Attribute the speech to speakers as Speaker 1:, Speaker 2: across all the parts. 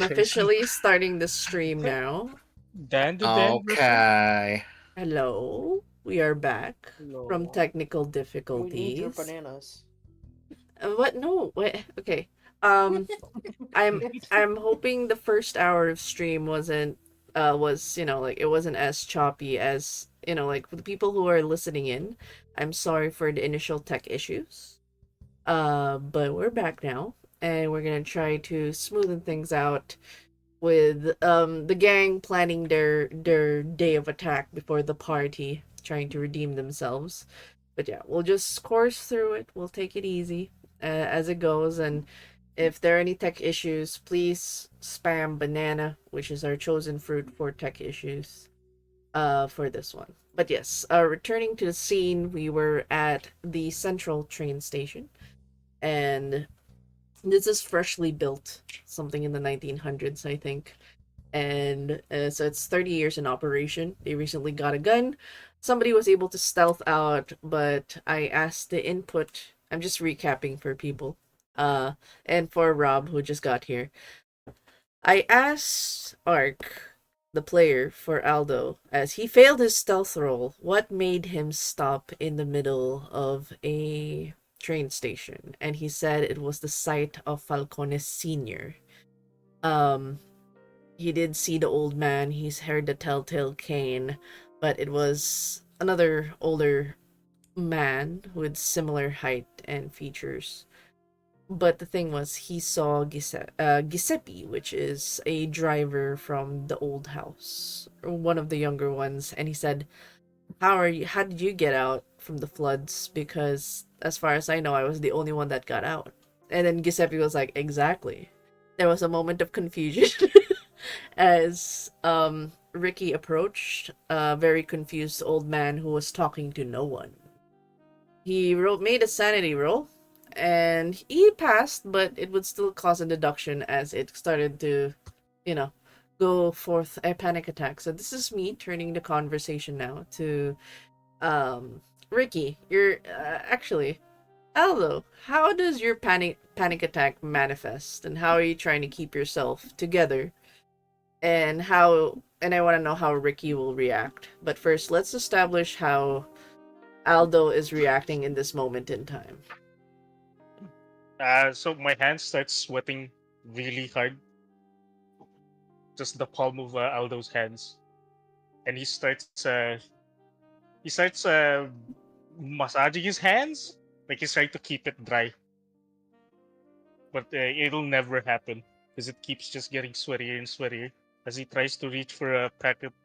Speaker 1: I'm officially starting the stream now.
Speaker 2: Dan the Dan version?
Speaker 3: Okay.
Speaker 1: Hello, we are back from
Speaker 4: No.
Speaker 1: technical
Speaker 4: We need your
Speaker 1: difficulties.
Speaker 4: bananas.
Speaker 1: What? No, wait. Okay. Um, I'm I'm hoping the first hour of stream was like it wasn't as choppy as like for the people who are listening in. I'm sorry for the initial tech issues. But we're back now, and we're gonna try to smoothen things out with the gang planning their day of attack before the party, trying to redeem themselves. But yeah, we'll just course through it. We'll take it easy as it goes, and if there are any tech issues, please spam banana, which is our chosen fruit for tech issues. For this one. But yes, returning to the scene, we were at the central train station, and this is freshly built, something in the 1900s, I think. And so it's 30 years in operation. They recently got a gun. Somebody was able to stealth out, but I asked the input. I'm just recapping for people. And for Rob, who just got here. I asked Ark, the player, for Aldo, as he failed his stealth roll, what made him stop in the middle of a train station. And he said it was the sight of Falcone Sr. Um, he did see the old man, he's heard the telltale cane, but it was another older man with similar height and features. But the thing was, he saw Giuseppe, which is a driver from the old house, or one of the younger ones, and he said, How did you get out from the floods? Because as far as I know, I was the only one that got out." And then Giuseppe was like, "Exactly." There was a moment of confusion as Ricky approached a very confused old man who was talking to no one. He made a sanity roll, and he passed, but it would still cause a deduction as it started to, you know, go forth a panic attack. So this is me turning the conversation now to Ricky. You're actually Aldo. How does your panic attack manifest, and how are you trying to keep yourself together? And I want to know how Ricky will react. But first, let's establish how Aldo is reacting in this moment in time.
Speaker 2: So my hand starts sweating really hard, just the palm of Aldo's hands, and he starts massaging his hands, like he's trying to keep it dry, but it'll never happen because it keeps just getting sweatier and sweatier as he tries to reach for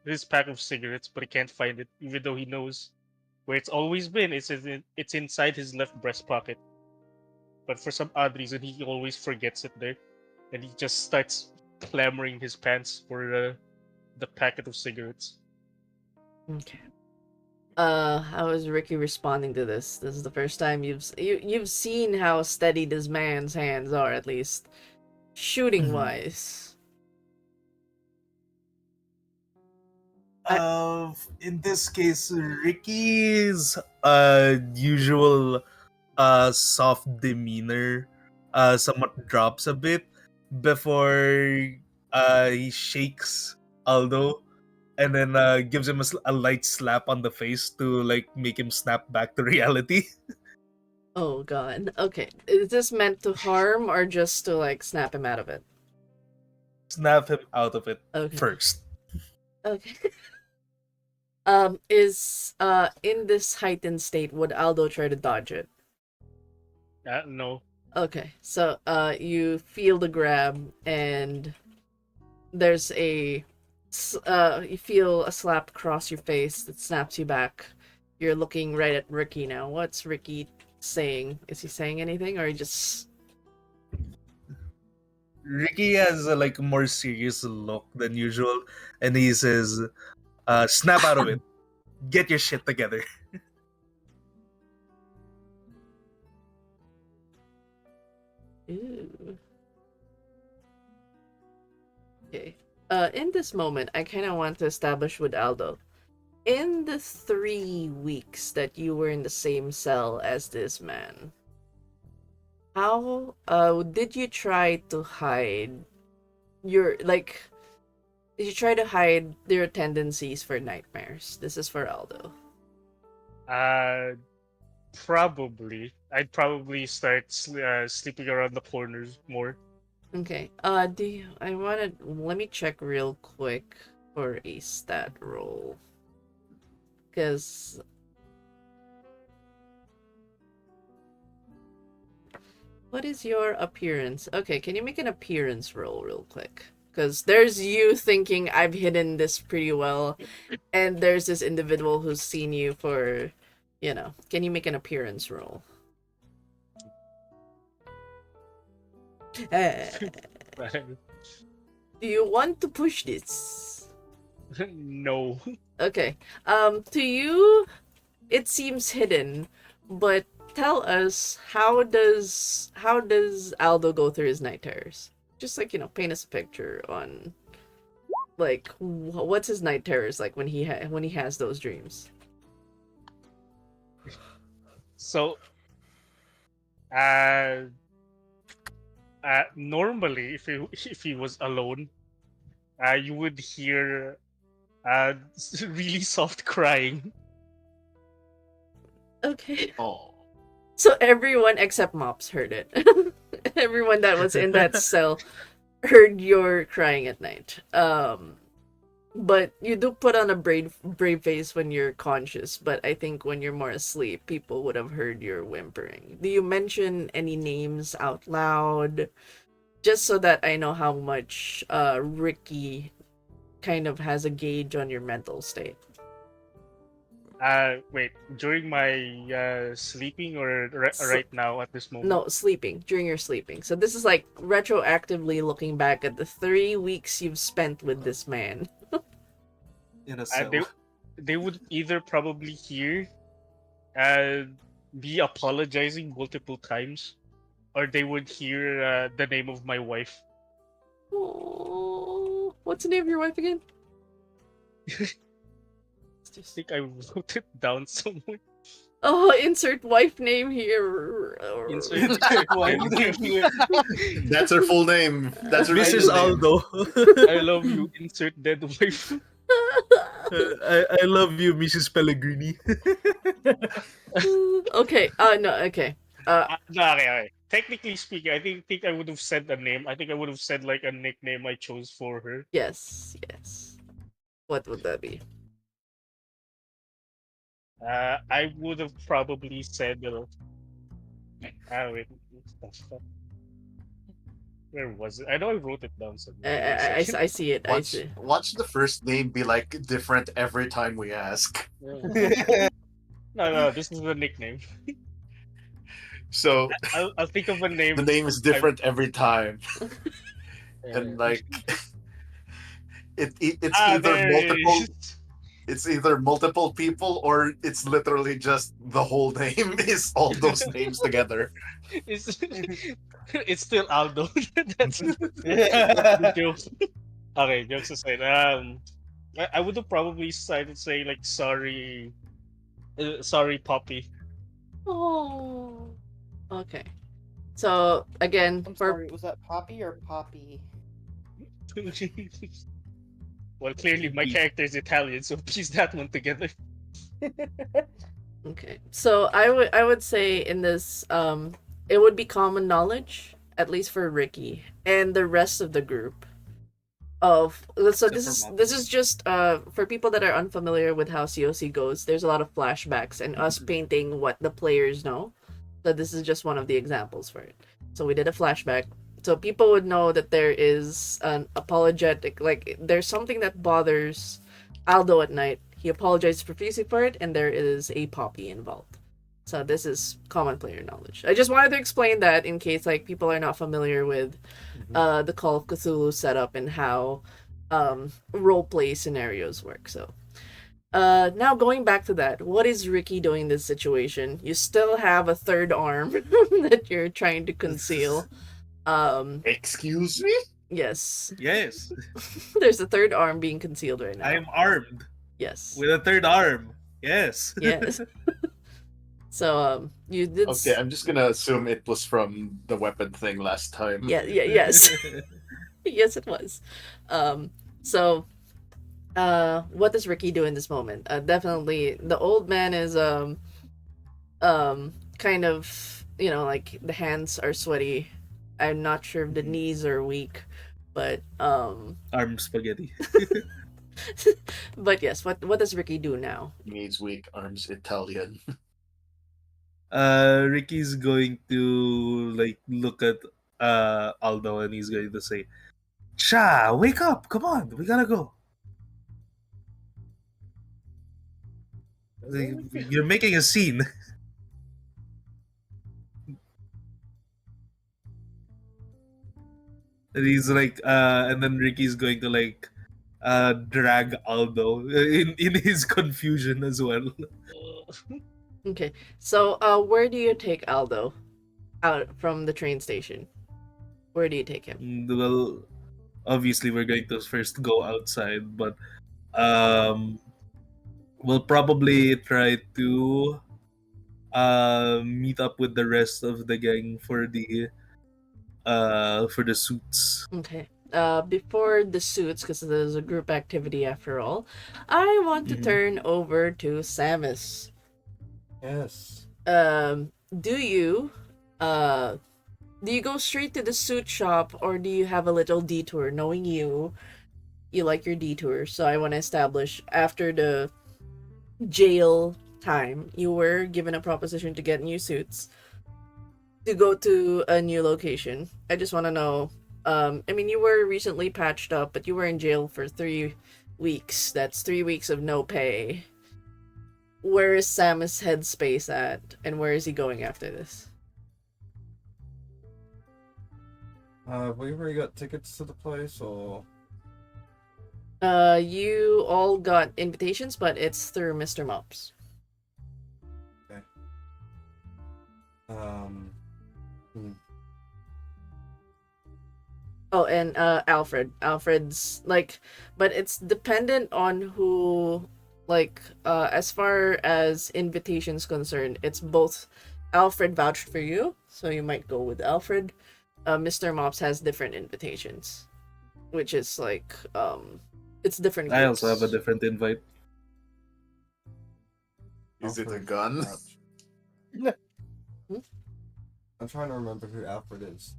Speaker 2: his pack of cigarettes, but he can't find it, even though he knows where it's always been. It's inside his left breast pocket, but for some odd reason he always forgets it there, and he just starts clamoring his pants for the packet of cigarettes.
Speaker 1: Okay. How is Ricky responding to this? This is the first time you've seen how steady this man's hands are, at least shooting
Speaker 3: Mhm.
Speaker 1: wise. I,
Speaker 3: In this case, Ricky's usual soft demeanor somewhat drops a bit before he shakes Aldo and then gives him a light slap on the face to like make him snap back to reality.
Speaker 1: oh god. Okay. Is this meant to harm or just to like snap him out of it?
Speaker 3: Snap him out of it
Speaker 1: Okay.
Speaker 3: first.
Speaker 1: Okay. Is in this heightened state, would Aldo try to dodge it?
Speaker 2: No.
Speaker 1: Okay. So you feel the grab, and there's you feel a slap across your face that snaps you back. You're looking right at Ricky now. What's Ricky saying? Is he saying anything, or he just
Speaker 3: Ricky has a like more serious look than usual, and he says, "Snap out of it. Get your shit together."
Speaker 1: ooh? Okay. In this moment, I kind of want to establish with Aldo. In the 3 weeks that you were in the same cell as this man, how did you try to hide you're like you try to hide your tendencies for nightmares. This is for Aldo.
Speaker 2: Uh, Probably. I'd probably start sleeping around the corners more.
Speaker 1: Okay. Do you, I wanna let me check real quick for a stat roll, because what is your appearance? Okay, can you make an appearance roll real quick? Because there's you thinking I've hidden this pretty well, and there's this individual who's seen you for, Can you make an appearance roll? Do you want to push this?
Speaker 2: No.
Speaker 1: Okay. To you, it seems hidden, but tell us how does Aldo go through his night terrors? Just like paint us a picture on like what's his night terrors like when he has those dreams.
Speaker 2: So, uh, normally, if he was alone, you would hear really soft crying.
Speaker 1: Okay.
Speaker 4: Oh.
Speaker 1: So everyone except Mops heard it. Everyone that was in that cell heard your crying at night. But you do put on a brave face when you're conscious, but I think when you're more asleep, people would have heard your whimpering. Do you mention any names out loud? Just so that I know how much Ricky kind of has a gauge on your mental state.
Speaker 2: Wait, during my sleeping or right now at this moment?
Speaker 1: No, sleeping. During your sleeping. So this is like retroactively looking back at the 3 weeks you've spent with this man.
Speaker 3: In a cell.
Speaker 2: They would either probably hear uh, be apologizing multiple times, or they would hear the name of my wife.
Speaker 1: Oh, what's the name of your wife again?
Speaker 2: I think I wrote it down somewhere.
Speaker 1: Oh, insert wife name here.
Speaker 2: Insert
Speaker 3: Why would they hear?
Speaker 4: That's her full name. That's her
Speaker 3: Mrs.
Speaker 4: name.
Speaker 3: Aldo.
Speaker 2: I love you. Insert dead wife.
Speaker 3: I love you, Mrs. Pellegrini.
Speaker 1: Okay. No. Okay.
Speaker 2: No, okay. Technically speaking, I think I would have said a name. I think I would have said like a nickname I chose for her.
Speaker 1: Yes. Yes. What would that be?
Speaker 2: I would have probably said. Wait. Where was it? I know I wrote it down somewhere.
Speaker 1: I see it. I
Speaker 4: Watch,
Speaker 1: see.
Speaker 4: watch the first name be like different every time we ask.
Speaker 2: No, this is the nickname.
Speaker 4: So
Speaker 2: I'll think of a name.
Speaker 4: the name is different every time,
Speaker 2: Yeah.
Speaker 4: and like it's
Speaker 2: Ah,
Speaker 4: either
Speaker 2: there it
Speaker 4: multiple.
Speaker 2: is.
Speaker 4: It's either multiple people or it's literally just the whole name is all those names together.
Speaker 2: It's, it's still Aldo. That's the joke. Okay, jokes aside. I would have probably decided to say like sorry, Poppy.
Speaker 1: Oh. Okay. So again,
Speaker 5: I'm
Speaker 1: for
Speaker 5: sorry, was that Poppy or Poppy?
Speaker 2: Well, clearly my character is Italian, so piece that one together.
Speaker 1: okay, so I would say in this it would be common knowledge, at least for Ricky and the rest of the group. Of so
Speaker 3: Except
Speaker 1: this
Speaker 3: for
Speaker 1: is this is just for people that are unfamiliar with how COC goes. There's a lot of flashbacks and us painting what the players know. So this is just one of the examples for it. So we did a flashback. So people would know that there is an apologetic, like there's something that bothers Aldo at night. He apologizes profusely for it, and there is a Poppy involved. So this is common player knowledge. I just wanted to explain that in case like people are not familiar with the Call of Cthulhu setup and how role play scenarios work. So now going back to that, what is Ricky doing in this situation? You still have a third arm that you're trying to conceal.
Speaker 4: Excuse me?
Speaker 1: Yes.
Speaker 3: Yes,
Speaker 1: There's a third arm being concealed right now.
Speaker 3: I am armed
Speaker 1: Yes.
Speaker 3: with a third arm. Yes.
Speaker 1: Yes. So you did
Speaker 4: Okay, I'm just gonna assume it was from the weapon thing last time.
Speaker 1: yes. Yes, it was. Um, so, what does Ricky do in this moment? Definitely, the old man is kind of, like the hands are sweaty. I'm not sure if the knees are weak, but
Speaker 3: Arm spaghetti.
Speaker 1: but yes, what does Ricky do now?
Speaker 4: Needs weak arms Italian.
Speaker 3: Ricky's going to like look at Aldo and he's going to say, "Cha, wake up! Come on, we gotta go. You're making a scene." And he's like, and then Ricky's going to like drag Aldo in his confusion as well.
Speaker 1: Okay, so where do you take Aldo out from the train station? Where do you take him?
Speaker 3: Well, obviously we're going to first go outside, but um, we'll probably try to meet up with the rest of the gang for the suits.
Speaker 1: Okay. Before the suits, because there's a group activity after all, I want to
Speaker 3: Mhm.
Speaker 1: turn over to Samus.
Speaker 6: Yes.
Speaker 1: Do you, uh, do you go straight to the suit shop, or do you have a little detour? Knowing you like your detour, so I want to establish after the jail time, you were given a proposition to get new suits to go to a new location. I just want to know. I mean, you were recently patched up, but you were in jail for 3 weeks. That's 3 weeks of no pay. Where is Samus' headspace at, and where is he going after this?
Speaker 6: We already got tickets to the place, or
Speaker 1: You all got invitations, but it's through Mr. Mops.
Speaker 6: um, hmm.
Speaker 1: Oh, and Alfred. Alfred's like, but it's dependent on who, like, as far as invitations concerned, it's both. Alfred vouched for you, so you might go with Alfred. Mr. Mops has different invitations, which is like, it's different
Speaker 3: I also have a
Speaker 1: groups.
Speaker 3: different invite.
Speaker 4: Is it a
Speaker 6: Alfred's
Speaker 4: gun?
Speaker 6: pouch.
Speaker 1: Hmm?
Speaker 6: I'm trying to remember who Alfred is.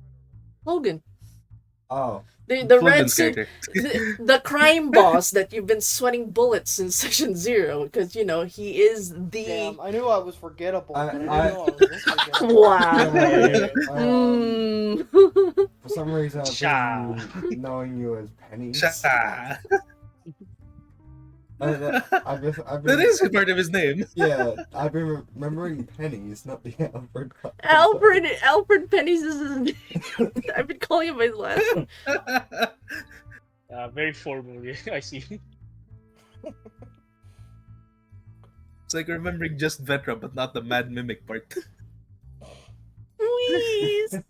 Speaker 1: Logan,
Speaker 6: Oh,
Speaker 1: the red
Speaker 3: Logan's
Speaker 1: suit,
Speaker 3: character.
Speaker 1: the crime boss that you've been sweating bullets since Section 0, because he is the.
Speaker 5: Damn, I knew I was forgettable,
Speaker 6: I-
Speaker 5: but I didn't
Speaker 6: I-
Speaker 5: know I was this forgettable.
Speaker 1: Wow.
Speaker 6: I,
Speaker 1: Mm.
Speaker 6: for some reason, I've
Speaker 2: Cha.
Speaker 6: been knowing you as Pennies.
Speaker 3: Cha.
Speaker 6: I've
Speaker 3: That
Speaker 6: been,
Speaker 3: is part of his name.
Speaker 6: yeah, I've been remembering Pennies, not the Alfred.
Speaker 1: Alfred Penny's is his name. I've been calling him by his last name.
Speaker 2: Very formal. I see.
Speaker 3: It's like remembering just Vetra, but not the mad mimic part.
Speaker 1: Please.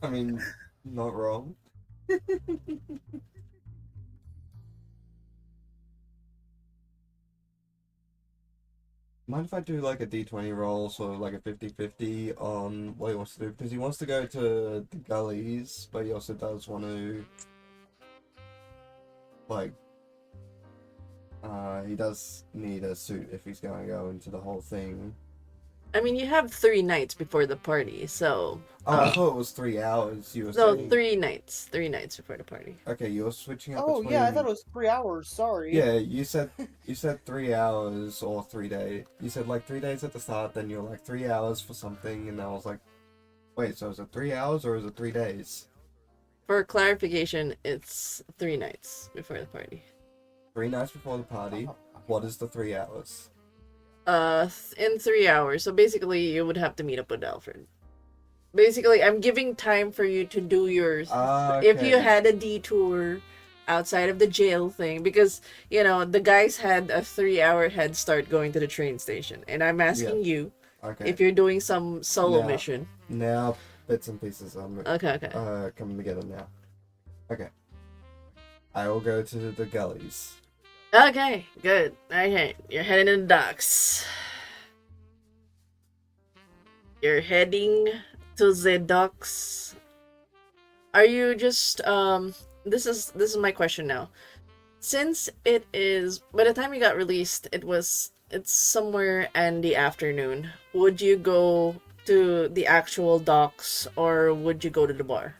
Speaker 6: I mean, not wrong. Mind if I do like a D20 roll, so like a 50-50 on what he wants to do? Because he wants to go to the gullies, but he also does want to, like, he does need a suit if he's going to go into the whole thing.
Speaker 1: I mean, you have 3 nights before the party, so.
Speaker 6: Oh, I thought it was 3 hours. You were
Speaker 1: No,
Speaker 6: saying.
Speaker 1: 3 nights. 3 nights before the party.
Speaker 6: Okay, you're switching up
Speaker 5: Oh
Speaker 6: between.
Speaker 5: yeah, I thought it was 3 hours. Sorry.
Speaker 6: Yeah, you said 3 hours or 3 days. You said like 3 days at the start, then you're like 3 hours for something, and I was like, wait, so is it 3 hours or is it 3 days?
Speaker 1: For clarification, it's 3 nights before the party.
Speaker 6: 3 nights before the party. What is the 3 hours?
Speaker 1: In 3 hours. So basically, you would have to meet up with Alfred. Basically, I'm giving time for you to do yours. If you
Speaker 6: Okay.
Speaker 1: had a detour outside of the jail thing, because the guys had a 3-hour head start going to the train station, and I'm asking you
Speaker 6: Okay.
Speaker 1: if you're doing some solo
Speaker 6: No.
Speaker 1: mission.
Speaker 6: Now bits and pieces are
Speaker 1: Okay.
Speaker 6: coming together now. Okay. I will go to the gullies.
Speaker 1: Okay, good. Okay, you're heading to the docks. You're heading to the docks. Are you just this is my question now. Since it is by the time you got released, it's somewhere in the afternoon. Would you go to the actual docks or would you go to the bar?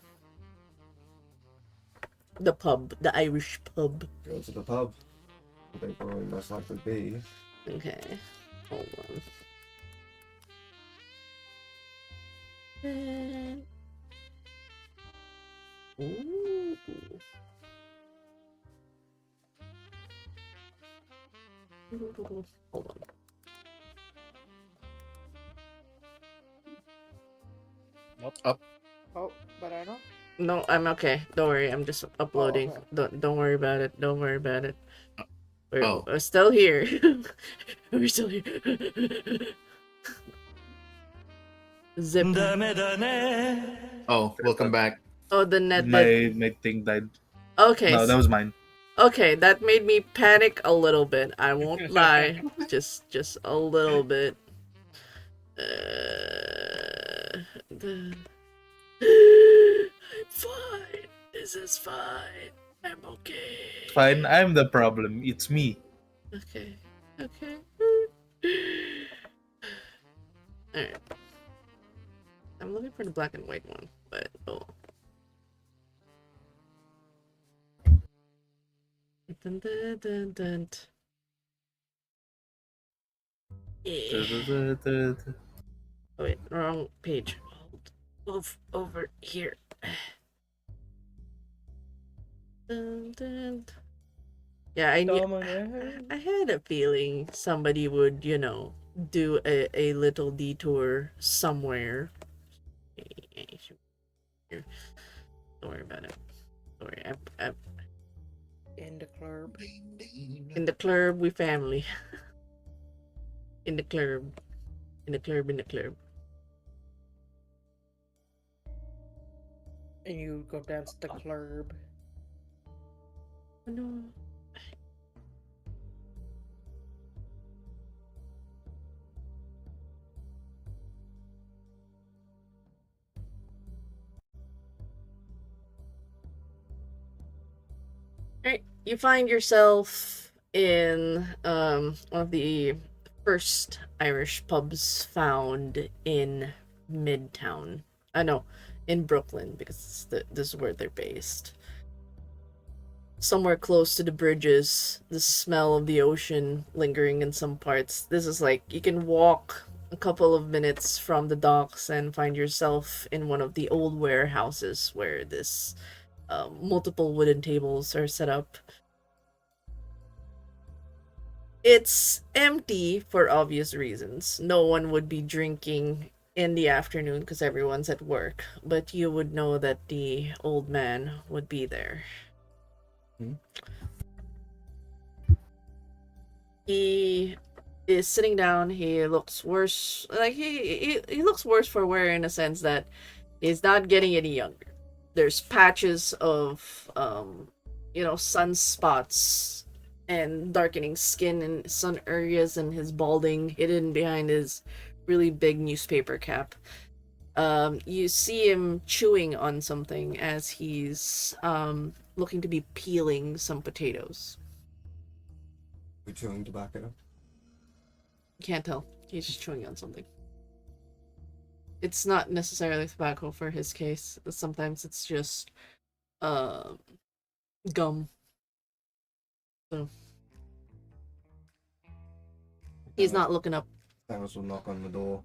Speaker 1: The pub, the Irish pub.
Speaker 6: Go to the pub. They probably most likely be.
Speaker 1: Okay. Hold on. Ooh. Hold on.
Speaker 5: Oh, but I know.
Speaker 1: No, I'm okay. Don't worry. I'm just uploading.
Speaker 5: okay.
Speaker 1: Don't worry about it. Don't worry about it.
Speaker 4: Oh.
Speaker 1: We're still here. We're still here. Zip.
Speaker 4: Oh, welcome back.
Speaker 1: Oh, the net that.
Speaker 3: My thing died.
Speaker 1: Okay.
Speaker 3: No, that was mine.
Speaker 1: Okay, that made me panic a little bit. I won't lie. Just a little bit. I'm fine. This is fine. I'm okay.
Speaker 3: Fine, I'm the problem. It's me.
Speaker 1: Okay. Okay. Alright. I'm looking for the black and white one, but oh. Dun, dun, dun, dun. Yeah. Oh wait, wrong page. Move over here. Dun, dun. Yeah, I had a feeling somebody would, do a little detour somewhere. Here. Don't worry about it. Don't worry. I'm
Speaker 5: In the club.
Speaker 1: in the club, we family. In the club. In the club, in the club.
Speaker 5: And you go dance the club.
Speaker 1: Oh, no. Right, you find yourself in one of the first Irish pubs found in Midtown. I know, in Brooklyn because this is where they're based. Somewhere close to the bridges, the smell of the ocean lingering in some parts. This is like you can walk a couple of minutes from the docks and find yourself in one of the old warehouses where this multiple wooden tables are set up. It's empty for obvious reasons. No one would be drinking in the afternoon because everyone's at work, but you would know that the old man would be there. He is sitting down. He looks worse. Like he looks worse for wear in a sense that he's not getting any younger. There's patches of sunspots and darkening skin in some areas, and his balding hidden behind his really big newspaper cap. You see him chewing on something as he's looking to be peeling some potatoes.
Speaker 6: We're chewing tobacco.
Speaker 1: You can't tell. He's just chewing on something. It's not necessarily tobacco for his case. Sometimes it's just gum. So he's not looking up.
Speaker 6: Thanos will knock on the door.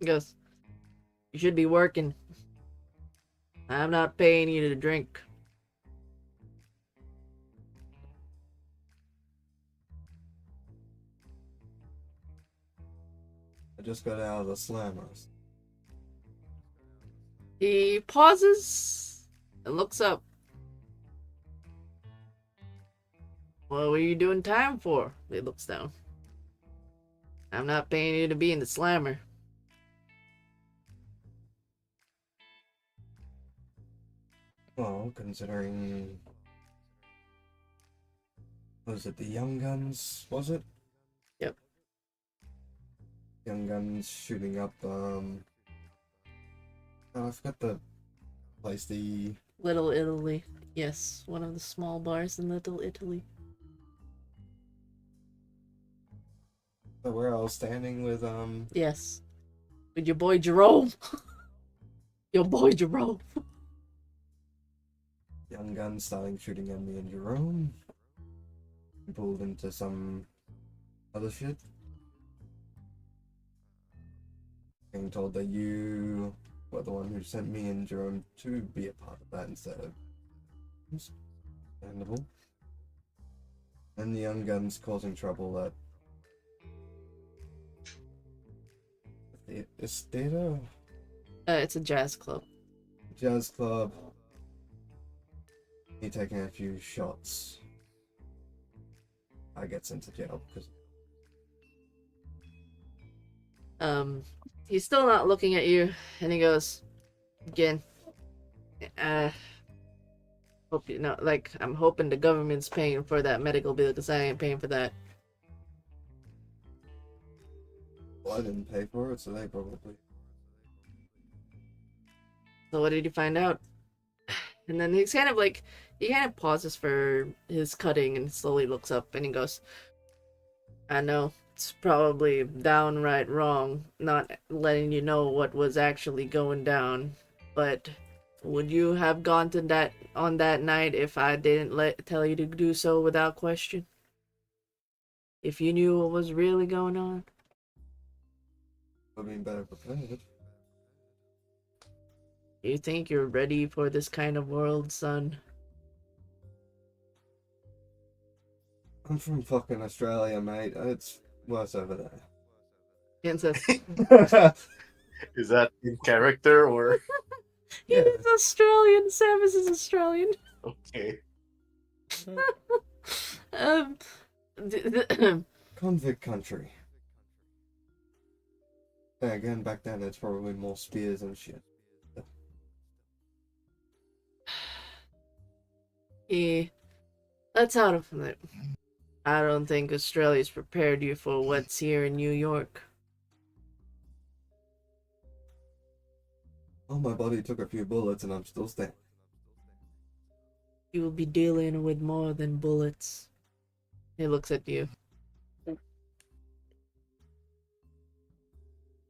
Speaker 1: He goes, "You should be working. I'm not paying you to drink."
Speaker 6: I just got out of the slammers.
Speaker 1: He pauses and looks up. "What were you doing time for?" He looks down. "I'm not paying you to be in the slammer."
Speaker 6: Well, considering... Was it the Young Guns, was it?
Speaker 1: Yep.
Speaker 6: Young Guns shooting up, I forgot the place the.
Speaker 1: Little Italy. Yes, one of the small bars in Little Italy.
Speaker 6: Where I was standing with
Speaker 1: Yes. With your boy Jerome. Your boy Jerome.
Speaker 6: young guns starting shooting at me and Jerome. Pulled into some other shit. Being told that you were the one who sent me and Jerome to be a part of that instead of understandable. And the young guns causing trouble at it's theater,
Speaker 1: It's a jazz club.
Speaker 6: jazz club. Me taking a few shots. I get sent to jail because
Speaker 1: He's still not looking at you, and he goes, again, hope you know, like, I'm hoping the government's paying for that medical bill, because I ain't paying for that.
Speaker 6: I didn't pay for it, so they probably.
Speaker 1: So what did you find out? And then he's kind of like, he kind of pauses for his cutting and slowly looks up and he goes, I know, it's probably downright wrong not letting you know what was actually going down, but would you have gone to that on that night if I didn't tell you to do so without question? If you knew what was really going on?
Speaker 6: I've been better prepared.
Speaker 1: You think you're ready for this kind of world, son?
Speaker 6: I'm from fucking Australia, mate. It's worse over there.
Speaker 1: Ken says,
Speaker 4: Is that in character or
Speaker 1: he
Speaker 6: Yeah.
Speaker 1: is Australian. Samus is Australian.
Speaker 4: okay?
Speaker 1: um,
Speaker 6: Convict country. Yeah, again, back then it's probably more spears and shit.
Speaker 1: That's out of it. I don't think Australia's prepared you for what's here in New York.
Speaker 6: Oh, my body took a few bullets and I'm still standing.
Speaker 1: You will be dealing with more than bullets. He looks at you.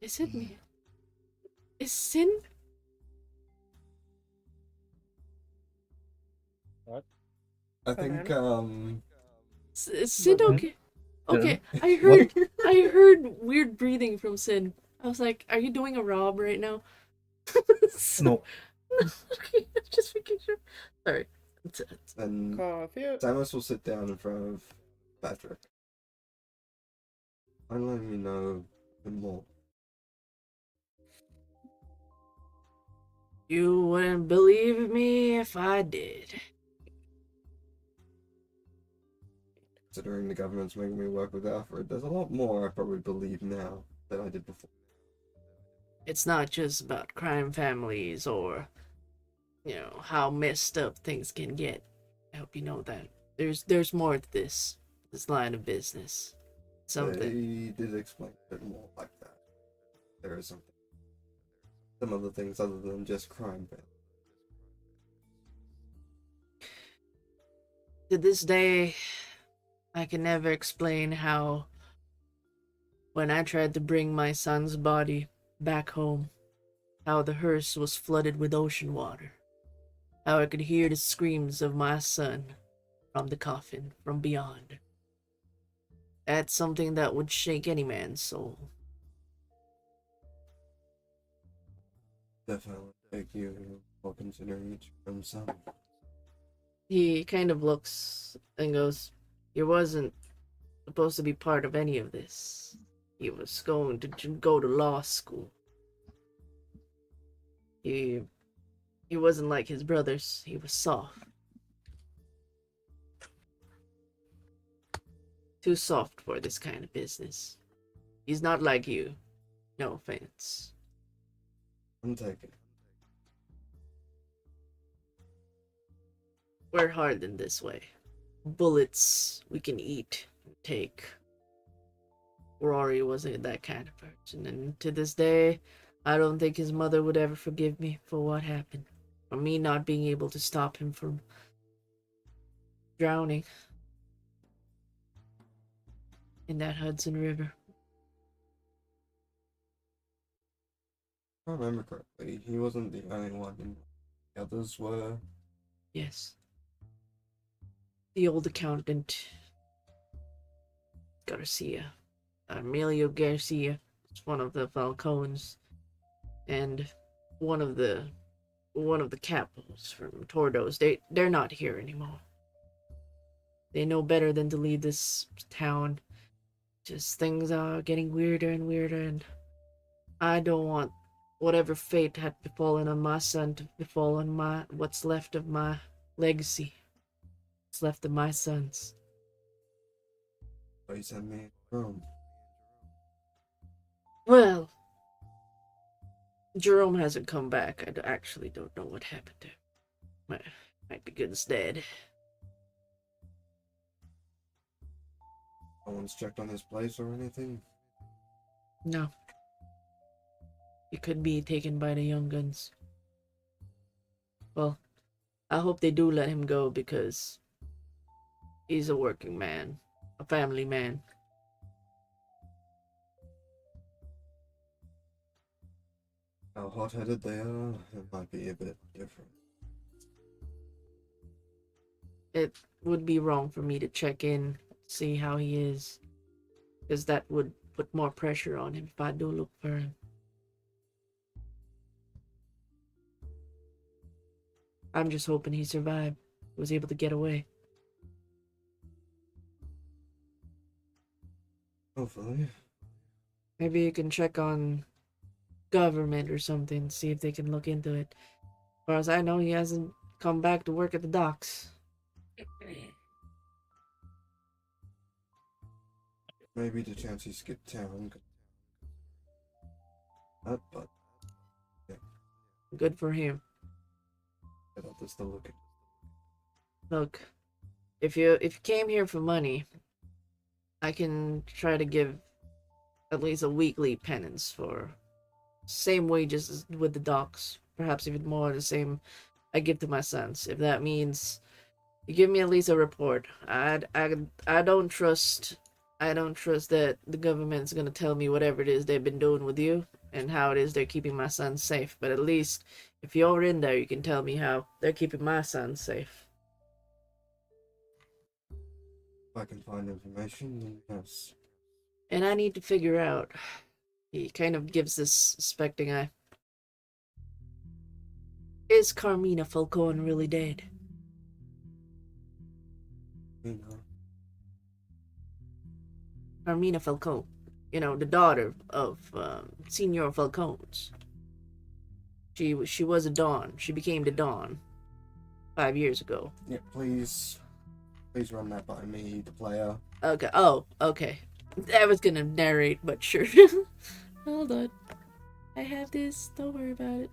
Speaker 1: Is it me? Is Sin?
Speaker 6: I think,
Speaker 1: Is Sin okay? Okay, I
Speaker 3: What?
Speaker 1: heard weird breathing from Sin. I was like, are you doing a Rob right now?
Speaker 3: No.
Speaker 1: Okay, just making sure. Sorry.
Speaker 6: and
Speaker 5: Coffee.
Speaker 6: Samus will sit down in front of Patrick. And let me know a bit more.
Speaker 1: You wouldn't believe me if I did.
Speaker 6: Considering the government's making me work with Alfred, there's a lot more I probably believe now than I did before.
Speaker 1: It's not just about crime families or, you know, how messed up things can get. I hope you know that. There's more to this line of business. Something.
Speaker 6: They did explain a bit more like that. There is something. Some other things other than just crime.
Speaker 1: To this day, I can never explain how, when I tried to bring my son's body back home, how the hearse was flooded with ocean water. How I could hear the screams of my son from the coffin from beyond. That's something that would shake any man's soul.
Speaker 6: Definitely thank you for considering it your own son.
Speaker 1: He kind of looks and goes, "You wasn't supposed to be part of any of this. He was going to go to law school. He wasn't like his brothers. He was soft. Too soft for this kind of business. He's not like you. No offense.
Speaker 6: I'm taking.
Speaker 1: We're hard in this way. Bullets we can eat and take. Rory wasn't that kind of person, and to this day, I don't think his mother would ever forgive me for what happened. or me not being able to stop him from drowning in that Hudson River.
Speaker 6: If I remember correctly, he wasn't the only one. The others were.
Speaker 1: Yes. The old accountant, Garcia. Emilio Garcia is one of the Falcones, and one of the capos from Tordos. They're not here anymore. They know better than to leave this town. Just things are getting weirder and weirder, and I don't want whatever fate had befallen on my son to befall on my what's left of my legacy. What's left of my sons.
Speaker 6: So he sent me home.
Speaker 1: Well, Jerome hasn't come back. Actually don't know what happened to him. Might be good instead.
Speaker 6: No one's checked on his place or anything.
Speaker 1: No. He could be taken by the young guns. Well, I hope they do let him go because he's a working man, a family man.
Speaker 6: How hot-headed they are, it might be a bit different.
Speaker 1: It would be wrong for me to check in, see how he is, because that would put more pressure on him if I do look for him. I'm just hoping he survived, was able to get away.
Speaker 6: Hopefully.
Speaker 1: Maybe you can check on government or something, see if they can look into it. As far as I know, he hasn't come back to work at the docks.
Speaker 6: Maybe the chance he skipped town. But
Speaker 1: Good for him.
Speaker 6: get others to look at.
Speaker 1: Look, if you came here for money, I can try to give at least a weekly penance for same wages as with the docks, perhaps even more the same I give to my sons. If that means you give me at least a report. I don't trust that the government's gonna tell me whatever it is they've been doing with you and how it is they're keeping my sons safe. But at least if you're in there, you can tell me how they're keeping my sons safe.
Speaker 6: If I can find information, then yes.
Speaker 1: And I need to figure out. He kind of gives this suspecting eye. Is Carmina Falcone really dead?
Speaker 6: You know.
Speaker 1: Carmina Falcone. You know, the daughter of Signor Falcones. She was a Dawn. She became the Dawn 5 years ago.
Speaker 6: Yeah, please run that by me, the player.
Speaker 1: Okay. Oh, okay. I was gonna narrate, but sure. Hold on. I have this. Don't worry about it.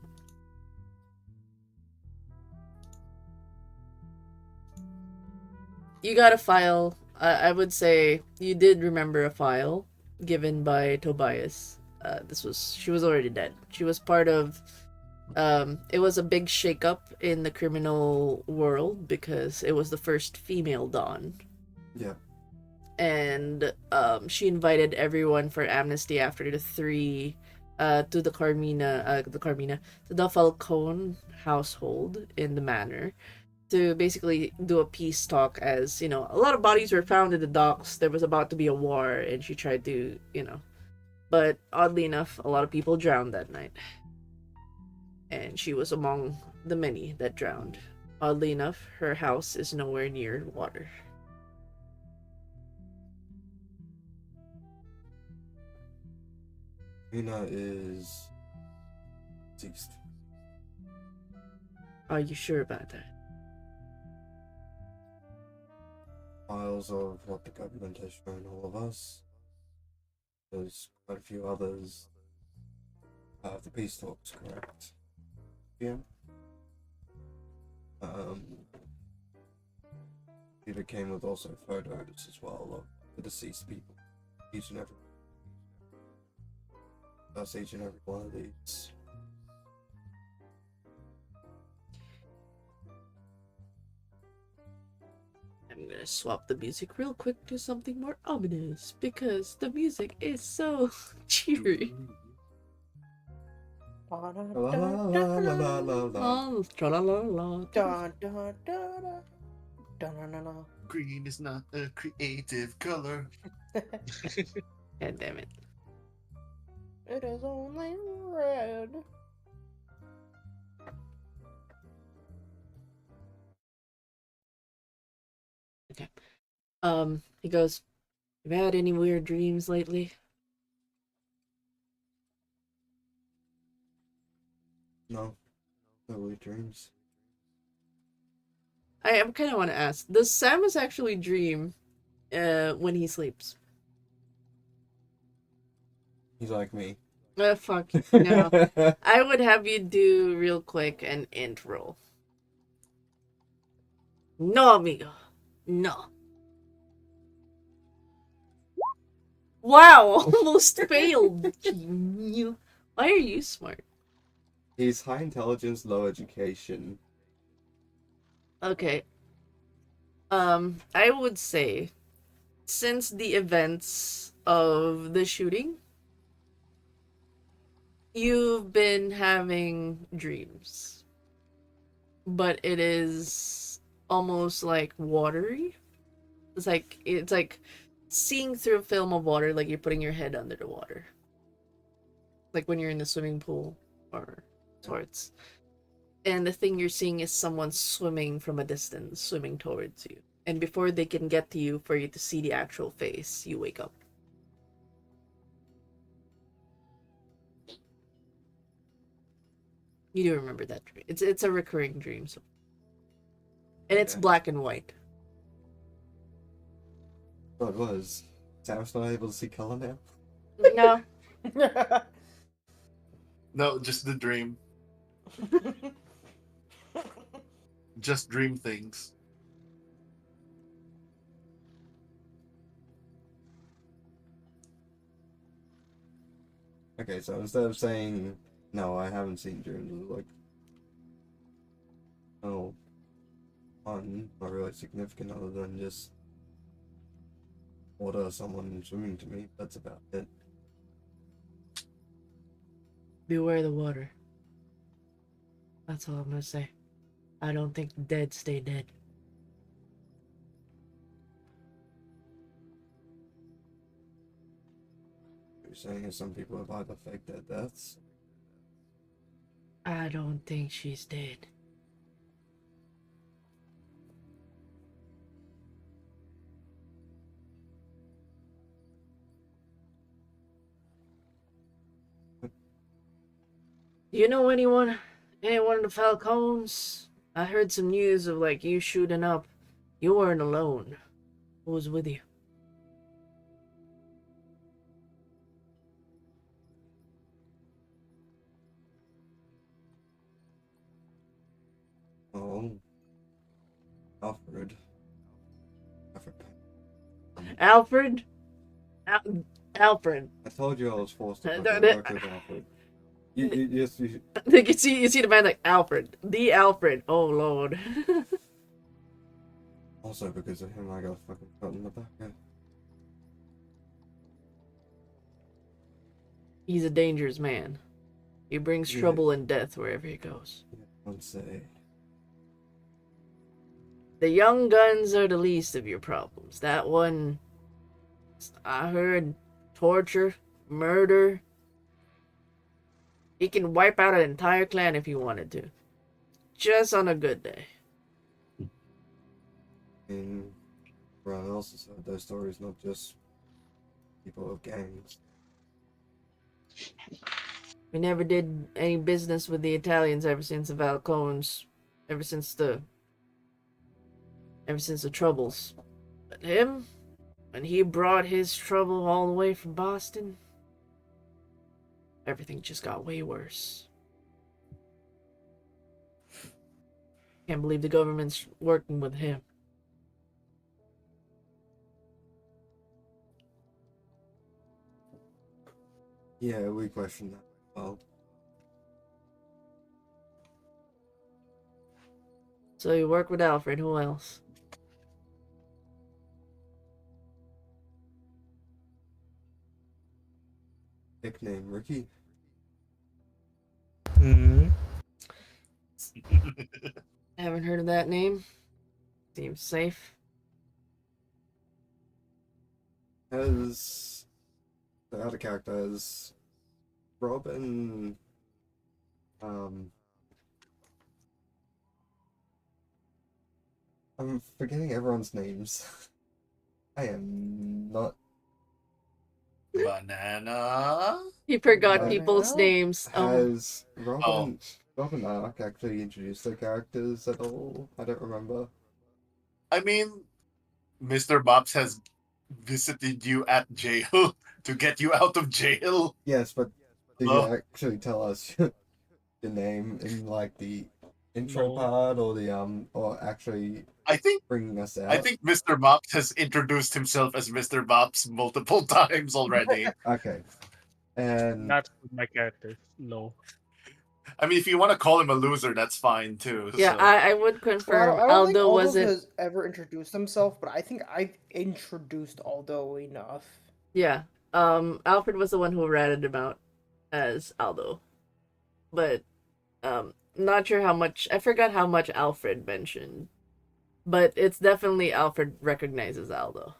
Speaker 1: You got a file. I would say you did remember a file given by Tobias. She was already dead. She was part of, it was a big shakeup in the criminal world because it was the first female Dawn.
Speaker 6: Yeah.
Speaker 1: And she invited everyone for amnesty after the three to the Falcone household in the manor to basically do a peace talk. As you know, a lot of bodies were found in the docks. There was about to be a war, and she tried to, but oddly enough, a lot of people drowned that night, and she was among the many that drowned. Oddly enough, her house is nowhere near water.
Speaker 6: Mina is deceased.
Speaker 1: Are you sure about that?
Speaker 6: Files of what the government has shown all of us. There's quite a few others. The peace talks, correct? Yeah. It came with also photos as well of the deceased people. Each and every. That's each and every one of these.
Speaker 1: I'm gonna swap the music real quick to something more ominous because the music is so cheery.
Speaker 6: La la la la la la la.
Speaker 1: Oh, tra-la-la-la.
Speaker 5: Dun, dun, dun, dun. Dun, dun, dun, dun.
Speaker 4: Green is not a creative color.
Speaker 1: God damn it.
Speaker 5: It is only red.
Speaker 1: He goes, "Have you had any weird dreams lately?"
Speaker 6: No. No weird dreams.
Speaker 1: I kind of want to ask, does Samus actually dream when he sleeps?
Speaker 6: He's like me.
Speaker 1: Fuck. No. I would have you do real quick an int roll. No, amigo. No. Wow, almost failed. Why are you smart?
Speaker 6: He's high intelligence, low education.
Speaker 1: Okay. I would say, since the events of the shooting, you've been having dreams. But it is almost like watery. It's like seeing through a film of water, like you're putting your head under the water. Like when you're in the swimming pool or sorts. And the thing you're seeing is someone swimming from a distance, swimming towards you. And before they can get to you for you to see the actual face, you wake up. You do remember that dream. It's a recurring dream, so. And it's
Speaker 6: Okay.
Speaker 1: black and white.
Speaker 6: Well, it was. Sam's not able to see color now.
Speaker 1: No.
Speaker 4: No, just the dream. Just dream things.
Speaker 6: Okay, so instead of saying, no, I haven't seen dreams, it was like, oh, one, not really significant other than just order someone swimming to me. That's about it.
Speaker 1: Beware the water. That's all I'm gonna say. I don't think the dead stay dead.
Speaker 6: You're saying some people have either faked their deaths.
Speaker 1: I don't think she's dead. Do you know anyone? Anyone in the Falcons? I heard some news of like you shooting up. You weren't alone. Who was with you?
Speaker 6: Oh, Alfred. Alfred.
Speaker 1: Alfred? Alfred.
Speaker 6: I told you I was forced to
Speaker 1: Uh,
Speaker 6: fucking
Speaker 1: th-
Speaker 6: work with Alfred. Yes, you.
Speaker 1: Like you see the man like Alfred. The Alfred. Oh lord.
Speaker 6: Also, because of him, I got fucking shot in the back.
Speaker 1: He's a dangerous man. He brings
Speaker 6: Yeah.
Speaker 1: trouble and death wherever he goes.
Speaker 6: I'd say.
Speaker 1: The young guns are the least of your problems. That one, I heard, torture, murder. He can wipe out an entire clan if he wanted to. Just on a good day.
Speaker 6: And everyone else has heard those stories, not just people of gangs.
Speaker 1: We never did any business with the Italians ever since the Falcons, ever since the troubles. But him, when he brought his trouble all the way from Boston, everything just got way worse. Can't believe the government's working with him.
Speaker 6: Yeah, we question that. Well,
Speaker 1: So you work with Alfred, who else?
Speaker 6: nickname Ricky.
Speaker 3: Hmm.
Speaker 1: Haven't heard of that name. Seems safe.
Speaker 6: Has the other characters Robin, um, I'm forgetting everyone's names. I am not.
Speaker 4: Banana.
Speaker 1: He forgot
Speaker 6: Uh,
Speaker 1: people's
Speaker 5: Banana?
Speaker 1: names.
Speaker 6: Has
Speaker 4: Oh,
Speaker 6: Robin Ark actually introduced their characters at all? I don't remember.
Speaker 4: I mean, Mr. Bops has visited you at jail to get you out of jail.
Speaker 6: Yes, but did you
Speaker 4: Oh,
Speaker 6: actually tell us the name in like the intro
Speaker 2: No.
Speaker 6: part or actually
Speaker 4: I think
Speaker 6: bringing us
Speaker 4: I
Speaker 6: out?
Speaker 4: think Mr. Bops has introduced himself as Mr. Bops multiple times already.
Speaker 6: Okay. And
Speaker 2: Not with my character. No.
Speaker 4: I mean, if you want to call him a loser, that's fine too.
Speaker 1: Yeah,
Speaker 4: So
Speaker 1: I would
Speaker 5: Well,
Speaker 1: confirm
Speaker 5: I don't think
Speaker 1: Aldo
Speaker 5: Aldo
Speaker 1: wasn't.
Speaker 5: has ever introduced himself, but I think I've introduced Aldo enough.
Speaker 1: Yeah. Alfred was the one who ratted him out as Aldo. But not sure how much. I forgot how much Alfred mentioned. But it's definitely Alfred recognizes Aldo.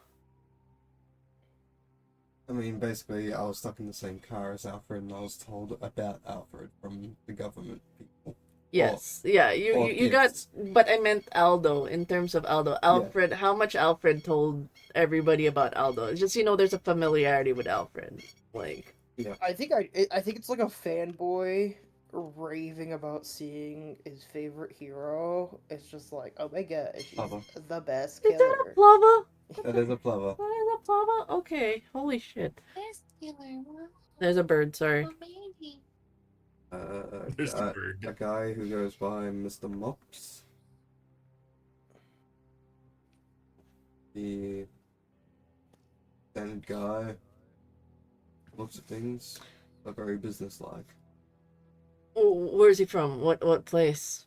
Speaker 6: I mean, basically, I was stuck in the same car as Alfred, and I was told about Alfred from the government people.
Speaker 1: Yes. Yeah, you got,
Speaker 6: gifts.
Speaker 1: but I meant Aldo in terms of Aldo. Alfred, how much Alfred told everybody about Aldo. It's just, there's a familiarity with Alfred. Like,
Speaker 5: I think it's like a fanboy raving about seeing his favorite hero. It's just like, oh my gosh, he's
Speaker 6: Plover.
Speaker 5: the best
Speaker 1: is that a
Speaker 5: killer.
Speaker 1: plava?
Speaker 6: That is a Plover.
Speaker 1: That is a plava? Okay, holy shit. There's a bird, sorry.
Speaker 4: there's the bird.
Speaker 6: A guy who goes by Mr. Mops. The standard guy. Looks at things. Are very businesslike.
Speaker 1: Where's he from? What place?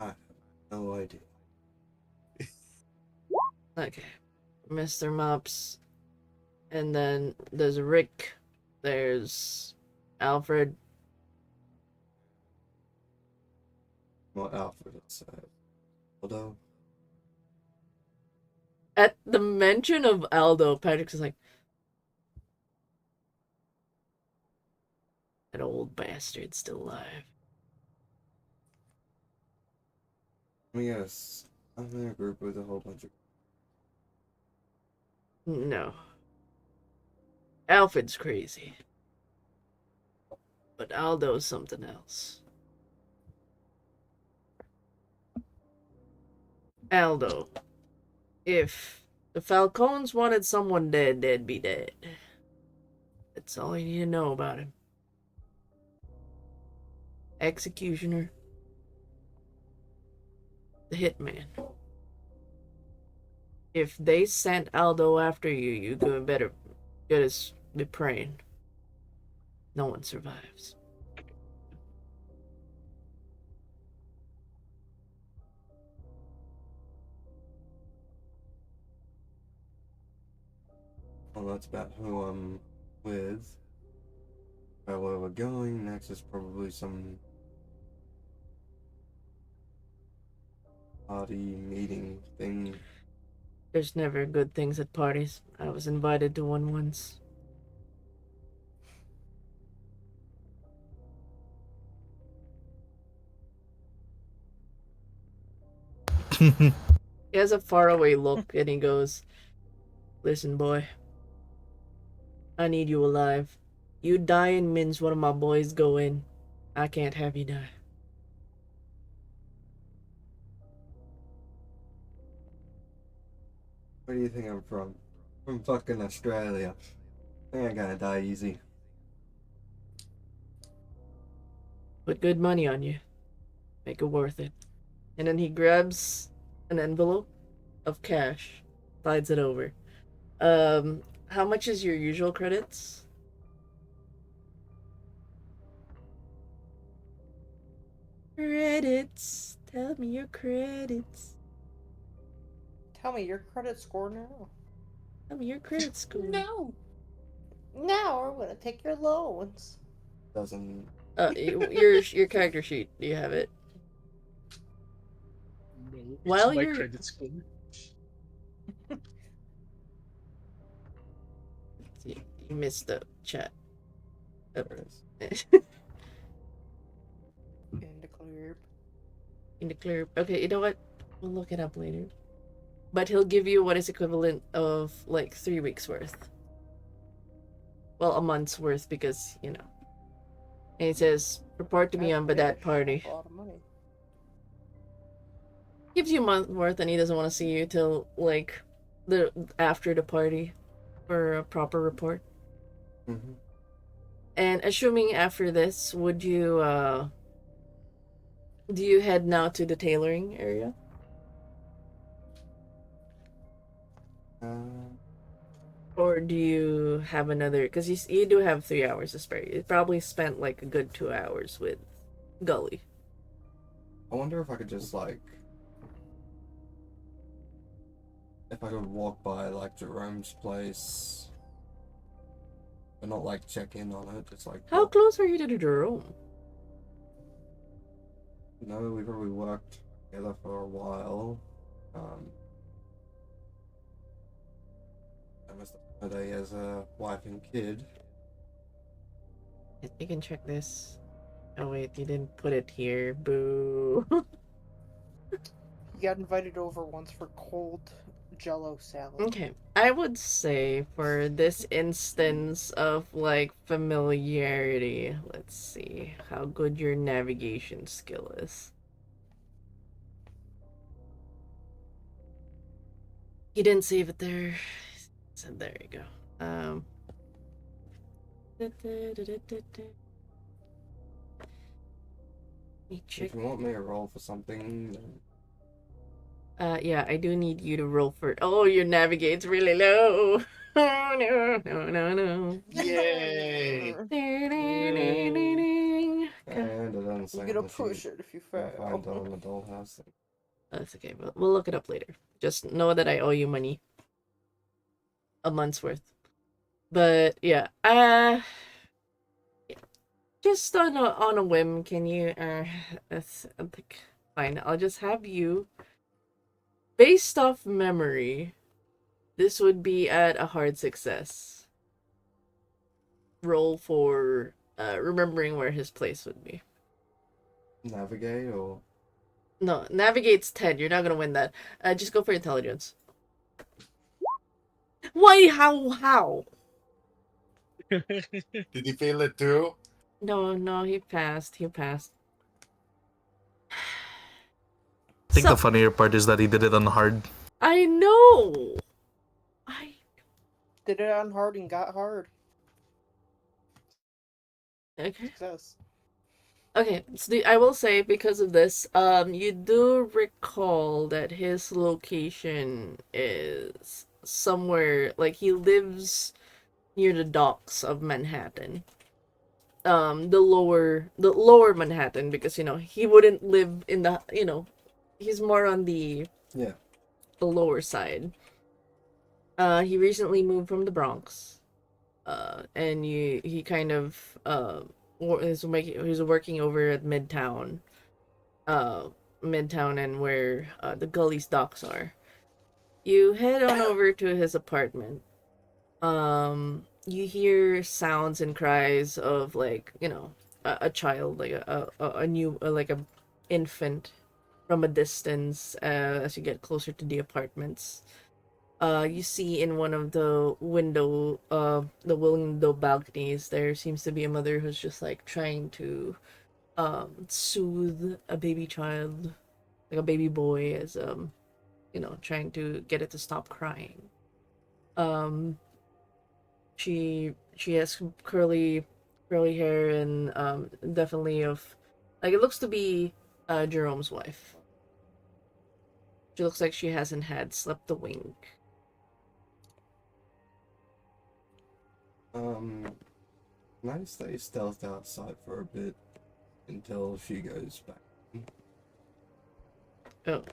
Speaker 6: I have no idea.
Speaker 1: Okay. Mr. Mops. And then there's Rick. There's Alfred.
Speaker 6: Not Alfred, it's Aldo.
Speaker 1: At the mention of Aldo, Patrick's like, that old bastard's still alive.
Speaker 6: Yes, I'm in a group with a whole bunch of.
Speaker 1: No. Alfred's crazy. But Aldo's something else. Aldo. If the Falcons wanted someone dead, they'd be dead. That's all you need to know about him. Executioner. The hitman. If they sent Aldo after you, you better be praying. No one survives.
Speaker 6: Well, that's about who I'm with. Where we're going next is probably some party meeting thing.
Speaker 1: There's never good things at parties. I was invited to one once. He has a faraway look and he goes, listen, boy. I need you alive. You dying means one of my boys go in. I can't have you die.
Speaker 6: Where do you think I'm from? From fucking Australia. I ain't gonna die easy.
Speaker 1: Put good money on you. Make it worth it. And then he grabs an envelope of cash, slides it over. How much is your usual credits? Credits. Tell me your credits.
Speaker 5: Tell me your credit score now.
Speaker 1: Your credit score.
Speaker 5: No. Now we're gonna take your loans.
Speaker 6: Doesn't.
Speaker 1: Your character sheet. Do you have it?
Speaker 2: No, it's
Speaker 1: While
Speaker 2: my
Speaker 1: you're
Speaker 2: credit score.
Speaker 1: you missed the chat.
Speaker 6: There it is.
Speaker 5: In the clear.
Speaker 1: In the clear. Okay, you know what? We'll look it up later. But he'll give you what is equivalent of like 3 weeks worth. Well, a month's worth because, you know. And he says, report to me on that party.
Speaker 5: A lot of money.
Speaker 1: Gives you a month worth and he doesn't want to see you till like the after the party for a proper report.
Speaker 6: Mm-hmm.
Speaker 1: And assuming after this, would you do you head now to the tailoring area? Or do you have another? Because you do have 3 hours to spare. You probably spent like a good 2 hours with Gully.
Speaker 6: I wonder if I could just like, if I could walk by like Jerome's place, but not like check in on it. Just like
Speaker 1: How
Speaker 6: walk.
Speaker 1: close are you to the Jerome?
Speaker 6: No, we probably worked together for a while. I missed the day as a wife and kid.
Speaker 1: You can check this. Oh wait, you didn't put it here. Boo.
Speaker 5: He got invited over once for cold Jello salad.
Speaker 1: Okay, I would say for this instance of like familiarity, let's see how good your navigation skill is. You didn't save it there. So there you go. Let me check.
Speaker 6: If you want me to roll for something, then
Speaker 1: Yeah, I do need you to roll for. Oh, your navigate's really low. Oh no.
Speaker 4: Yay!
Speaker 6: and it doesn't say
Speaker 5: You get a
Speaker 6: on the sheet.
Speaker 5: push it if you
Speaker 6: I'll find it
Speaker 5: fail.
Speaker 6: on the dollhouse thing.
Speaker 1: That's okay. We'll look it up later. Just know that I owe you money. A month's worth. But yeah, just on a whim, can you? I think fine. I'll just have you. Based off memory, this would be at a hard success. Roll for remembering where his place would be.
Speaker 6: Navigate or
Speaker 1: No, navigate's 10. You're not gonna win that. Just go for intelligence. Why? How?
Speaker 4: Did he fail it too?
Speaker 1: No, he passed.
Speaker 3: I think the funnier part is that he did it on hard.
Speaker 1: I know.
Speaker 5: Did it on hard and got hard.
Speaker 1: Okay.
Speaker 5: Success.
Speaker 1: Okay, so I will say because of this, you do recall that his location is somewhere like he lives near the docks of Manhattan. The lower Manhattan because he wouldn't live in the he's more on the lower side. He recently moved from the Bronx. And he kind of he's working over at Midtown. Midtown and where the Gully's docks are. You head on over to his apartment. You hear sounds and cries of like a child, like a new like a infant from a distance as you get closer to the apartments. You see in one of the window balconies, there seems to be a mother who's just like trying to soothe a baby child, like a baby boy, as trying to get it to stop crying. She has curly hair and definitely of like it looks to be Jerome's wife. She looks like she hasn't slept a wink.
Speaker 6: Can I stay stealthed outside for a bit until she goes back?
Speaker 1: Oh,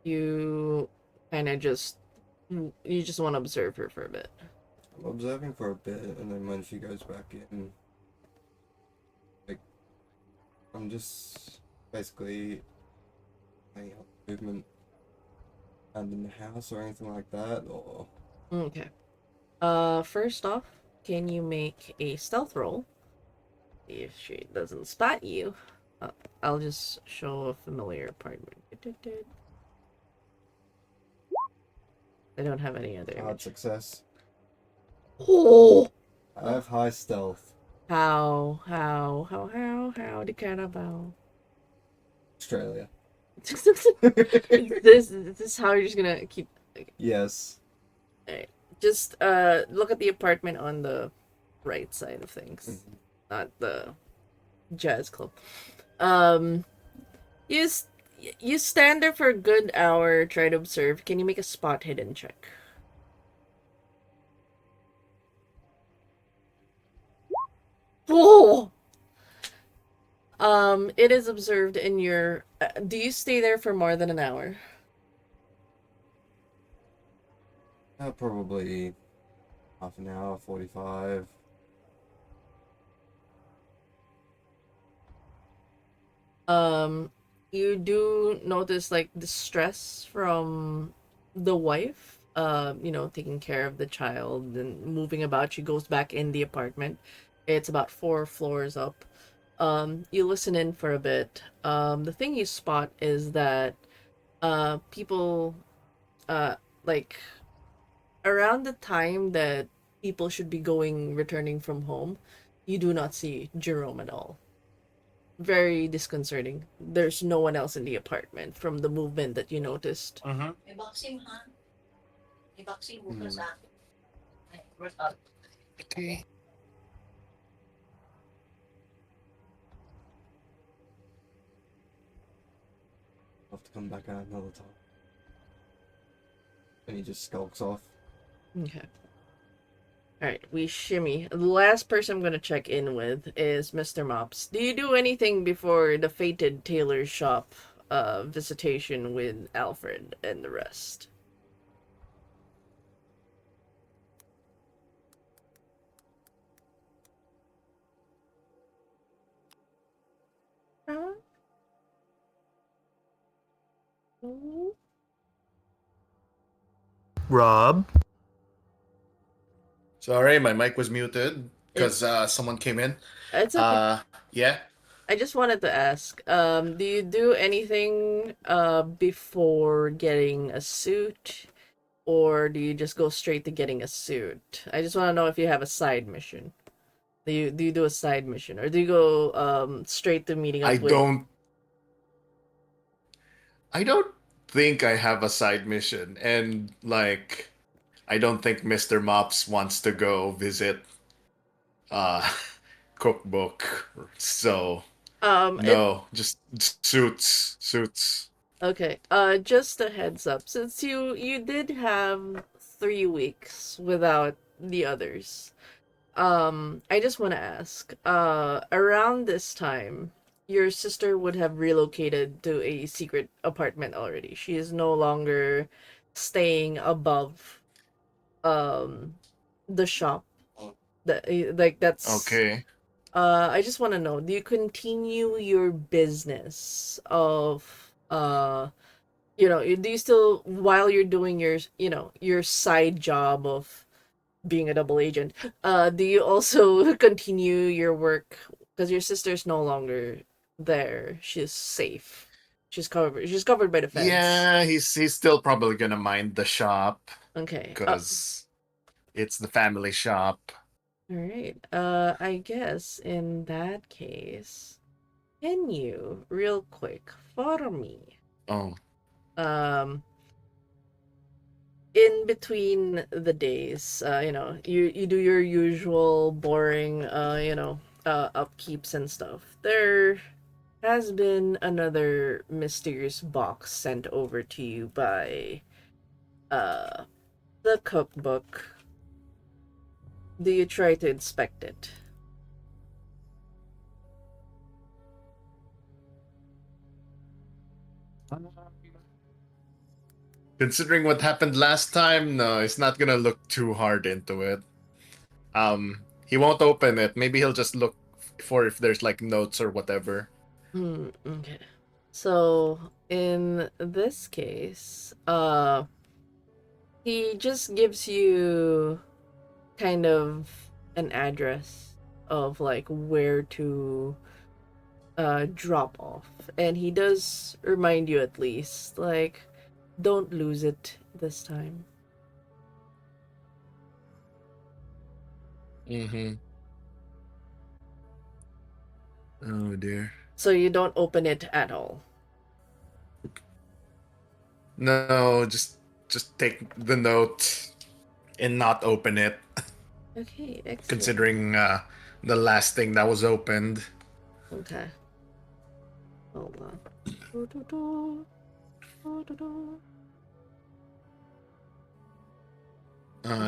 Speaker 1: you kind of just You just want to observe her for a bit.
Speaker 6: I'm observing for a bit, and then when she goes back in, like, I'm just basically playing up movement and in the house or anything like that, or
Speaker 1: Okay. First off, can you make a stealth roll? If she doesn't spot you, uh, I'll just show a familiar apartment. I don't have any other
Speaker 6: hard
Speaker 1: image.
Speaker 6: success.
Speaker 1: Oh!
Speaker 6: I have high stealth.
Speaker 1: How the carabao?
Speaker 6: Australia.
Speaker 1: This is how you're just gonna keep.
Speaker 6: Yes.
Speaker 1: Alright. Just look at the apartment on the right side of things, not the jazz club. Um, you s- you stand there for a good hour, try to observe. Can you make a spot hidden check? Oh! It is observed in your. Do you stay there for more than an hour?
Speaker 6: Probably half an hour, 45.
Speaker 1: You do notice like distress from the wife. Taking care of the child and moving about. She goes back in the apartment. It's about 4 floors up. You listen in for a bit. The thing you spot is that people uh like around the time that people should be returning from home, you do not see Jerome at all. Very disconcerting. There's no one else in the apartment from the movement that you noticed.
Speaker 4: Mm-hmm.
Speaker 3: Okay.
Speaker 6: I'll have to come back out another time. And he just skulks off.
Speaker 1: Okay. Alright, we shimmy. The last person I'm gonna check in with is Mr. Mops. Do you do anything before the fated tailor's shop visitation with Alfred and the rest? Huh?
Speaker 3: Rob?
Speaker 4: Sorry, my mic was muted because
Speaker 1: It's
Speaker 4: someone came in.
Speaker 1: it's okay.
Speaker 4: Yeah.
Speaker 1: I just wanted to ask, do you do anything before getting a suit, or do you just go straight to getting a suit? I just want to know if you have a side mission. Do you do a side mission, or do you go straight to meeting
Speaker 4: I
Speaker 1: up with?
Speaker 4: don't I don't think I have a side mission, and like I don't think Mr. Mops wants to go visit uh cookbook. So
Speaker 1: It
Speaker 4: no, just suits.
Speaker 1: okay. Just a heads up, since you did have 3 weeks without the others. I just want to ask, around this time, your sister would have relocated to a secret apartment already. She is no longer staying above, um, the shop. That's,
Speaker 4: Okay.
Speaker 1: I just want to know, do you continue your business of, do you still, while you're doing your side job of being a double agent, do you also continue your work because your sister's no longer there? She's safe. She's covered by the fence.
Speaker 4: Yeah, he's still probably gonna mind the shop
Speaker 1: Okay.
Speaker 4: because it's the family shop.
Speaker 1: All right. I guess in that case, can you real quick for me?
Speaker 4: Oh,
Speaker 1: Um, in between the days, you do your usual boring, upkeeps and stuff. There has been another mysterious box sent over to you by uh the cookbook. Do you try to inspect it?
Speaker 4: Considering what happened last time, no, he's not gonna look too hard into it. He won't open it. Maybe he'll just look for if there's like notes or whatever.
Speaker 1: Okay. So in this case, he just gives you kind of an address of like where to drop off, and he does remind you at least like don't lose it this time.
Speaker 4: Mm-hmm. Oh dear.
Speaker 1: So you don't open it at all.
Speaker 4: No, just take the note and not open it.
Speaker 1: Okay, excellent.
Speaker 4: Considering the last thing that was opened.
Speaker 1: Okay. Hold on. Do-do-do. Do-do-do.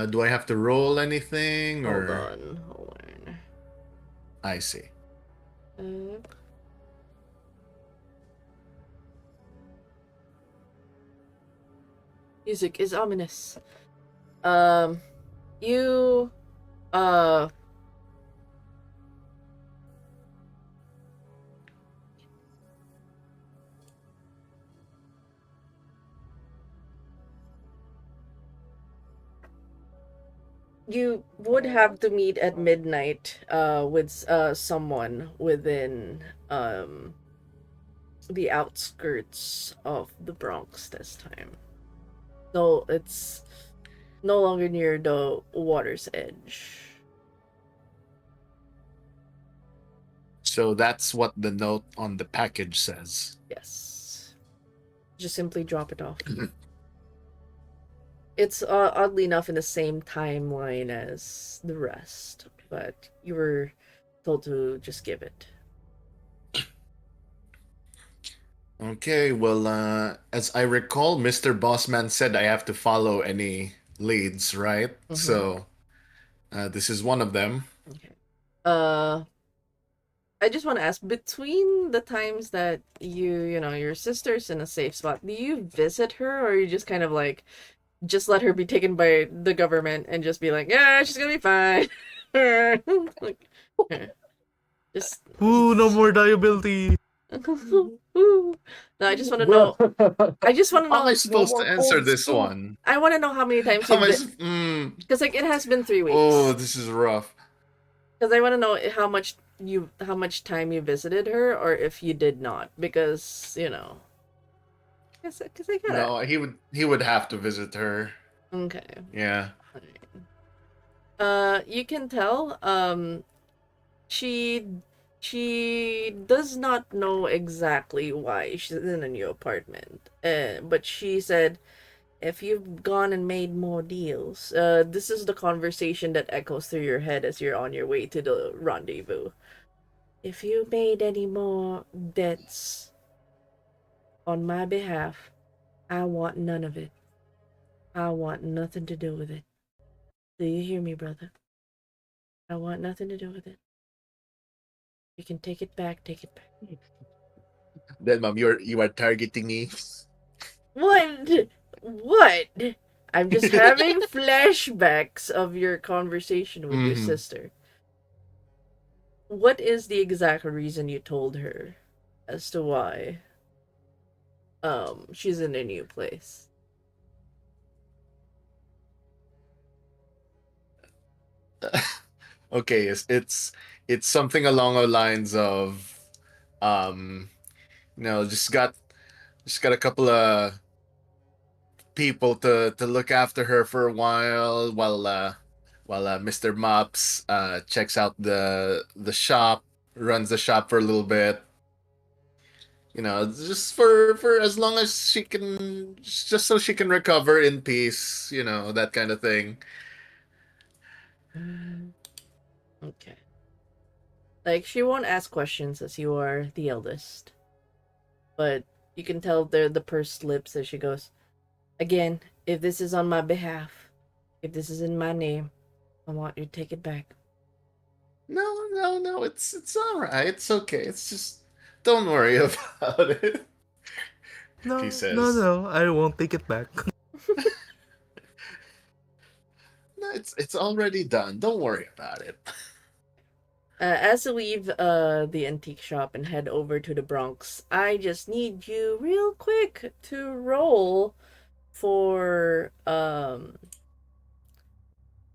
Speaker 4: Do I have to roll anything
Speaker 1: Hold
Speaker 4: or?
Speaker 1: on. Hold on.
Speaker 4: I see.
Speaker 1: Uh, music is ominous. You uh you would have to meet at midnight with someone within the outskirts of the Bronx this time. So it's no longer near the water's edge.
Speaker 4: So that's what the note on the package says.
Speaker 1: Yes. Just simply drop it off. It's oddly enough in the same timeline as the rest, but you were told to just give it.
Speaker 4: Okay, well, as I recall, Mr. Bossman said I have to follow any leads, right?
Speaker 1: Mhm.
Speaker 4: So, this is one of them.
Speaker 1: Okay. I just want to ask, between the times that you know, your sister's in a safe spot, do you visit her, or you just kind of like, just let her be taken by the government and just be like, yeah, she's gonna be fine. Like, just.
Speaker 3: Ooh, no more liability.
Speaker 1: No, I just want to know. I just want to
Speaker 4: How am I
Speaker 1: know.
Speaker 4: supposed
Speaker 5: more
Speaker 4: to answer
Speaker 5: cold
Speaker 4: this
Speaker 5: stone.
Speaker 4: one?
Speaker 1: I want to know how many times
Speaker 4: How
Speaker 1: you've
Speaker 4: am I?
Speaker 1: been. Because like it has been 3 weeks.
Speaker 4: Oh, this is rough.
Speaker 1: Because I want to know how much time you visited her, or if you did not. Because you know. Because I gotta.
Speaker 4: No, he would have to visit her.
Speaker 1: Okay.
Speaker 4: Yeah.
Speaker 1: You can tell. She she does not know exactly why she's in a new apartment. But she said, if you've gone and made more deals, this is the conversation that echoes through your head as you're on your way to the rendezvous. If you made any more debts on my behalf, I want none of it. I want nothing to do with it. Do you hear me, brother? I want nothing to do with it. You can take it back, take it back.
Speaker 4: Then, mom, you are targeting me.
Speaker 1: What? What? I'm just having flashbacks of your conversation with your
Speaker 4: Mhm.
Speaker 1: sister. What is the exact reason you told her as to why she's in a new place?
Speaker 4: Okay, it's something along the lines of, um, just got a couple of people to look after her for a while Mr. Mops checks out the shop, runs the shop for a little bit. Just for as long as she can, just so she can recover in peace. That kind of thing.
Speaker 1: Okay. Like, she won't ask questions as you are the eldest. But you can tell they're the pursed lips as she goes, again, if this is on my behalf, if this is in my name, I want you to take it back.
Speaker 4: No, no, no. It's all right. It's okay. It's just don't worry about it.
Speaker 3: No,
Speaker 4: He
Speaker 3: no,
Speaker 4: says.
Speaker 3: no. I won't take it back.
Speaker 4: No, it's already done. Don't worry about it.
Speaker 1: As we leave the antique shop and head over to the Bronx, I just need you real quick to roll for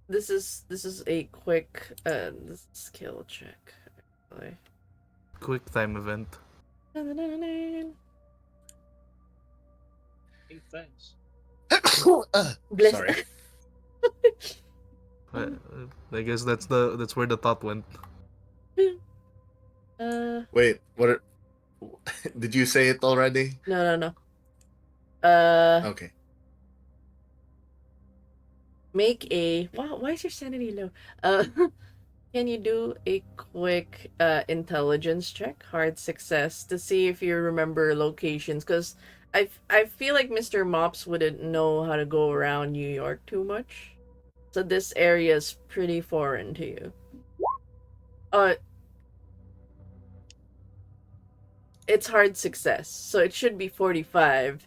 Speaker 1: this is a quick skill check. Actually.
Speaker 3: Quick time event.
Speaker 2: Hey, thanks.
Speaker 1: Bless.
Speaker 4: Sorry.
Speaker 3: Uh, I guess that's where the thought went.
Speaker 4: Wait, did you say it already?
Speaker 1: No.
Speaker 4: Okay.
Speaker 1: Make a wow. Why is your sanity low? Can you do a quick intelligence check, hard success, to see if you remember locations? Because I feel like Mr. Mops wouldn't know how to go around New York too much, so this area is pretty foreign to you. Uh, it's hard success, so it should be 45.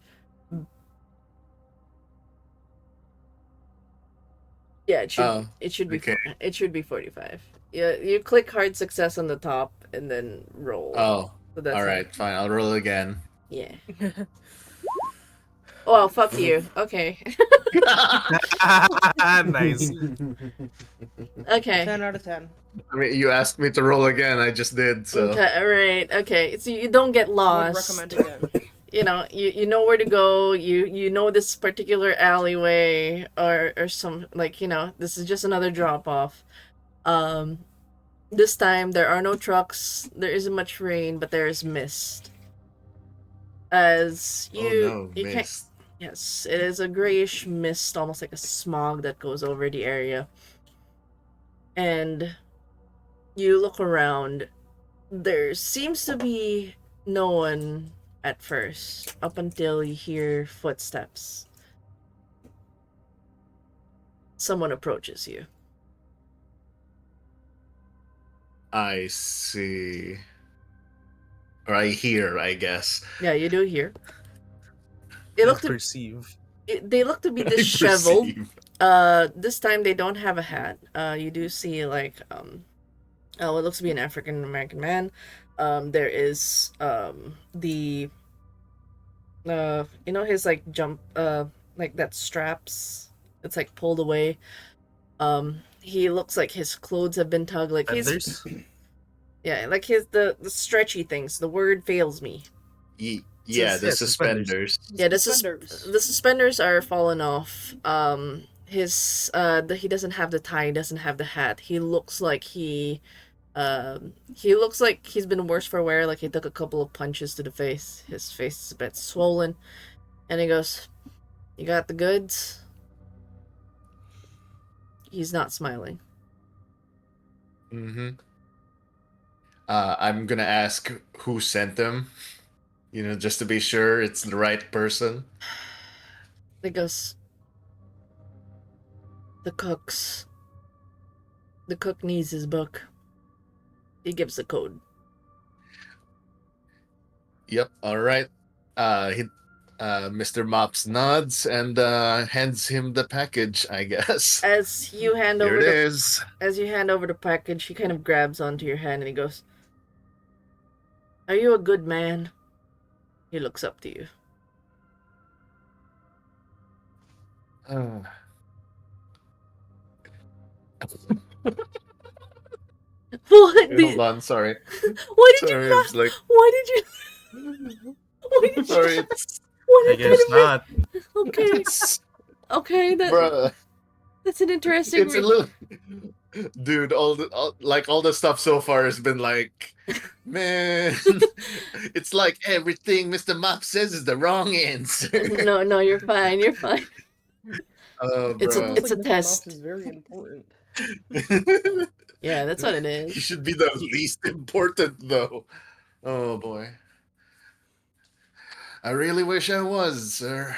Speaker 1: Yeah,
Speaker 4: Oh,
Speaker 1: it should be
Speaker 4: okay.
Speaker 1: it should be 45. Yeah, you click hard success on the top and then roll.
Speaker 4: Oh,
Speaker 1: So that's
Speaker 4: all
Speaker 1: how.
Speaker 4: right. Fine. I'll roll again.
Speaker 1: Yeah. Oh, fuck you. Okay.
Speaker 3: Nice.
Speaker 1: Okay.
Speaker 5: 10 out of 10.
Speaker 4: I mean, you asked me to roll again. I just did. So.
Speaker 1: Okay, right. Okay. So you don't get
Speaker 5: Would
Speaker 1: lost.
Speaker 5: recommend again.
Speaker 1: You know, you know where to go. You know this particular alleyway or some like, this is just another drop off. This time there are no trucks. There isn't much rain, but there is mist. As
Speaker 4: Oh no,
Speaker 1: you can't.
Speaker 4: missed.
Speaker 1: Yes, it is a grayish mist, almost like a smog that goes over the area. And you look around. There seems to be no one at first, up until you hear footsteps. Someone approaches you.
Speaker 4: I see. Or I hear, I guess.
Speaker 1: Yeah, you do hear. They look to
Speaker 3: Perceive.
Speaker 1: they look to be
Speaker 4: I
Speaker 1: disheveled.
Speaker 4: perceive.
Speaker 1: This time they don't have a hat. You do see like what looks to be an African American man. There is the his like jump like that straps. It's like pulled away. He looks like his clothes have been tugged. Like he's
Speaker 3: Feathers.
Speaker 1: yeah, like his the stretchy things. The word fails me.
Speaker 4: Yeah, the
Speaker 3: yeah, suspenders.
Speaker 4: suspenders.
Speaker 1: Yeah, the
Speaker 5: Suspenders.
Speaker 1: suspenders are fallen off. He doesn't have the tie, he doesn't have the hat. He looks like he's been worse for wear, like he took a couple of punches to the face. His face is a bit swollen. And he goes, "You got the goods?" He's not smiling.
Speaker 4: Mm-hmm. I'm gonna ask who sent them. Just to be sure it's the right person.
Speaker 1: He goes, "The cook's the cook needs his book." He gives the code.
Speaker 4: Yep. All right. Mr. Mops nods and hands him the package, I guess.
Speaker 1: As you hand
Speaker 4: Here
Speaker 1: over
Speaker 4: it
Speaker 1: the
Speaker 4: is.
Speaker 1: As you hand over the package, he kind of grabs onto your hand and he goes, "Are you a good man?" He looks up to you.
Speaker 4: Uh,
Speaker 1: What
Speaker 4: Wait,
Speaker 1: did,
Speaker 4: hold on. Sorry.
Speaker 1: why did
Speaker 4: Sorry.
Speaker 1: you
Speaker 4: I
Speaker 1: not?
Speaker 4: was like,
Speaker 1: Why did you? Why did
Speaker 4: sorry.
Speaker 1: you?
Speaker 4: It's,
Speaker 1: What
Speaker 3: I guess not.
Speaker 1: Okay,
Speaker 4: it's
Speaker 1: okay,
Speaker 4: bruh.
Speaker 1: that's an interesting.
Speaker 4: It's a little. Dude, all the stuff so far has been like, man, it's like everything Mr. Mop says is the wrong answer.
Speaker 1: No, you're fine. You're fine.
Speaker 4: Oh,
Speaker 1: It's
Speaker 4: bro.
Speaker 1: a
Speaker 5: Mr.
Speaker 1: test.
Speaker 5: Mouse is very important.
Speaker 1: Yeah, that's what it
Speaker 4: He
Speaker 1: is.
Speaker 4: should be the least important, though. Oh boy. I really wish I was, sir.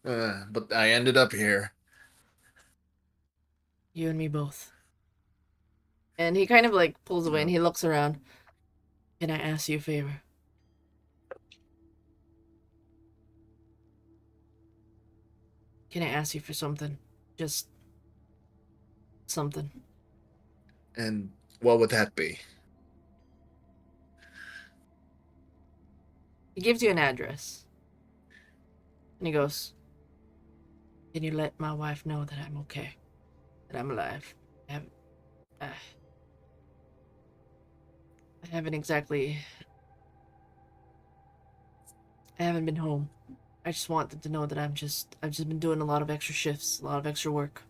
Speaker 4: But I ended up here.
Speaker 1: You and me both. And he kind of like pulls away and he looks around. "Can I ask you a favor?" can I ask you for something? Just something.
Speaker 4: And what would that be?
Speaker 1: He gives you an address. And he goes, can you let my wife know that I'm okay? That I'm alive? I haven't, uh, I haven't exactly... I haven't been home. I just want them to know that I've just been doing a lot of extra shifts, a lot of extra work.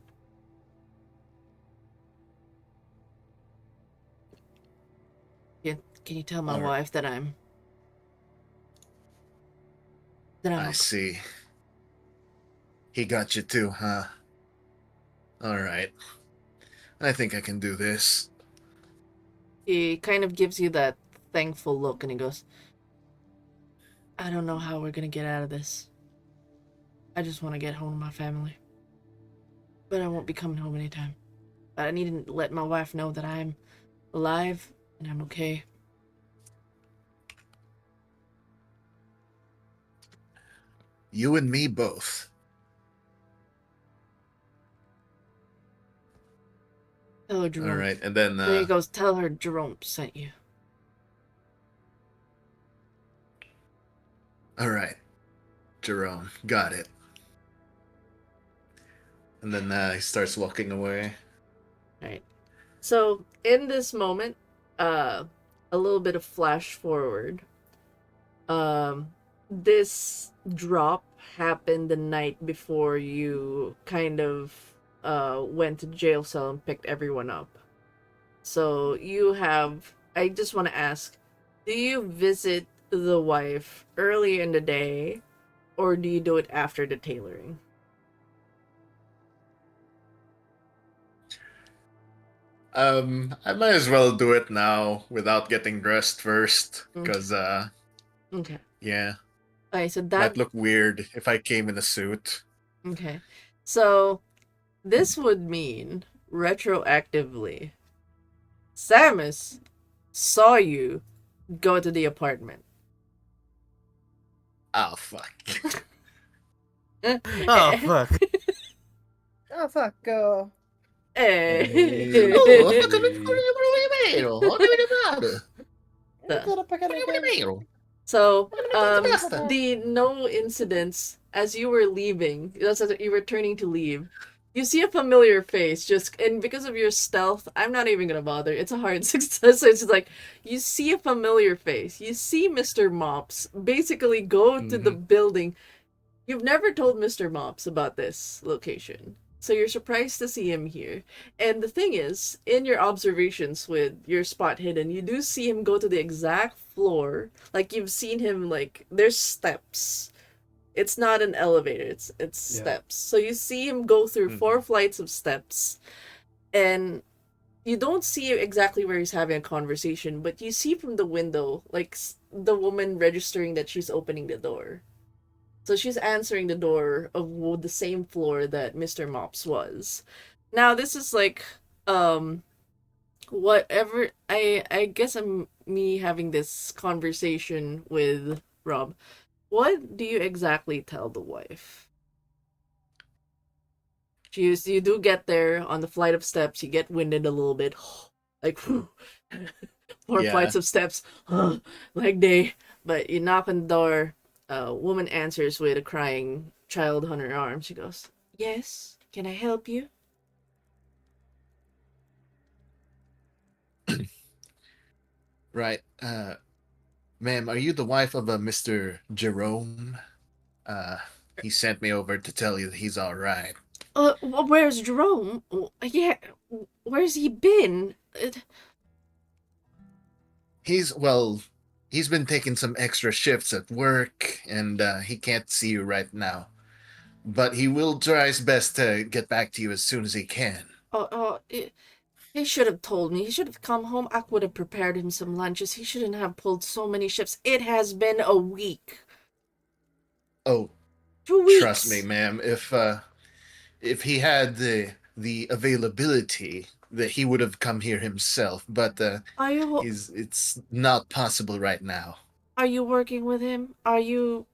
Speaker 1: Can you tell my
Speaker 4: All right.
Speaker 1: wife that I'm
Speaker 4: I
Speaker 1: okay?
Speaker 4: see. He got you too, huh? All right. I think I can do this.
Speaker 1: He kind of gives you that thankful look and he goes, I don't know how we're gonna get out of this. I just want to get home to my family. But I won't be coming home anytime. But I need to let my wife know that I'm alive and I'm okay.
Speaker 4: You and me both.
Speaker 1: Tell her
Speaker 4: All
Speaker 1: Jerome.
Speaker 4: right, and then
Speaker 1: Then he goes, tell her Jerome sent you.
Speaker 4: all right, Jerome, got it. And then he starts walking away.
Speaker 1: Right. So in this moment, a little bit of flash forward. This drop happened the night before you kind of went to jail cell and picked everyone up. So you have... I just want to ask, do you visit the wife early in the day or do you do it after the tailoring?
Speaker 4: I might as well do it now without getting dressed first,
Speaker 1: Okay.
Speaker 4: because
Speaker 1: Okay.
Speaker 4: yeah,
Speaker 1: Okay, so that...
Speaker 4: might look weird if I came in a suit.
Speaker 1: Okay. So this would mean retroactively Samus saw you go to the apartment.
Speaker 4: Oh fuck!
Speaker 3: Oh fuck.
Speaker 5: Oh fuck.
Speaker 1: Hey. So, the no incidents as you were leaving, as you were turning to leave, you see a familiar face. Just and because of your stealth, I'm not even gonna bother. It's a hard success. So it's just like you see a familiar face. You see Mr. Mops basically go to the building. You've never told Mr. Mops about this location. So you're surprised to see him here. And the thing is, in your observations with your spot hidden, you do see him go to the exact floor. Like you've seen him like there's steps. It's not an elevator, it's steps. So you see him go through 4 flights of steps and you don't see exactly where he's having a conversation, but you see from the window like the woman registering that she's opening the door. So she's answering the door of the same floor that Mr. Mops was. Now this is like whatever I guess I'm me having this conversation with Rob. What do you exactly tell the wife? You do get there on the flight of steps, you get winded a little bit. Like whew, 4 flights of steps, leg day. But you knock on the door. A woman answers with a crying child on her arm. She goes, "Yes, can I help you?"
Speaker 4: Right. Ma'am, are you the wife of a Mr. Jerome? He sent me over to tell you that he's all right.
Speaker 1: Where's Jerome? Yeah, where's he been?
Speaker 4: He's been taking some extra shifts at work, and he can't see you right now. But he will try his best to get back to you as soon as he can.
Speaker 1: He should have told me. He should have come home. I would have prepared him some lunches. He shouldn't have pulled so many shifts. It has been a week.
Speaker 4: Oh,
Speaker 1: 2 weeks.
Speaker 4: trust me, ma'am. If he had the availability, that he would have come here himself. But it's not possible right now.
Speaker 1: Are you working with him? Are you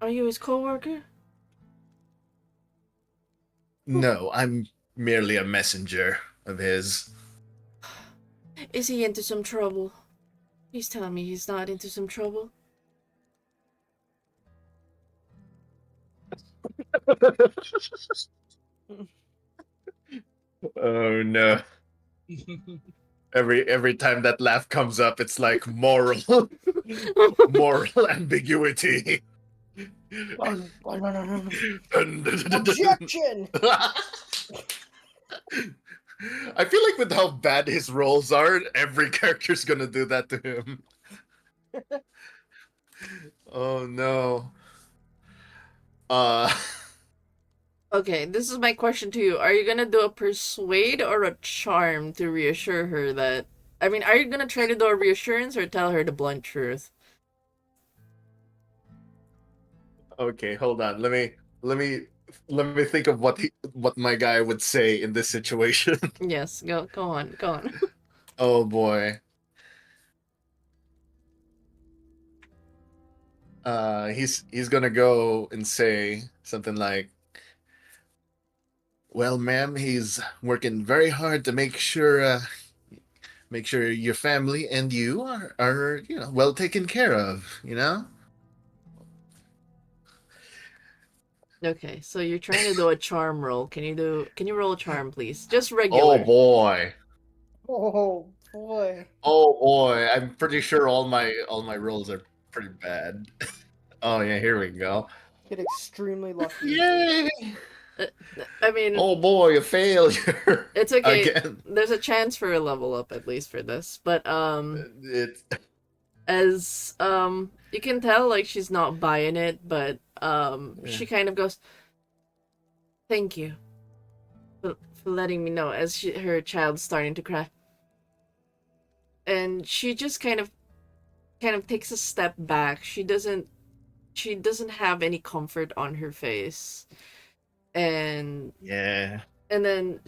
Speaker 1: his coworker?
Speaker 4: No, I'm merely a messenger of his.
Speaker 1: Is he into some trouble? Please tell me he's not into some trouble.
Speaker 4: Oh no. Every time that laugh comes up, it's like moral moral ambiguity.
Speaker 5: Objection!
Speaker 4: I feel like with how bad his roles are, every character's gonna do that to him. Oh no. Uh
Speaker 1: Okay, this is my question to you. Are you gonna do a persuade or a charm to reassure her that... I mean, are you gonna try to do a reassurance or tell her the blunt truth?
Speaker 4: okay, hold on. Let me think of what my guy would say in this situation.
Speaker 1: Yes, go on, go on.
Speaker 4: Oh boy. He's gonna go and say something like, "Well, ma'am, he's working very hard to make sure your family and you are well taken care of. You know."
Speaker 1: Okay, so you're trying to do a charm roll. Can you roll a charm, please? Just
Speaker 4: Oh
Speaker 1: regular.
Speaker 4: boy.
Speaker 5: Oh boy.
Speaker 4: Oh boy. I'm pretty sure all my rolls are pretty bad. Oh yeah, here we go.
Speaker 5: Get extremely lucky.
Speaker 4: Yay!
Speaker 1: Uh, I mean,
Speaker 4: Oh boy, a failure
Speaker 1: it's okay.
Speaker 4: again.
Speaker 1: There's a chance for a level up at least for this. But
Speaker 4: It's
Speaker 1: as you can tell like she's not buying it, but she kind of goes, "Thank you for letting me know," as her child's starting to cry. And she just kind of takes a step back. She doesn't have any comfort on her face. And
Speaker 4: yeah.
Speaker 1: then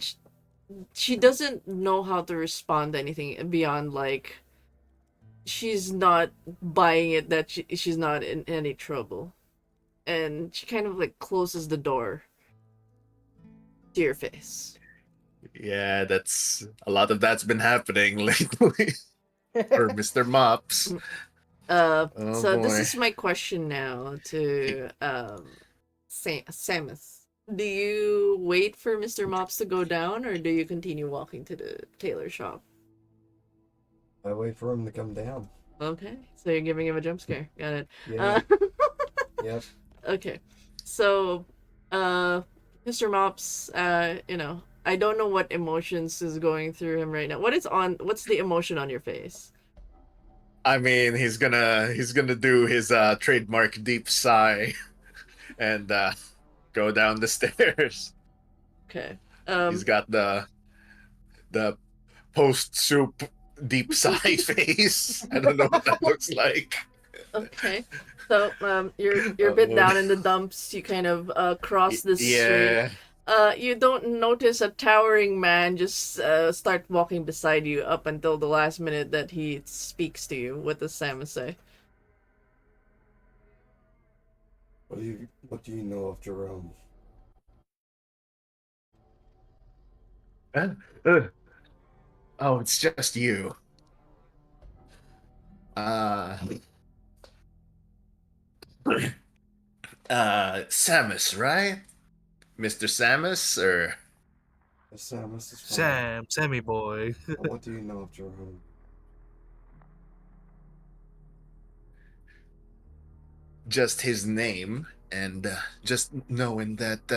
Speaker 1: she doesn't know how to respond to anything beyond like she's not buying it that she's not in any trouble. And she kind of like closes the door to your face.
Speaker 4: Yeah, that's a lot of that's been happening lately for Mr. Mops. Oh
Speaker 1: So this
Speaker 4: boy.
Speaker 1: is my question now to Samus. Do you wait for Mr. Mops to go down, or do you continue walking to the tailor shop?
Speaker 6: I wait for him to come down.
Speaker 1: Okay, so you're giving him a jump scare. Got it.
Speaker 6: Yeah. Yep.
Speaker 1: Okay, so, Mr. Mops, I don't know what emotions is going through him right now. What's the emotion on your face?
Speaker 4: I mean, he's gonna do his trademark deep sigh and go down the stairs.
Speaker 1: Okay.
Speaker 4: He's got the post soup deep sigh face. I don't know what that looks like.
Speaker 1: Okay. So, you're a bit
Speaker 4: Oh,
Speaker 1: down in the dumps. You kind of cross the street.
Speaker 4: yeah.
Speaker 1: You don't notice a towering man just start walking beside you up until the last minute that he speaks to you. What does Samus say?
Speaker 6: What do you know of Jerome?
Speaker 4: Uh, uh, oh, it's just you. Uh, Samus, right? Mr. Samus, or
Speaker 6: Samus is fine.
Speaker 3: Sammy boy.
Speaker 6: But what do you know of Jerome?
Speaker 4: just his name, and just knowing that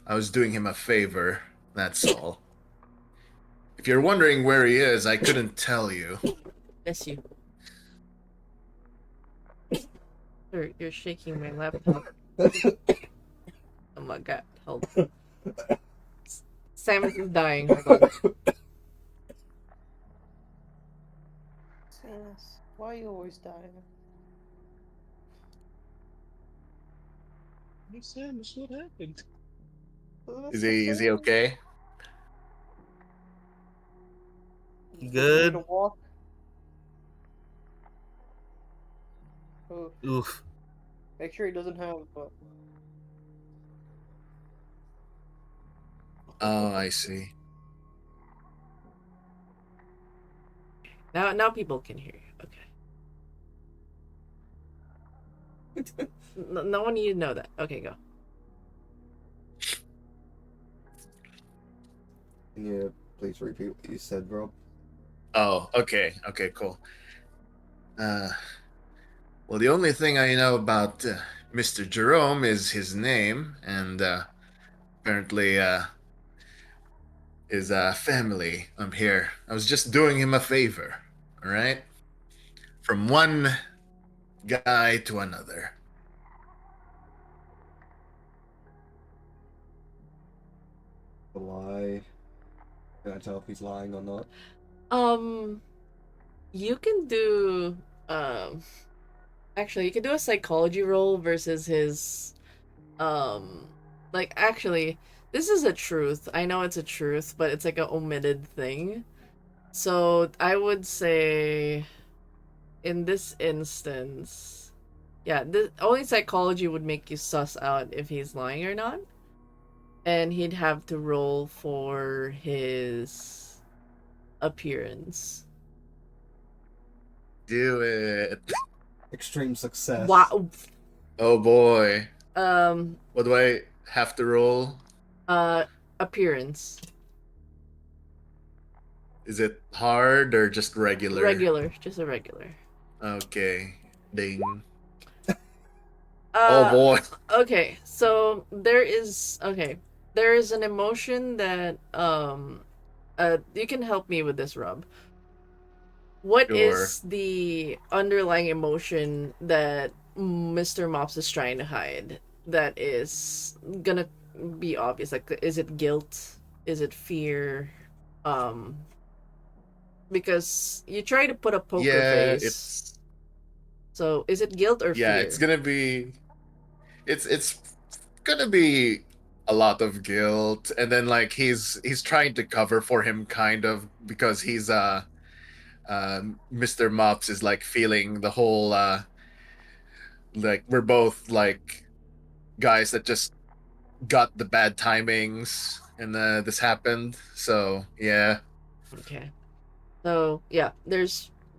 Speaker 4: I was doing him a favor. That's all. If you're wondering where he is, I couldn't tell you.
Speaker 1: Bless you. You're shaking my laptop. Oh my god, hold on. Samus is dying. Hold on.
Speaker 5: Samus, why are you always dying?
Speaker 2: Hey, Samus, what happened?
Speaker 5: That's
Speaker 4: Is
Speaker 5: the
Speaker 4: he
Speaker 5: thing.
Speaker 4: okay?
Speaker 3: You
Speaker 5: Just taking
Speaker 3: good?
Speaker 5: a walk. Oh,
Speaker 3: Oof.
Speaker 5: make sure he doesn't have.
Speaker 4: Oh, I see.
Speaker 1: Now people can hear you. Okay. No one need to know that. Okay, go.
Speaker 6: Can you please repeat what you said, Rob?
Speaker 4: Oh, okay. Okay, cool. Uh, well, the only thing I know about Mr. Jerome is his name and apparently his family. I'm here. I was just doing him a favor. All right? From one guy to another.
Speaker 6: The lie. Can I tell if he's lying or not?
Speaker 1: You can do um actually you can do a psychology roll versus his um like actually this is a truth. I know it's a truth, but it's like a omitted thing. So I would say in this instance, yeah, this only psychology would make you suss out if he's lying or not. And he'd have to roll for his appearance.
Speaker 4: Do it.
Speaker 6: Extreme success.
Speaker 1: Wow.
Speaker 4: Oh boy.
Speaker 1: Um
Speaker 4: What do I have to roll?
Speaker 1: uh appearance.
Speaker 4: Is it hard or just regular?
Speaker 1: Regular, just a regular.
Speaker 4: Okay. Ding. Oh
Speaker 1: Uh
Speaker 4: boy.
Speaker 1: okay, so there is an emotion that you can help me with this, Rob. What
Speaker 4: Sure.
Speaker 1: is the underlying emotion that Mr. Mops is trying to hide that is gonna be obvious? Like, is it guilt? Is it fear? Um, because you try to put a poker
Speaker 4: Yeah,
Speaker 1: face. So, is it guilt or
Speaker 4: it's
Speaker 1: fear?
Speaker 4: gonna be it's gonna be a lot of guilt, and then like he's trying to cover for him kind of because he's Mr. Mops is like feeling the whole like we're both like guys that just got the bad timings and this happened. So yeah.
Speaker 1: Okay. So, yeah,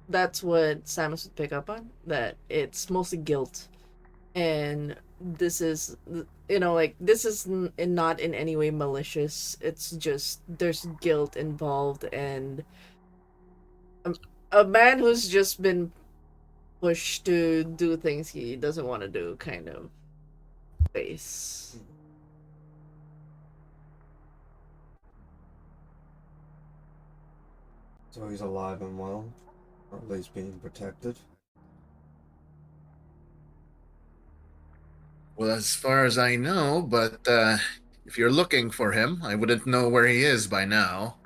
Speaker 1: that's what Samus would pick up on. That it's mostly guilt. And this is, like, this is not in any way malicious. It's just, there's guilt involved, and a man who's just been pushed to do things he doesn't want to do, kind of face.
Speaker 6: So he's alive and well, or at least being protected.
Speaker 4: Well, as far as I know, but if you're looking for him, I wouldn't know where he is by now.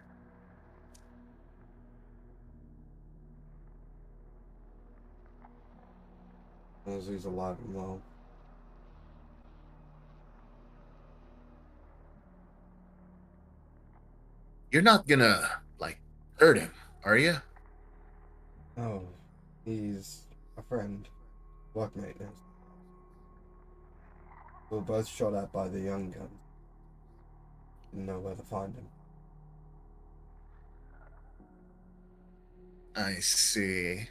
Speaker 6: As he's alive and well.
Speaker 4: You're not gonna like hurt him, are you?
Speaker 6: Oh, he's a friend, workmate. Yes. We were both shot at by the young guns. Didn't know where to find him.
Speaker 4: I see.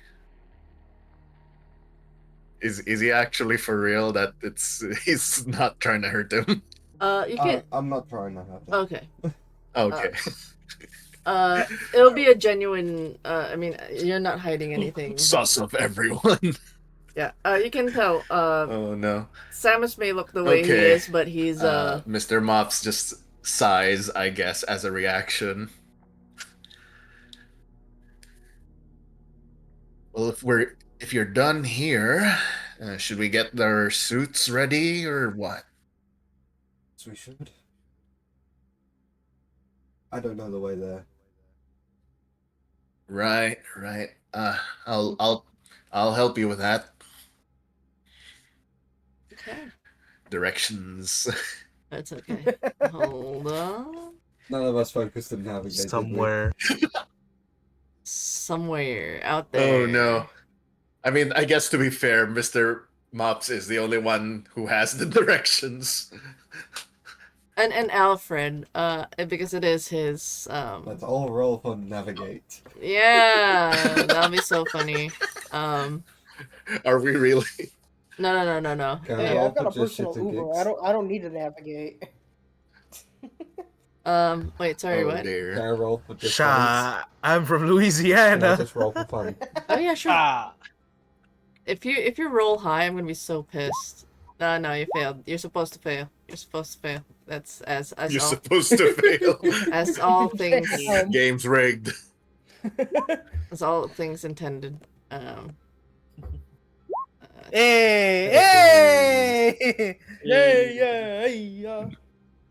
Speaker 4: Is he actually for real that it's he's not trying to hurt him?
Speaker 1: You can.
Speaker 6: I'm not trying to hurt him.
Speaker 1: Okay.
Speaker 4: Okay.
Speaker 1: It'll be a genuine. I mean, you're not hiding anything.
Speaker 4: Sus of everyone.
Speaker 1: Yeah. You can tell.
Speaker 4: Oh no.
Speaker 1: Samus may look the way he
Speaker 4: Okay.
Speaker 1: is, but he's
Speaker 4: Mr. Mops just sighs, I guess, as a reaction. Well, if you're done here, should we get our suits ready or what?
Speaker 6: So we should. I don't know the way there.
Speaker 4: Right, right. I'll help you with that.
Speaker 1: okay.
Speaker 4: Directions.
Speaker 1: That's okay. Hold on.
Speaker 6: None of us focused in navigate. did we?
Speaker 3: Somewhere.
Speaker 1: Somewhere out there.
Speaker 4: Oh no. I mean, I guess to be fair, Mr. Mops is the only one who has the directions.
Speaker 1: and Alfred, because it is his
Speaker 6: Let's all roll for navigate.
Speaker 1: yeah, that'll be so funny. Um,
Speaker 4: Are we really?
Speaker 1: no.
Speaker 6: Can I
Speaker 5: Hey,
Speaker 6: roll
Speaker 5: I've got
Speaker 6: for
Speaker 5: a
Speaker 6: just shits
Speaker 5: personal
Speaker 6: and
Speaker 5: Uber.
Speaker 6: gigs?
Speaker 5: I don't need to navigate.
Speaker 1: Wait, sorry,
Speaker 4: Oh
Speaker 1: what?
Speaker 6: Can
Speaker 4: dear.
Speaker 6: I roll for just fun?
Speaker 3: Sha, I'm from
Speaker 6: Can I
Speaker 3: Louisiana.
Speaker 6: just roll for fun?
Speaker 1: Oh yeah, sure.
Speaker 2: Ah,
Speaker 1: If you roll high, I'm gonna be so pissed. No, you failed. You're supposed to fail. You're supposed to fail. That's as
Speaker 4: You're
Speaker 1: all
Speaker 4: supposed to fail.
Speaker 1: as all things
Speaker 4: Game's rigged.
Speaker 1: as all things intended.
Speaker 3: Hey,
Speaker 6: Hey.
Speaker 3: hey!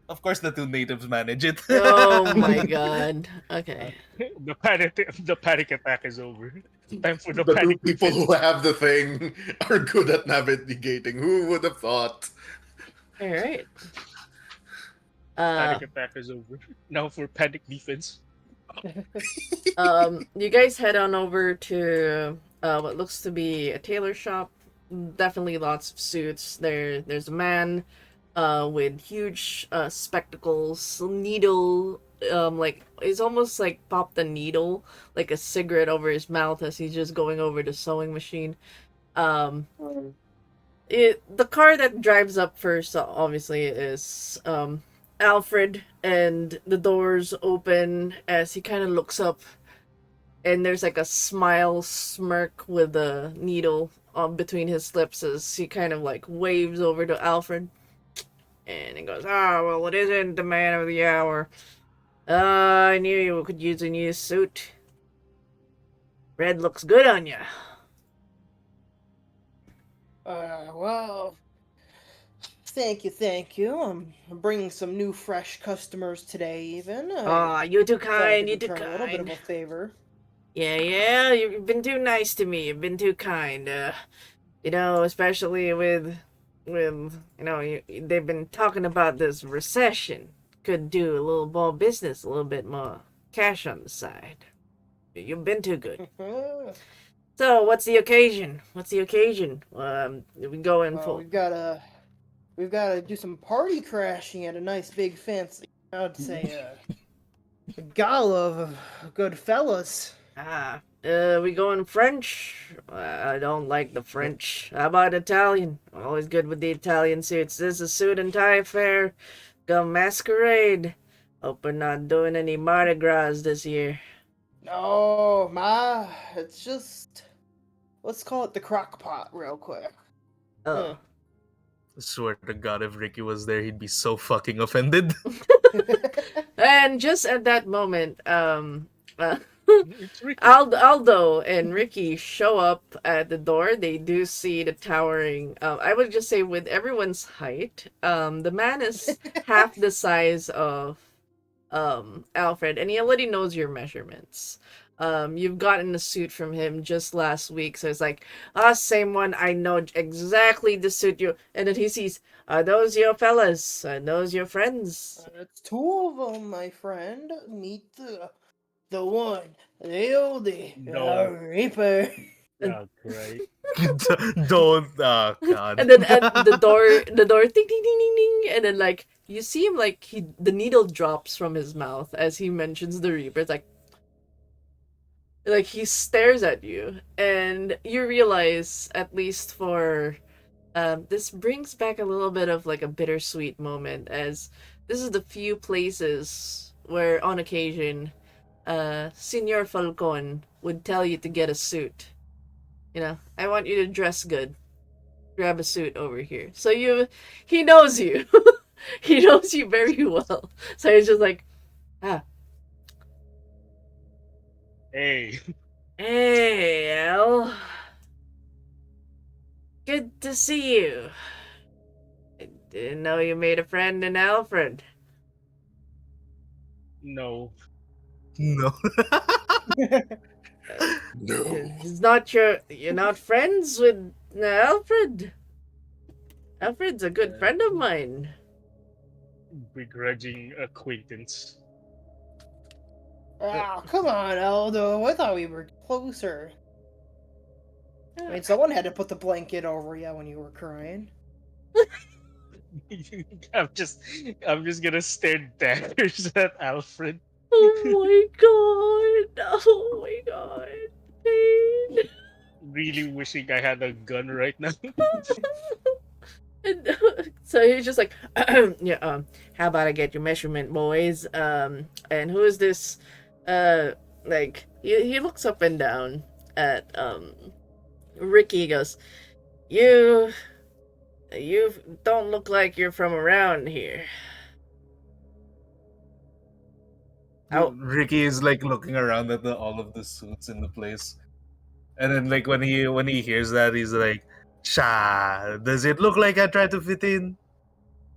Speaker 3: Of course, the two natives manage it.
Speaker 1: Oh my god. Okay.
Speaker 2: the panic attack is over. Time for the
Speaker 4: The two
Speaker 2: panic
Speaker 4: people
Speaker 2: defense.
Speaker 4: who have the thing are good at navigating. Who would have thought?
Speaker 1: All right.
Speaker 2: Panic attack is over. Now for panic defense.
Speaker 1: You guys head on over to what looks to be a tailor shop. Definitely lots of suits. There's a man with huge spectacles, needle like he's almost like popped a needle like a cigarette over his mouth as he's just going over the sewing machine. Um the car that drives up first obviously is Alfred, and the doors open as he kind of looks up, and there's like a smile smirk with a needle between his lips as he kind of like waves over to Alfred, and he goes, "Ah, well, it isn't the man of the hour. I knew you could use a new suit. Red looks good on you."
Speaker 5: Well, thank you. I'm bringing some new, fresh customers today. Even.
Speaker 1: Ah, you too
Speaker 5: Thought I
Speaker 1: kind,
Speaker 5: could
Speaker 1: you too
Speaker 5: return a little bit of
Speaker 1: kind.
Speaker 5: a favor.
Speaker 1: Yeah, you've been too nice to me. You've been too kind. Especially with they've been talking about this recession. Could do a little more business, a little bit more cash on the side. You've been too good. So, what's the occasion? What's the occasion? We going for?
Speaker 5: We've gotta do some party crashing at a nice big fancy. I'd say a gala of good fellas.
Speaker 1: We going French? I don't like the French. How about Italian? Always good with the Italian suits. This is a suit and tie affair. Go masquerade. Hope we're not doing any Mardi Gras this year.
Speaker 5: No, it's just let's call it the crock pot real quick.
Speaker 1: Oh.
Speaker 3: Swear to God, if Ricky was there, he'd be so fucking offended.
Speaker 1: And just at that moment,
Speaker 2: It's Ricky.
Speaker 1: Aldo and Ricky show up at the door. They do see the towering. I would just say, with everyone's height, the man is half the size of Alfred, and he already knows your measurements. You've gotten a suit from him just last week, so it's like, same one. I know exactly the suit you. And then he sees, are those your fellas? Are those your friends?
Speaker 5: It's two of them, my friend. Meet the one, the oldie,
Speaker 2: No.
Speaker 5: Reaper.
Speaker 2: Oh, great.
Speaker 3: Don't. Oh, God.
Speaker 1: And then at the door, ding ding ding ding ding, and then like you see him like the needle drops from his mouth as he mentions the Reaper. It's like he stares at you, and you realize, at least for this brings back a little bit of like a bittersweet moment, as this is the few places where on occasion Senor Falcon would tell you to get a suit. I want you to dress good. Grab a suit over here. So he knows you. He knows you very well. So he's just like,
Speaker 2: Hey,
Speaker 1: hey, Al. Good to see you. I didn't know you made a friend in Alfred.
Speaker 2: no.
Speaker 3: No.
Speaker 4: No.
Speaker 1: You're not friends with Alfred. Alfred's a good friend of mine.
Speaker 2: Begrudging acquaintance.
Speaker 5: Oh, come on, Aldo. I thought we were closer. I mean, someone had to put the blanket over you when you were crying.
Speaker 2: I'm just I'm just gonna stare daggers at Alfred.
Speaker 1: Oh my god! Oh my god! Pain.
Speaker 2: Really wishing I had a gun right now.
Speaker 1: And so he's just like, yeah. How about I get your measurement, boys? And who is this? Like he looks up and down at Ricky. He goes, you you don't look like you're from around here. Oh,
Speaker 3: Ricky is like looking around at all of the suits in the place, and then like when he hears that, he's like, "Sha, does it look like I try to fit in?"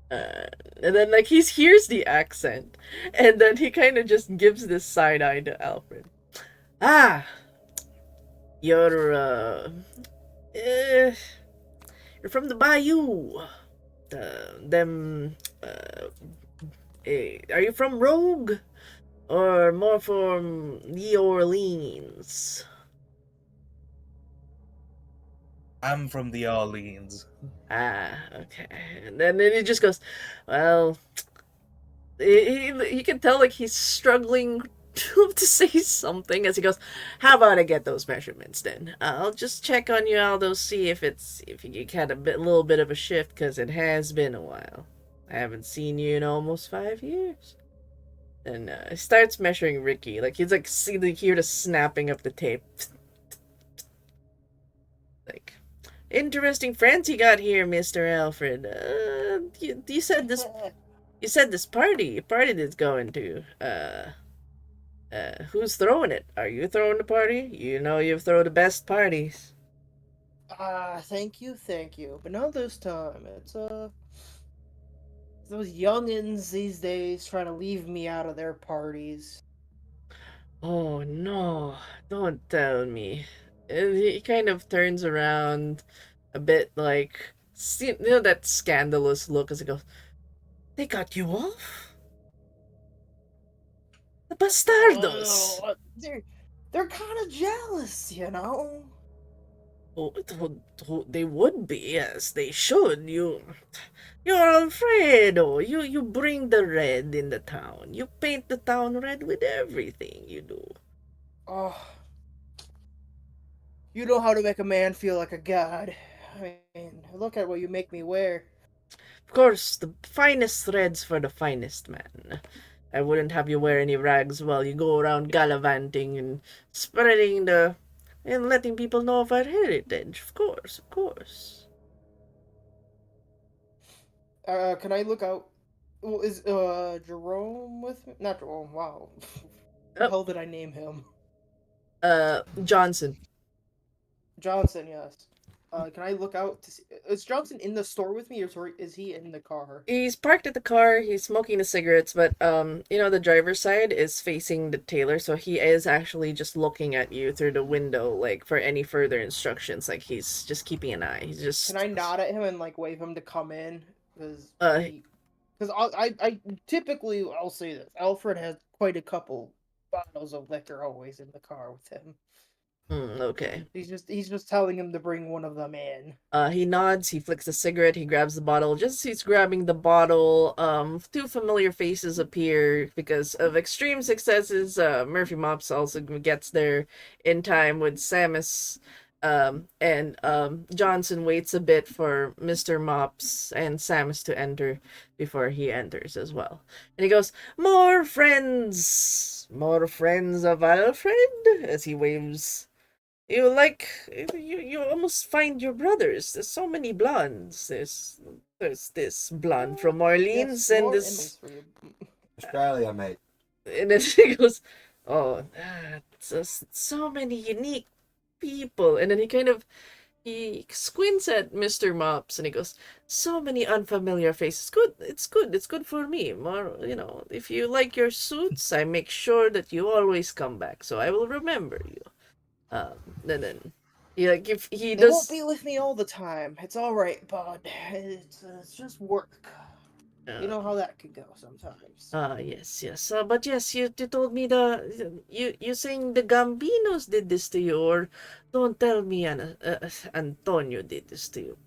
Speaker 1: and then like he hears the accent, and then he kind of just gives this side eye to Alfred. Ah, you're eh, you're from the Bayou. Them are you from Rogue or more from New Orleans?
Speaker 3: I'm from the Orleans.
Speaker 1: Ah, okay. And then he just goes, well, you can tell like he's struggling to say something as he goes, how about I get those measurements then? I'll just check on you, Aldo, see if you had little bit of a shift, because it has been a while. I haven't seen you in almost 5 years. And he starts measuring Ricky, like he's like see the hear the snapping of the tape. Like, interesting friends you got here, Mr. Alfred. You said this. You said this party that's going to. Who's throwing it? Are you throwing the party? You know you throw the best parties.
Speaker 5: Thank you. But not this time. It's those youngins these days trying to leave me out of their parties.
Speaker 1: Oh no! Don't tell me. And he kind of turns around, a bit like you know that scandalous look as he goes. They got you off. The bastardos.
Speaker 5: Oh, they're kind of jealous, you know.
Speaker 1: Oh, they would be, yes, they should. You're Alfredo. You bring the red in the town. You paint the town red with everything you do.
Speaker 5: Oh, you know how to make a man feel like a god. I mean, look at what you make me wear.
Speaker 1: Of course, the finest threads for the finest man. I wouldn't have you wear any rags while you go around gallivanting and spreading the and letting people know of our heritage. Of course, of course.
Speaker 5: Can I look out? Well, is Jerome with me? Not Jerome. Wow. The
Speaker 1: Oh.
Speaker 5: hell did I name him?
Speaker 1: Johnson.
Speaker 5: Johnson. Yes. Can I look out to see? Is Johnson in the store with me, or is he in the car?
Speaker 1: He's parked at the car. He's smoking the cigarettes, but the driver's side is facing the tailor, so he is actually just looking at you through the window, like for any further instructions. Like he's just keeping an eye. He's just.
Speaker 5: Can I nod at him and like wave him to come in? Because I typically I'll say this. Alfred has quite a couple bottles of liquor always in the car with him.
Speaker 1: Okay.
Speaker 5: He's just telling him to bring one of them in.
Speaker 1: He nods, he flicks a cigarette, he grabs the bottle. Just as he's grabbing the bottle, two familiar faces appear because of extreme successes. Murphy Mops also gets there in time with Samus. And Johnson waits a bit for Mr. Mops and Samus to enter before he enters as well. And he goes, more friends of Alfred, as he waves. You almost find your brothers. There's so many blondes. There's this blonde from Orleans
Speaker 5: Yes,
Speaker 1: and
Speaker 5: more
Speaker 1: this
Speaker 5: enemies for you.
Speaker 6: Australia, mate.
Speaker 1: and then he goes, oh, just so many unique people. And then he squints at Mr. Mops and he goes, so many unfamiliar faces. Good, it's good for me. More, if you like your suits, I make sure that you always come back, so I will remember you. Then he like if he
Speaker 5: They won't
Speaker 1: does.
Speaker 5: be with me all the time. It's all right, bud. It's just work. You know how that can go sometimes.
Speaker 1: Yes. But yes, you told me you saying the Gambinos did this to you, or don't tell me Antonio did this to you.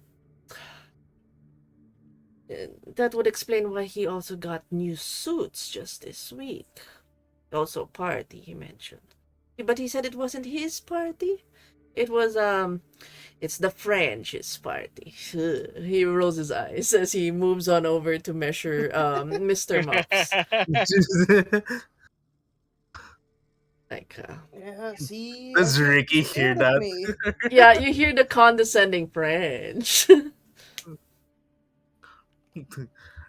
Speaker 1: That would explain why he also got new suits just this week. Also party, he mentioned. But he said it wasn't his party. It was, it's the French's party. He rolls his eyes as he moves on over to measure, Mr. Muffs. Like,
Speaker 5: Yeah, see,
Speaker 3: Does
Speaker 5: that's what
Speaker 3: Ricky
Speaker 5: you
Speaker 3: hear
Speaker 5: scared of
Speaker 3: that?
Speaker 5: me.
Speaker 1: yeah, you hear the condescending French.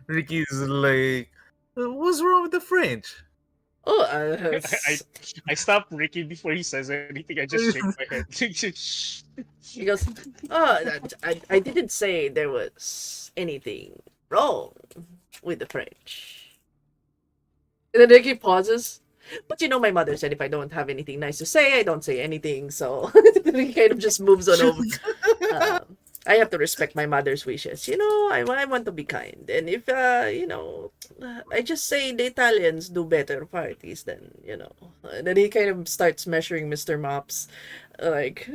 Speaker 3: Ricky's like, what's wrong with the French?
Speaker 1: Oh,
Speaker 2: I I stop Ricky before he says anything. I just shake my head. Shh.
Speaker 1: he goes, oh, I didn't say there was anything wrong with the French. And then Ricky pauses. But you know, my mother said if I don't have anything nice to say, I don't say anything. So he kind of just moves on over. I have to respect my mother's wishes. You know, I want to be kind. And if, I just say the Italians do better parties than, And then he kind of starts measuring Mr. Mops. Like,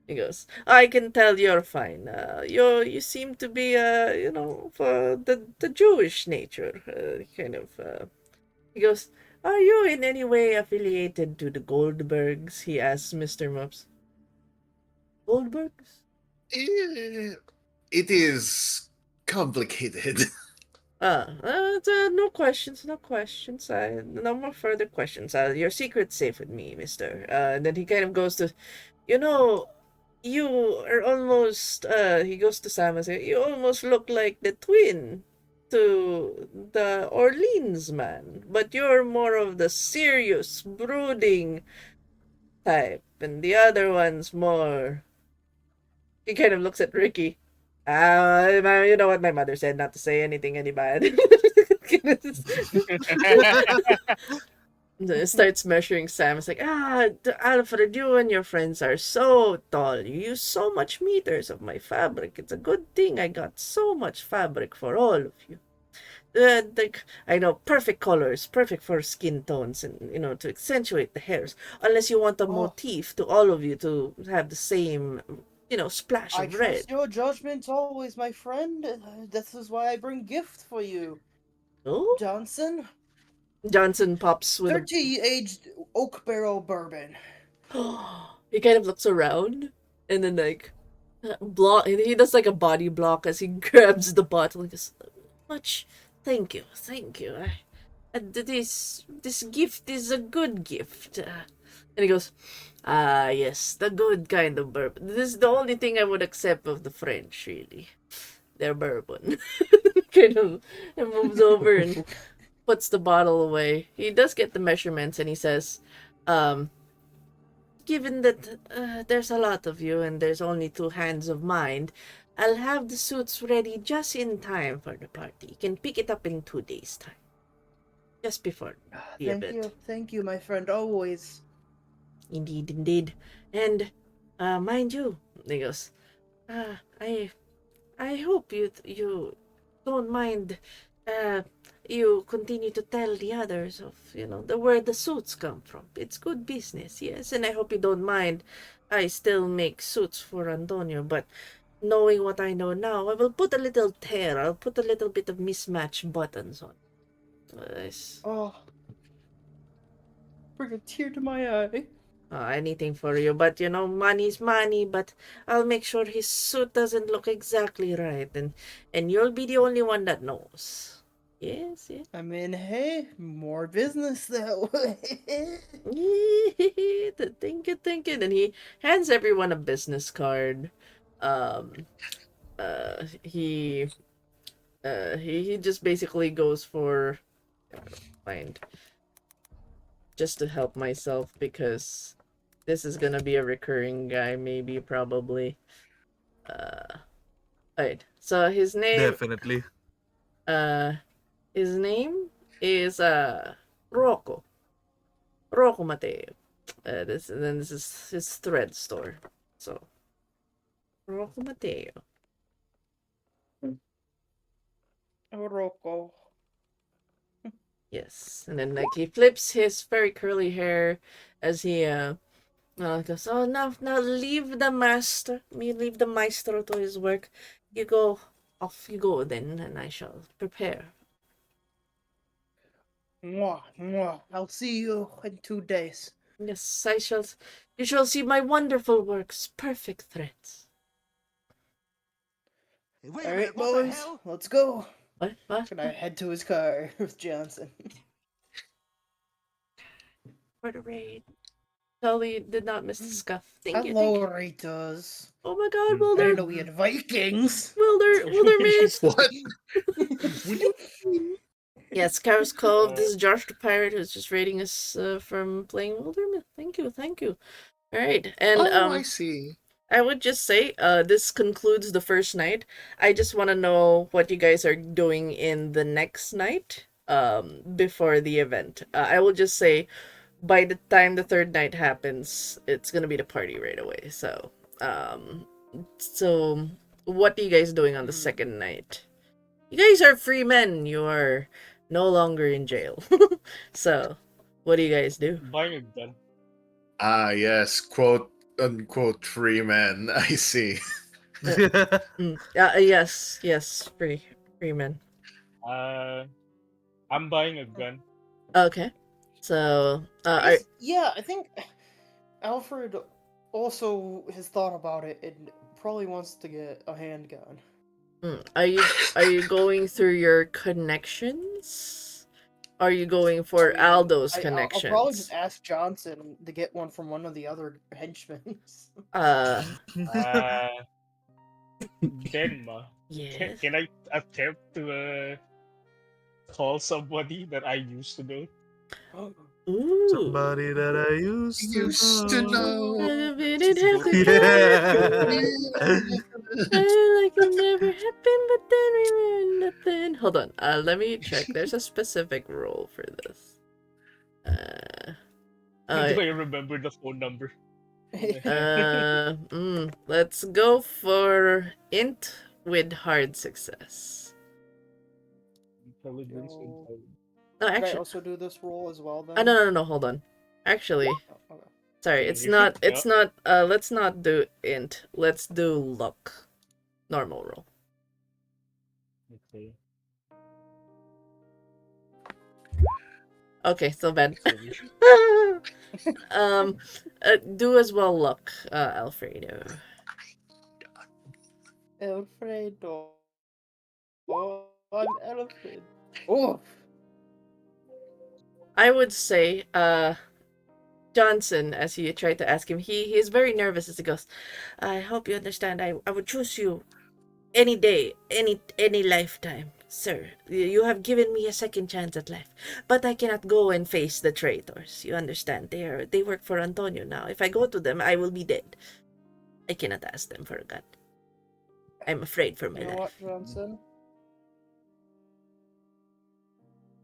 Speaker 1: he goes, I can tell you're fine. You seem to be, for the Jewish nature. He goes, are you in any way affiliated to the Goldbergs? He asks Mr. Mops. Goldbergs?
Speaker 4: It is complicated.
Speaker 1: No questions, no questions. No more further questions. Your secret's safe with me, mister. And then he kind of goes to, you know, you are almost, he goes to Sam and says, you almost look like the twin to the Orleans man, but you're more of the serious, brooding type, and the other one's more. He kind of looks at Ricky. You know what my mother said, not to say anything any bad. Starts measuring Sam. It's like, Alfred, you and your friends are so tall. You use so much meters of my fabric. It's a good thing I got so much fabric for all of you. I know, perfect colors, perfect for skin tones, and to accentuate the hairs. Unless you want a
Speaker 5: Oh,
Speaker 1: motif to all of you to have the same, splash
Speaker 5: I
Speaker 1: of red.
Speaker 5: trust your judgment always, my friend. This is why I bring gift for you,
Speaker 1: Oh,
Speaker 5: Johnson.
Speaker 1: Johnson pops with
Speaker 5: 30 aged oak barrel bourbon.
Speaker 1: he kind of looks around and then like block. He does like a body block as he grabs the bottle. He goes, much, thank you, thank you. This gift is a good gift. And he goes, yes, the good kind of bourbon. This is the only thing I would accept of the French, really. Their bourbon. Kind of, and moves over and puts the bottle away. He does get the measurements and he says, um, given that there's a lot of you and there's only 2 hands of mine, I'll have the suits ready just in time for the party. You can pick it up in 2 days' time. Just before the event.
Speaker 5: Thank you, my friend, always.
Speaker 1: Indeed, indeed. And, mind you, he goes, I hope you don't mind, you continue to tell the others of, where the suits come from. It's good business, yes, and I hope you don't mind. I still make suits for Antonio, but knowing what I know now, I will put a little tear. I'll put a little bit of mismatched buttons on.
Speaker 5: Oh, bring a tear to my eye.
Speaker 1: Anything for you, but money's money, but I'll make sure his suit doesn't look exactly right, and you'll be the only one that knows. Yes, yes.
Speaker 5: I mean, hey, more business that way.
Speaker 1: Thank you, thank you. Then he hands everyone a business card. Um, he just basically goes for find just to help myself because this is gonna be a recurring guy, maybe, probably. Right. So his name,
Speaker 3: Definitely.
Speaker 1: uh, his name is Rocco. Rocco Mateo. This is his thread store. So Rocco Mateo.
Speaker 5: Rocco.
Speaker 1: Yes, and then like he flips his very curly hair as he goes. Now leave the maestro to his work. You go off you go then, and I shall prepare.
Speaker 5: Mwah, mwah. I'll see you in 2 days.
Speaker 1: Yes, I shall. You shall see my wonderful works, perfect threats.
Speaker 7: Hey, wait a
Speaker 5: All
Speaker 7: minute,
Speaker 5: right,
Speaker 7: what the
Speaker 5: boys,
Speaker 7: hell?
Speaker 5: let's go.
Speaker 1: What? What?
Speaker 5: Can I head to his car with Johnson?
Speaker 1: For the raid. Totally did not miss the scuff. Thank you.
Speaker 5: Hello, Ritos.
Speaker 1: Oh my God,
Speaker 5: I didn't
Speaker 1: Wilder.
Speaker 5: know we had Vikings.
Speaker 1: Wilder made it.
Speaker 4: What?
Speaker 2: Would you?
Speaker 1: Yes, Karos Cove. This is Josh the Pirate who's just raiding us from playing Wildermyth. Thank you. All right, and
Speaker 4: I see.
Speaker 1: I would just say this concludes the first night. I just want to know what you guys are doing in the next night before the event. I will just say by the time the third night happens, it's gonna be the party right away. So what are you guys doing on the second night? You guys are free men. You are no longer in jail. So, what do you guys do?
Speaker 2: Buying a gun.
Speaker 4: Ah, yes, quote unquote free men. I see.
Speaker 1: Yes, free men.
Speaker 2: I'm buying a gun.
Speaker 1: Okay. So, I
Speaker 5: Yeah, I think Alfred also has thought about it and probably wants to get a handgun.
Speaker 1: are you going through your connections? Are you going for Aldo's
Speaker 5: I'll
Speaker 1: connections?
Speaker 5: probably just ask Johnson to get one from one of the other henchmen.
Speaker 2: Uh, Denma.
Speaker 1: Yes.
Speaker 2: Can I attempt to call somebody that I used to know?
Speaker 1: Ooh.
Speaker 3: Somebody that I used to know.
Speaker 1: We didn't have to
Speaker 3: Yeah.
Speaker 1: like it never happened, but then we were nothing. Hold on. Let me check. There's a specific rule for this.
Speaker 2: How do I remember the phone number?
Speaker 1: Let's go for int with hard success.
Speaker 2: Intelligence.
Speaker 1: No,
Speaker 5: Can I
Speaker 1: actually,
Speaker 5: also do this roll as well then?
Speaker 1: no. Hold on. Actually,
Speaker 5: Oh, okay.
Speaker 1: sorry. It's not. Let's not do int. Let's do luck. Normal roll.
Speaker 2: Okay.
Speaker 1: Okay, so bad. Do as well luck, Alfredo.
Speaker 5: Alfredo. Oh, I'm Alfred. Oh,
Speaker 1: I would say, Johnson, as you tried to ask him, he is very nervous as he goes, I hope you understand, I would choose you any day, any lifetime, sir. You have given me a second chance at life, but I cannot go and face the traitors. You understand? They work for Antonio now. If I go to them, I will be dead. I cannot ask them for a gun. I'm afraid for my
Speaker 5: you know
Speaker 1: life.
Speaker 5: what, Johnson?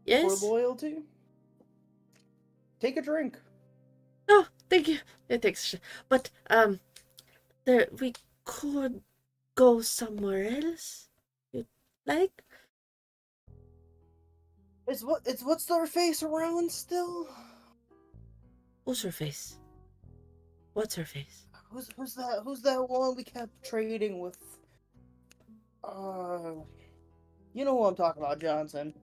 Speaker 1: Yes?
Speaker 5: For loyalty, take a drink.
Speaker 1: Oh, thank you. It takes, but there we could go somewhere else. You like?
Speaker 5: It's what's their face around still?
Speaker 1: Who's her face? What's her face?
Speaker 5: Who's that one we kept trading with? You know who I'm talking about, Johnson.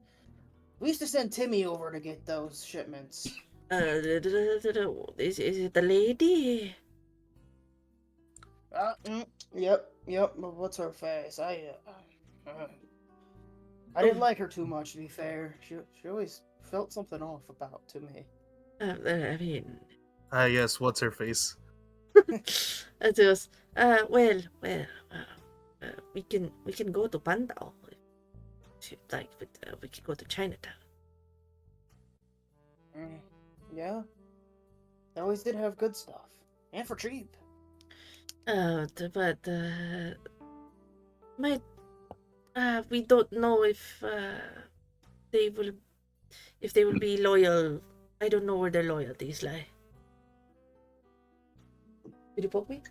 Speaker 5: We used to send Timmy over to get those shipments.
Speaker 1: Is it the lady?
Speaker 5: Yep. But what's her face? I didn't like her too much, to be fair. She always felt something off about to me.
Speaker 1: I mean,
Speaker 3: Yes, what's her face?
Speaker 1: it was we can go to Pandao. If you'd like, but we can go to Chinatown.
Speaker 5: Yeah. They always did have good stuff. And for cheap.
Speaker 1: But we don't know if they will be loyal. I don't know where their loyalties lie. Did you poke me?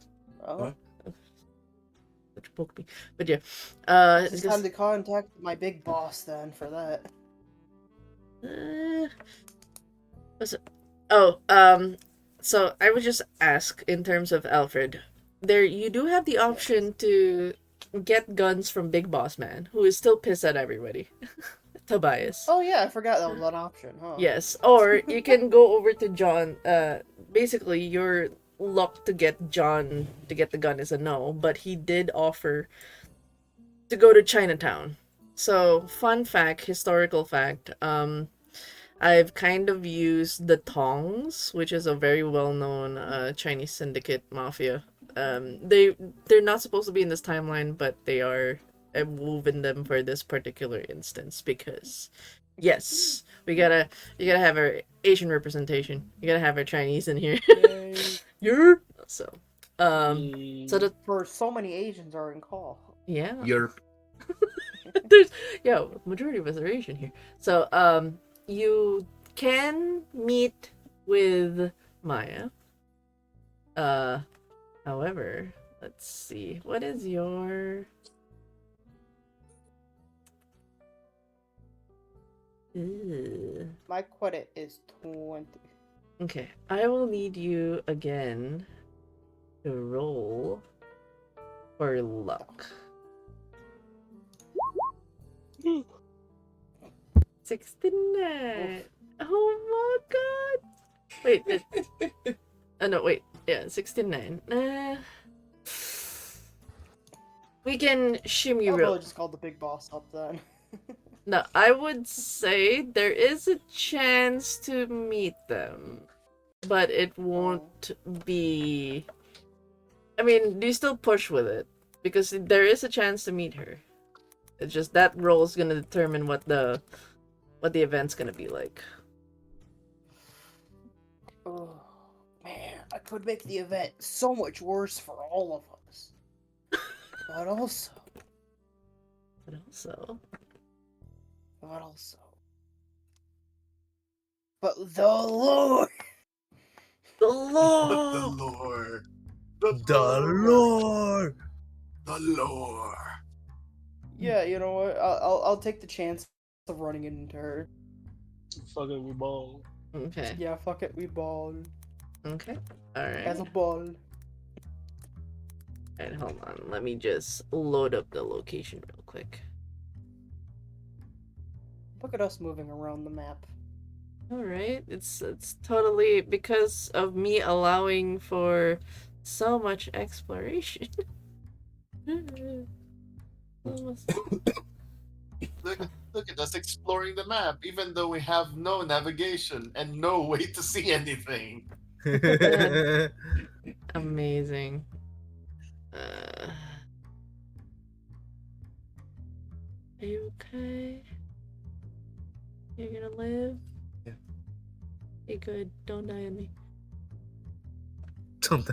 Speaker 5: Oh.
Speaker 6: What?
Speaker 1: Did you poke me? But yeah.
Speaker 5: It's time to contact my big boss then for that.
Speaker 1: So I would just ask in terms of Alfred. There, you do have the option to get guns from Big Boss Man, who is still pissed at everybody. Tobias.
Speaker 5: Oh yeah, I forgot that was an option, huh?
Speaker 1: Yes, or you can go over to John. Basically, your luck to get John to get the gun is a no, but he did offer to go to Chinatown. So, fun fact, historical fact. I've kind of used the Tongs, which is a very well-known Chinese syndicate mafia. They're not supposed to be in this timeline, but they are. I've woven them for this particular instance because, yes, you gotta have our Asian representation. You gotta have our Chinese in here.
Speaker 5: Yay.
Speaker 1: Yeah. So the
Speaker 5: For so many Asians are in call.
Speaker 1: yeah.
Speaker 4: You're
Speaker 1: There's majority of us are Asian here. So you can meet with Maya. However, let's see. What is your Ugh.
Speaker 5: My credit is 20.
Speaker 1: Okay, I will need you again to roll for luck. 69. Oh my god. Wait. Oh no, wait. Yeah, 69. We can shimmy
Speaker 5: I'll
Speaker 1: real.
Speaker 5: probably just call the big boss up then.
Speaker 1: No, I would say there is a chance to meet them, but it won't be. I mean, you still push with it because there is a chance to meet her. It's just that role is gonna determine what the event's gonna be like.
Speaker 5: Oh man, I could make the event so much worse for all of us. But also,
Speaker 1: But also,
Speaker 5: but the Lord.
Speaker 1: the
Speaker 4: the
Speaker 1: Lord.
Speaker 4: Lord.
Speaker 3: The Lord.
Speaker 4: The Lord.
Speaker 5: Yeah, you know what? I'll take the chance of running into her.
Speaker 2: Fucking we ball.
Speaker 1: Okay.
Speaker 5: Yeah, fuck it, we ball
Speaker 1: Okay. All right.
Speaker 5: as a ball.
Speaker 1: Alright, hold on. Let me just load up the location real quick.
Speaker 5: Look at us moving around the map.
Speaker 1: Alright, it's totally because of me allowing for so much exploration.
Speaker 4: Look at us exploring the map, even though we have no navigation and no way to see anything.
Speaker 1: Amazing. Are you okay? You're gonna live?
Speaker 6: Yeah.
Speaker 1: Be good. Don't die on me.
Speaker 3: Don't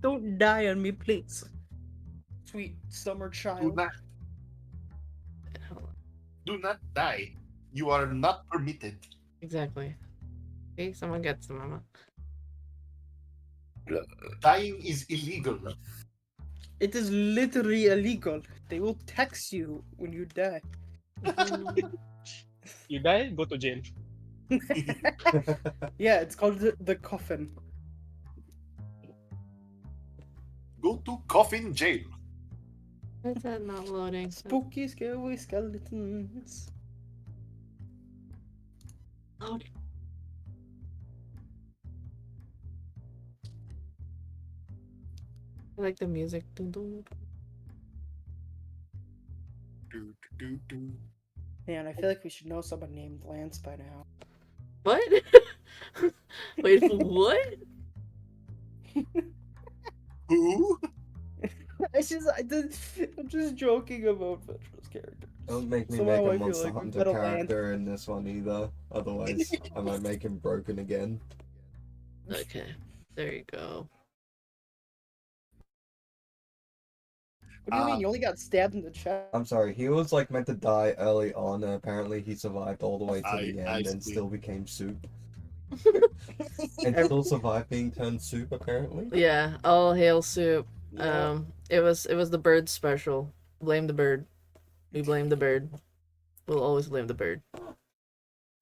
Speaker 5: Don't die on me, please. Sweet summer
Speaker 4: Do
Speaker 5: child.
Speaker 4: not,
Speaker 1: Hold on.
Speaker 4: do not die. You are not permitted.
Speaker 1: Exactly. See, someone gets the mama.
Speaker 4: Dying is illegal.
Speaker 5: It is literally illegal. They will text you when you die.
Speaker 2: You die, go to jail.
Speaker 5: Yeah, it's called the coffin.
Speaker 4: Go to coffin jail.
Speaker 1: Why is that not loading?
Speaker 5: Spooky, scary skeletons.
Speaker 1: Load. I like the music. Dun, dun.
Speaker 5: Man, I feel like we should know someone named Lance by now.
Speaker 1: What? Wait, what?
Speaker 4: Who?
Speaker 5: I'm just joking about Vetra's character.
Speaker 6: Don't make me
Speaker 5: Somehow
Speaker 6: make
Speaker 5: I
Speaker 6: a
Speaker 5: feel
Speaker 6: Monster
Speaker 5: like we've
Speaker 6: Hunter
Speaker 5: got a land.
Speaker 6: character in this one either. Otherwise, I might make him broken again.
Speaker 1: Okay, there you go.
Speaker 5: What do you mean? You only got stabbed in the chest?
Speaker 6: I'm sorry, he was like meant to die early on, and apparently he survived all the way to
Speaker 4: I
Speaker 6: the end and
Speaker 4: see.
Speaker 6: still became soup. And still survived being turned soup, apparently.
Speaker 1: Yeah, all hail soup.
Speaker 5: Yeah.
Speaker 1: It was the bird special. Blame the bird. We blame the bird. We'll always blame the bird.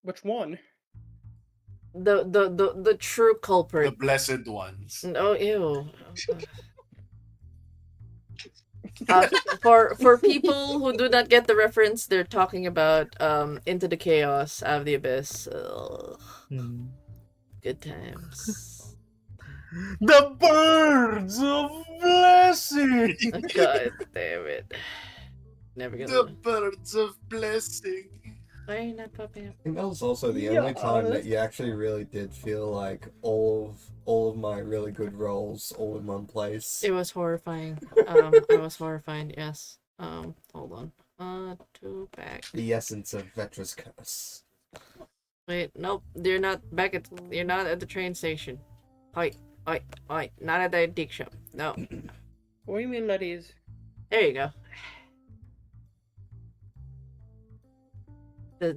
Speaker 5: Which one?
Speaker 1: The true
Speaker 4: The
Speaker 1: culprit.
Speaker 4: blessed ones.
Speaker 1: Oh ew. Uh, for people who do not get the reference, they're talking about Into the Chaos of the Abyss. Ugh,
Speaker 3: Hmm.
Speaker 1: good times.
Speaker 3: The birds of blessing.
Speaker 1: God damn it. Never
Speaker 4: The
Speaker 1: gonna.
Speaker 4: birds of blessing.
Speaker 1: Why are you not popping up?
Speaker 6: I think that was also the only time that you actually really did feel like all of my really good roles all in one place.
Speaker 1: It was horrifying. I was horrified. Yes. Hold on. To back.
Speaker 6: The essence of Vetra's curse.
Speaker 1: Wait, nope. You're not back at. You're not at the train station. Oi, not at the antique shop. No.
Speaker 5: What do you mean, ladies?
Speaker 1: There you go.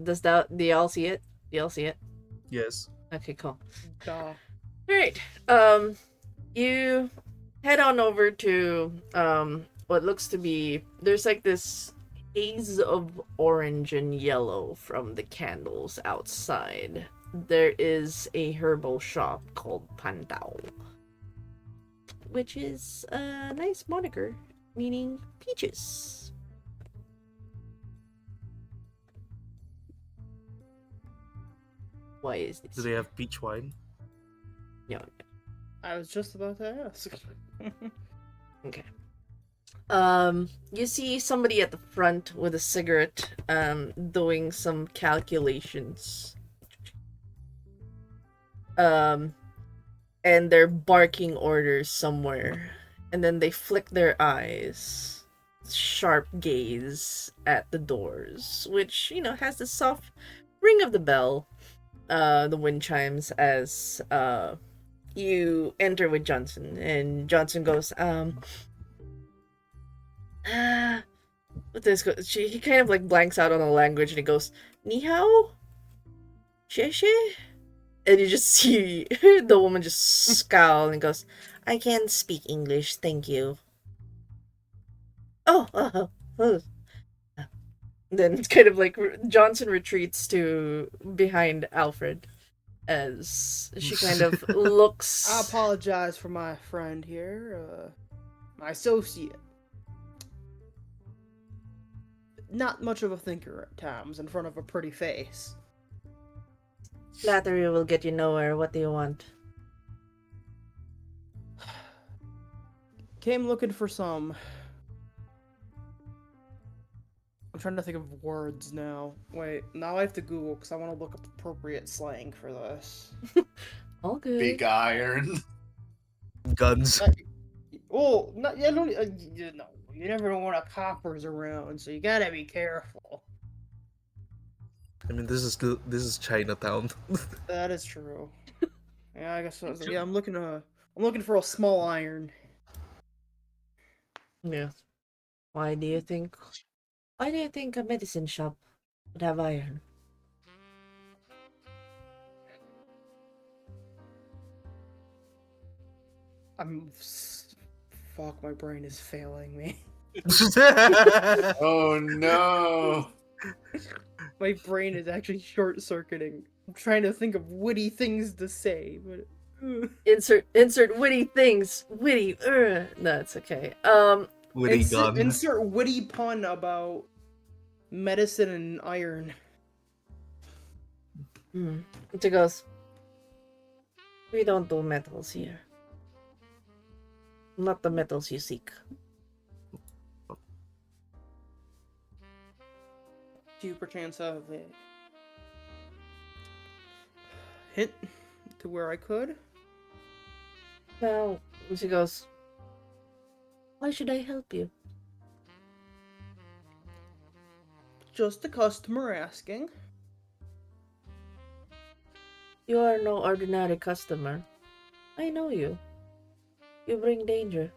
Speaker 1: Does that? Do y'all see it? Do y'all see it?
Speaker 3: Yes.
Speaker 1: Okay, cool.
Speaker 5: Duh.
Speaker 1: Alright. You head on over to what looks to be, there's like this haze of orange and yellow from the candles outside. There is a herbal shop called Pandao, which is a nice moniker meaning peaches. Why is this?
Speaker 3: Do they have peach wine?
Speaker 1: No.
Speaker 5: I was just about to ask.
Speaker 1: Okay. You see somebody at the front with a cigarette, doing some calculations. And they're barking orders somewhere. And then they flick their eyes, sharp gaze at the doors, which, has the soft ring of the bell, the wind chimes as, you enter with Johnson, and Johnson goes, what this go? He kind of like blanks out on the language, and he goes, "Ni hao, xie," and you just see the woman just scowl and goes, "I can't speak English, thank you." Oh. Then it's kind of like Johnson retreats to behind Alfred as she kind of looks.
Speaker 5: I apologize for my friend here, my associate. Not much of a thinker at times in front of a pretty face.
Speaker 1: Flattery will get you nowhere. What do you want?
Speaker 5: Came looking for some. I'm trying to think of words now. Wait, now I have to Google because I want to look up appropriate slang for this.
Speaker 1: All good.
Speaker 4: Big iron.
Speaker 3: Guns.
Speaker 5: Oh, not, yeah, don't, you never know when a copper's around, so you gotta be careful.
Speaker 3: I mean, this is Chinatown.
Speaker 5: That is true. Yeah, I guess so. Yeah, I'm looking for a small iron.
Speaker 1: Yeah. Why do you think a medicine shop would have iron?
Speaker 5: Fuck, my brain is failing me.
Speaker 4: Oh no.
Speaker 5: My brain is actually short-circuiting. I'm trying to think of witty things to say, but
Speaker 1: Insert witty things. Witty. No, it's okay.
Speaker 3: Witty gun.
Speaker 5: insert witty pun about medicine and iron.
Speaker 1: It goes, "We don't do metals here. Not the metals you seek."
Speaker 5: Do you perchance have a hint to where I could?
Speaker 1: Well, she goes, "Why should I help you?"
Speaker 5: Just a customer asking.
Speaker 1: You are no ordinary customer. I know you. You bring danger.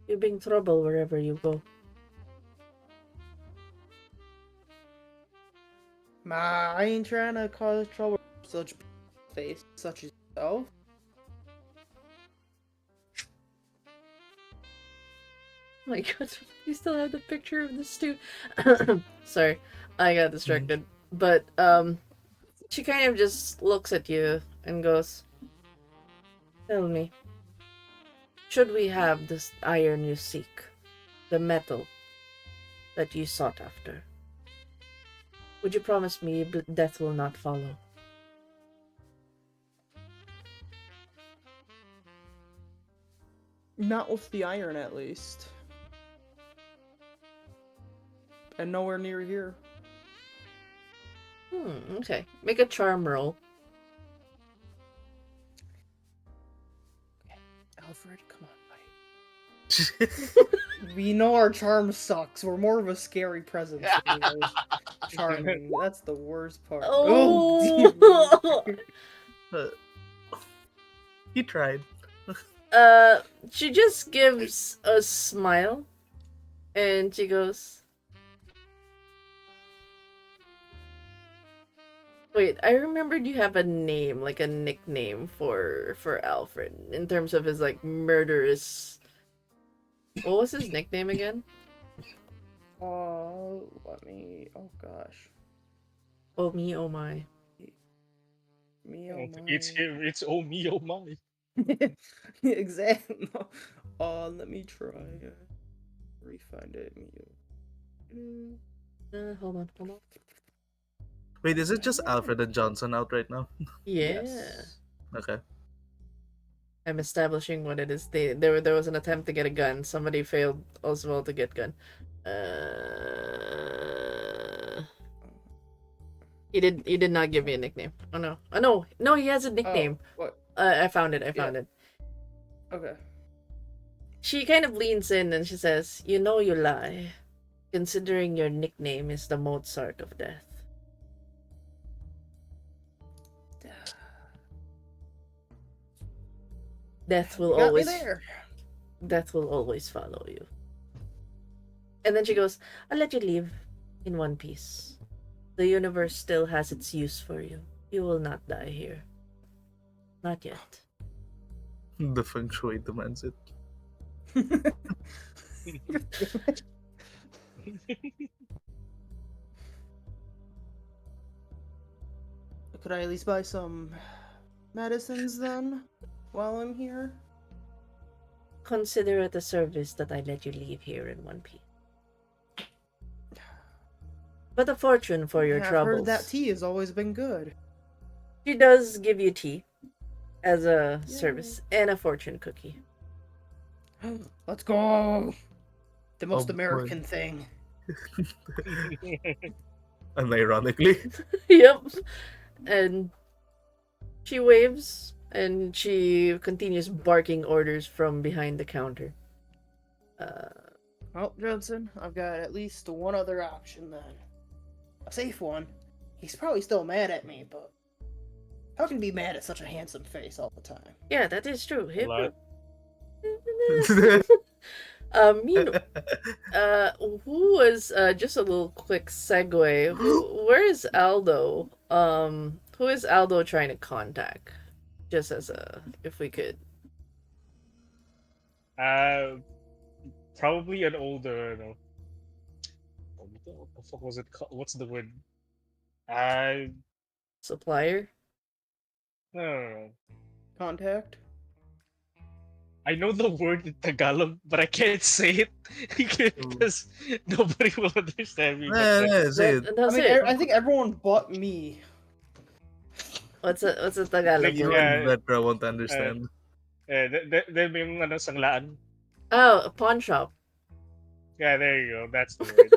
Speaker 1: You bring trouble wherever you go.
Speaker 5: I ain't trying to cause trouble for such face such as yourself.
Speaker 1: Oh my god, you still have the picture of the stew. Sorry, I got distracted. But, she kind of just looks at you and goes, "Tell me, should we have this iron you seek? the metal that you sought after. Would you promise me death will not follow?
Speaker 5: Not with the iron, at least. And nowhere near here.
Speaker 1: Okay. Make a charm roll.
Speaker 5: Alfred, come on, buddy. We know our charm sucks. We're more of a scary presence than we are charming. That's the worst part.
Speaker 1: Oh!
Speaker 3: You tried.
Speaker 1: She just gives a smile, and she goes, "Wait, I remembered you have a name, like a nickname for Alfred, in terms of his like murderous. What was his nickname again?
Speaker 5: Let me. Oh gosh.
Speaker 1: Oh me, oh my.
Speaker 5: Me, oh my.
Speaker 2: It's oh me, oh my.
Speaker 5: Exactly. Let me try. Refind it.
Speaker 1: Hold on.
Speaker 3: Wait, is it just Alfred and Johnson out right now?
Speaker 1: Yeah.
Speaker 5: Yes.
Speaker 3: Okay.
Speaker 1: I'm establishing what it is. There was an attempt to get a gun. Somebody failed as well to get gun. He did not give me a nickname. Oh no. Oh no, he has a nickname.
Speaker 5: What?
Speaker 1: I found it.
Speaker 5: Yeah.
Speaker 1: It.
Speaker 5: Okay.
Speaker 1: She kind of leans in and she says, "You know you lie, considering your nickname is the Mozart of death." Death will
Speaker 5: Got me
Speaker 1: always
Speaker 5: there.
Speaker 1: Death will always follow you. And then she goes, "I'll let you leave in one piece. The universe still has its use for you. You will not die here. Not yet."
Speaker 3: The feng shui demands it.
Speaker 5: Could I at least buy some medicines then while I'm here?
Speaker 1: Consider it a service that I let you leave here in one piece. But a fortune for your
Speaker 5: I've
Speaker 1: troubles.
Speaker 5: heard that tea has always been good.
Speaker 1: She does give you tea as a
Speaker 5: Yay.
Speaker 1: service and a fortune cookie.
Speaker 5: Let's go! The most
Speaker 3: boy.
Speaker 5: American thing.
Speaker 3: Unironically.
Speaker 1: Yep. And she waves and she continues barking orders from behind the counter.
Speaker 5: Well, Johnson, I've got at least one other option then. A safe one. He's probably still mad at me, but how can he be mad at such a handsome face all the time?
Speaker 1: Yeah, that is true.
Speaker 2: A lot.
Speaker 1: You know, who was just a little quick segue? Where is Aldo? Who is Aldo trying to contact? Just as if we could.
Speaker 2: Probably an older. No. What the fuck was it called? What's the word?
Speaker 1: Supplier?
Speaker 2: No.
Speaker 5: Contact?
Speaker 2: I know the word in Tagalog, but I can't say it because nobody will understand me.
Speaker 3: That's it.
Speaker 1: That's
Speaker 5: I mean,
Speaker 1: it.
Speaker 5: I think everyone but me.
Speaker 1: What's a Tagalog
Speaker 2: Like,
Speaker 1: word?
Speaker 2: yeah.
Speaker 3: Vetra won't understand.
Speaker 2: Then may yung sanglaan.
Speaker 1: Oh, a pawn shop.
Speaker 2: Yeah, there you go. That's the word.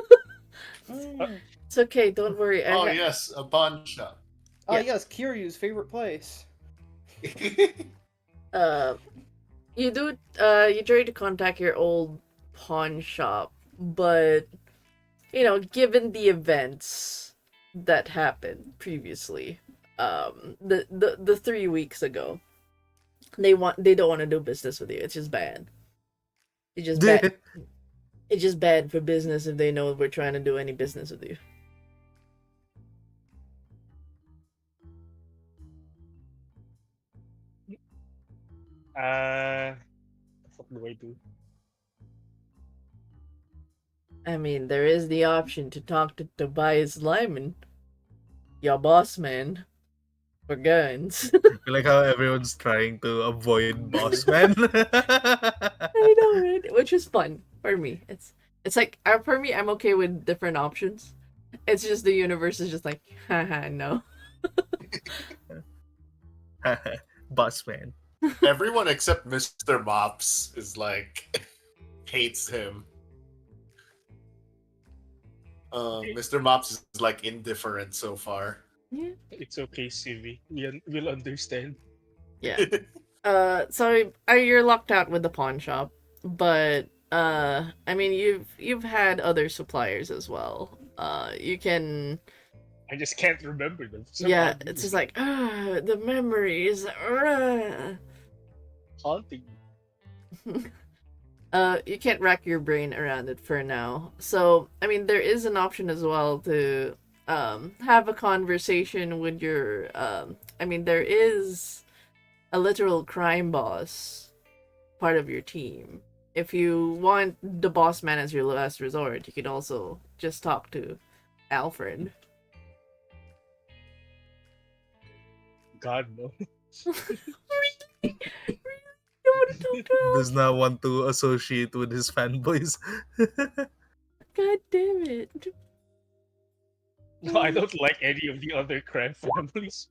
Speaker 1: It's okay, don't worry.
Speaker 4: Oh yes, a pawn shop.
Speaker 5: Oh
Speaker 1: Yeah.
Speaker 5: yes, Kiryu's favorite place.
Speaker 1: You try to contact your old pawn shop, but given the events that happened previously, the 3 weeks ago, they don't want to do business with you. It's just bad. It's just bad. It's just bad for business if they know we're trying to do any business with you.
Speaker 2: What do I do?
Speaker 1: I mean, there is the option to talk to Tobias Lyman, your boss man, for guns.
Speaker 3: I like how everyone's trying to avoid boss man.
Speaker 1: I know, right? Which is fun for me. It's like for me, I'm okay with different options. It's just the universe is just like, haha, no.
Speaker 3: Boss man.
Speaker 4: Everyone except Mr. Mops is like hates him. Mr. Mops is like indifferent so far.
Speaker 1: Yeah.
Speaker 2: It's okay, CV. We'll understand.
Speaker 1: Yeah. So you're locked out with the pawn shop, but I mean, you've had other suppliers as well. You can,
Speaker 2: I just can't remember them for some
Speaker 1: yeah.
Speaker 2: odd
Speaker 1: It's just
Speaker 2: reason.
Speaker 1: like the memories.
Speaker 2: Haunting.
Speaker 1: You can't rack your brain around it for now. So I mean, there is an option as well to have a conversation with your I mean, there is a literal crime boss part of your team. If you want the boss man as your last resort, you could also just talk to Alfred.
Speaker 2: God no.
Speaker 1: Really? You want to talk to
Speaker 3: Does
Speaker 1: Alfred?
Speaker 3: not want to associate with his fanboys.
Speaker 1: God damn it.
Speaker 2: No, I don't like any of the other crime families.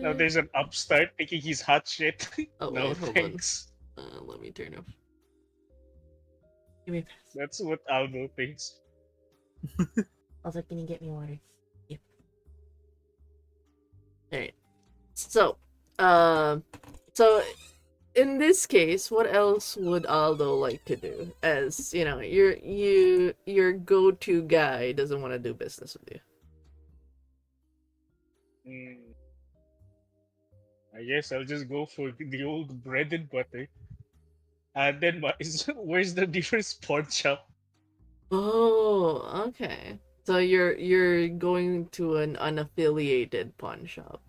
Speaker 2: Now
Speaker 1: Okay.
Speaker 2: there's an upstart thinking he's hot shit.
Speaker 1: Oh
Speaker 2: No
Speaker 1: wait, hold on.
Speaker 2: thanks.
Speaker 1: Let me turn off. Give me a pass.
Speaker 2: That's what Aldo thinks.
Speaker 1: Also, can you get me water? Yep. Alright. So, so in this case, what else would Aldo like to do? As you know, your go-to guy doesn't want to do business with you.
Speaker 2: Hmm. I guess I'll just go for the old bread and butter. And then what is where's the nearest pawn shop?
Speaker 1: Oh, okay. So you're going to an unaffiliated pawn shop.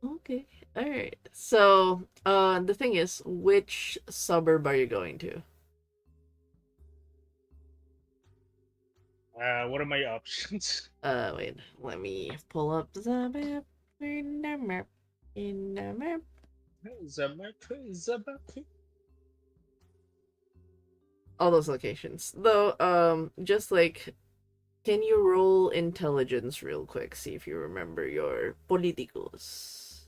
Speaker 1: Okay. All right. So, the thing is, which suburb are you going to?
Speaker 2: What are my options?
Speaker 1: Wait. Let me pull up the map. In the map. In the map.
Speaker 2: Zabak.
Speaker 1: All those locations. Though, just like, can you roll intelligence real quick? See if you remember your politicos.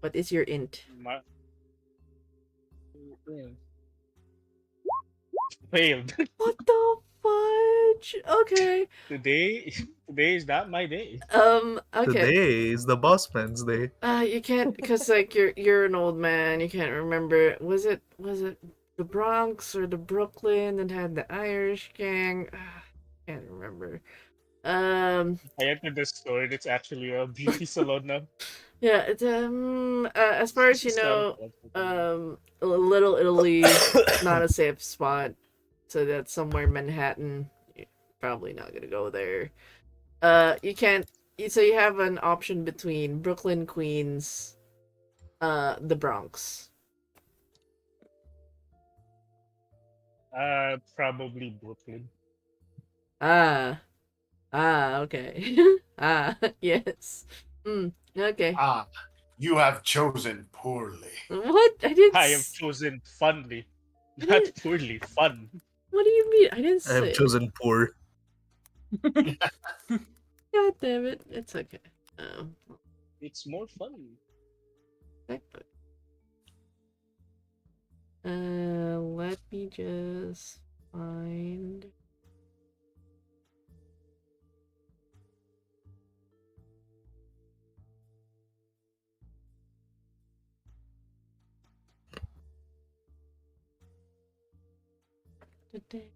Speaker 1: What is your int?
Speaker 2: Failed.
Speaker 1: What the fudge? Okay.
Speaker 2: Today is not my day.
Speaker 1: Okay.
Speaker 3: Today is the boss man's day.
Speaker 1: You can't, cause like you're an old man. You can't remember. Was it the Bronx or the Brooklyn that had the Irish gang? Can't remember. Um,
Speaker 2: I entered the store and it's actually a beauty salon now.
Speaker 1: yeah. It's as far as you
Speaker 2: It's not a
Speaker 1: know,
Speaker 2: pawn shop anymore.
Speaker 1: Little Italy, not a safe spot. So that's somewhere in Manhattan. You're probably not gonna go there. You can't. So you have an option between Brooklyn, Queens, the Bronx.
Speaker 2: Probably Brooklyn.
Speaker 1: Ah, okay. Yes. Okay.
Speaker 4: Ah, you have chosen poorly.
Speaker 1: What? I didn't.
Speaker 2: I have chosen funly,
Speaker 1: I
Speaker 2: not
Speaker 1: didn't.
Speaker 2: poorly. Fun.
Speaker 1: What do you mean? I didn't
Speaker 3: I have
Speaker 1: say.
Speaker 3: chosen poor.
Speaker 1: God damn it! It's okay. Um,
Speaker 2: It's more fun.
Speaker 1: MacBook. Let me just find. Today.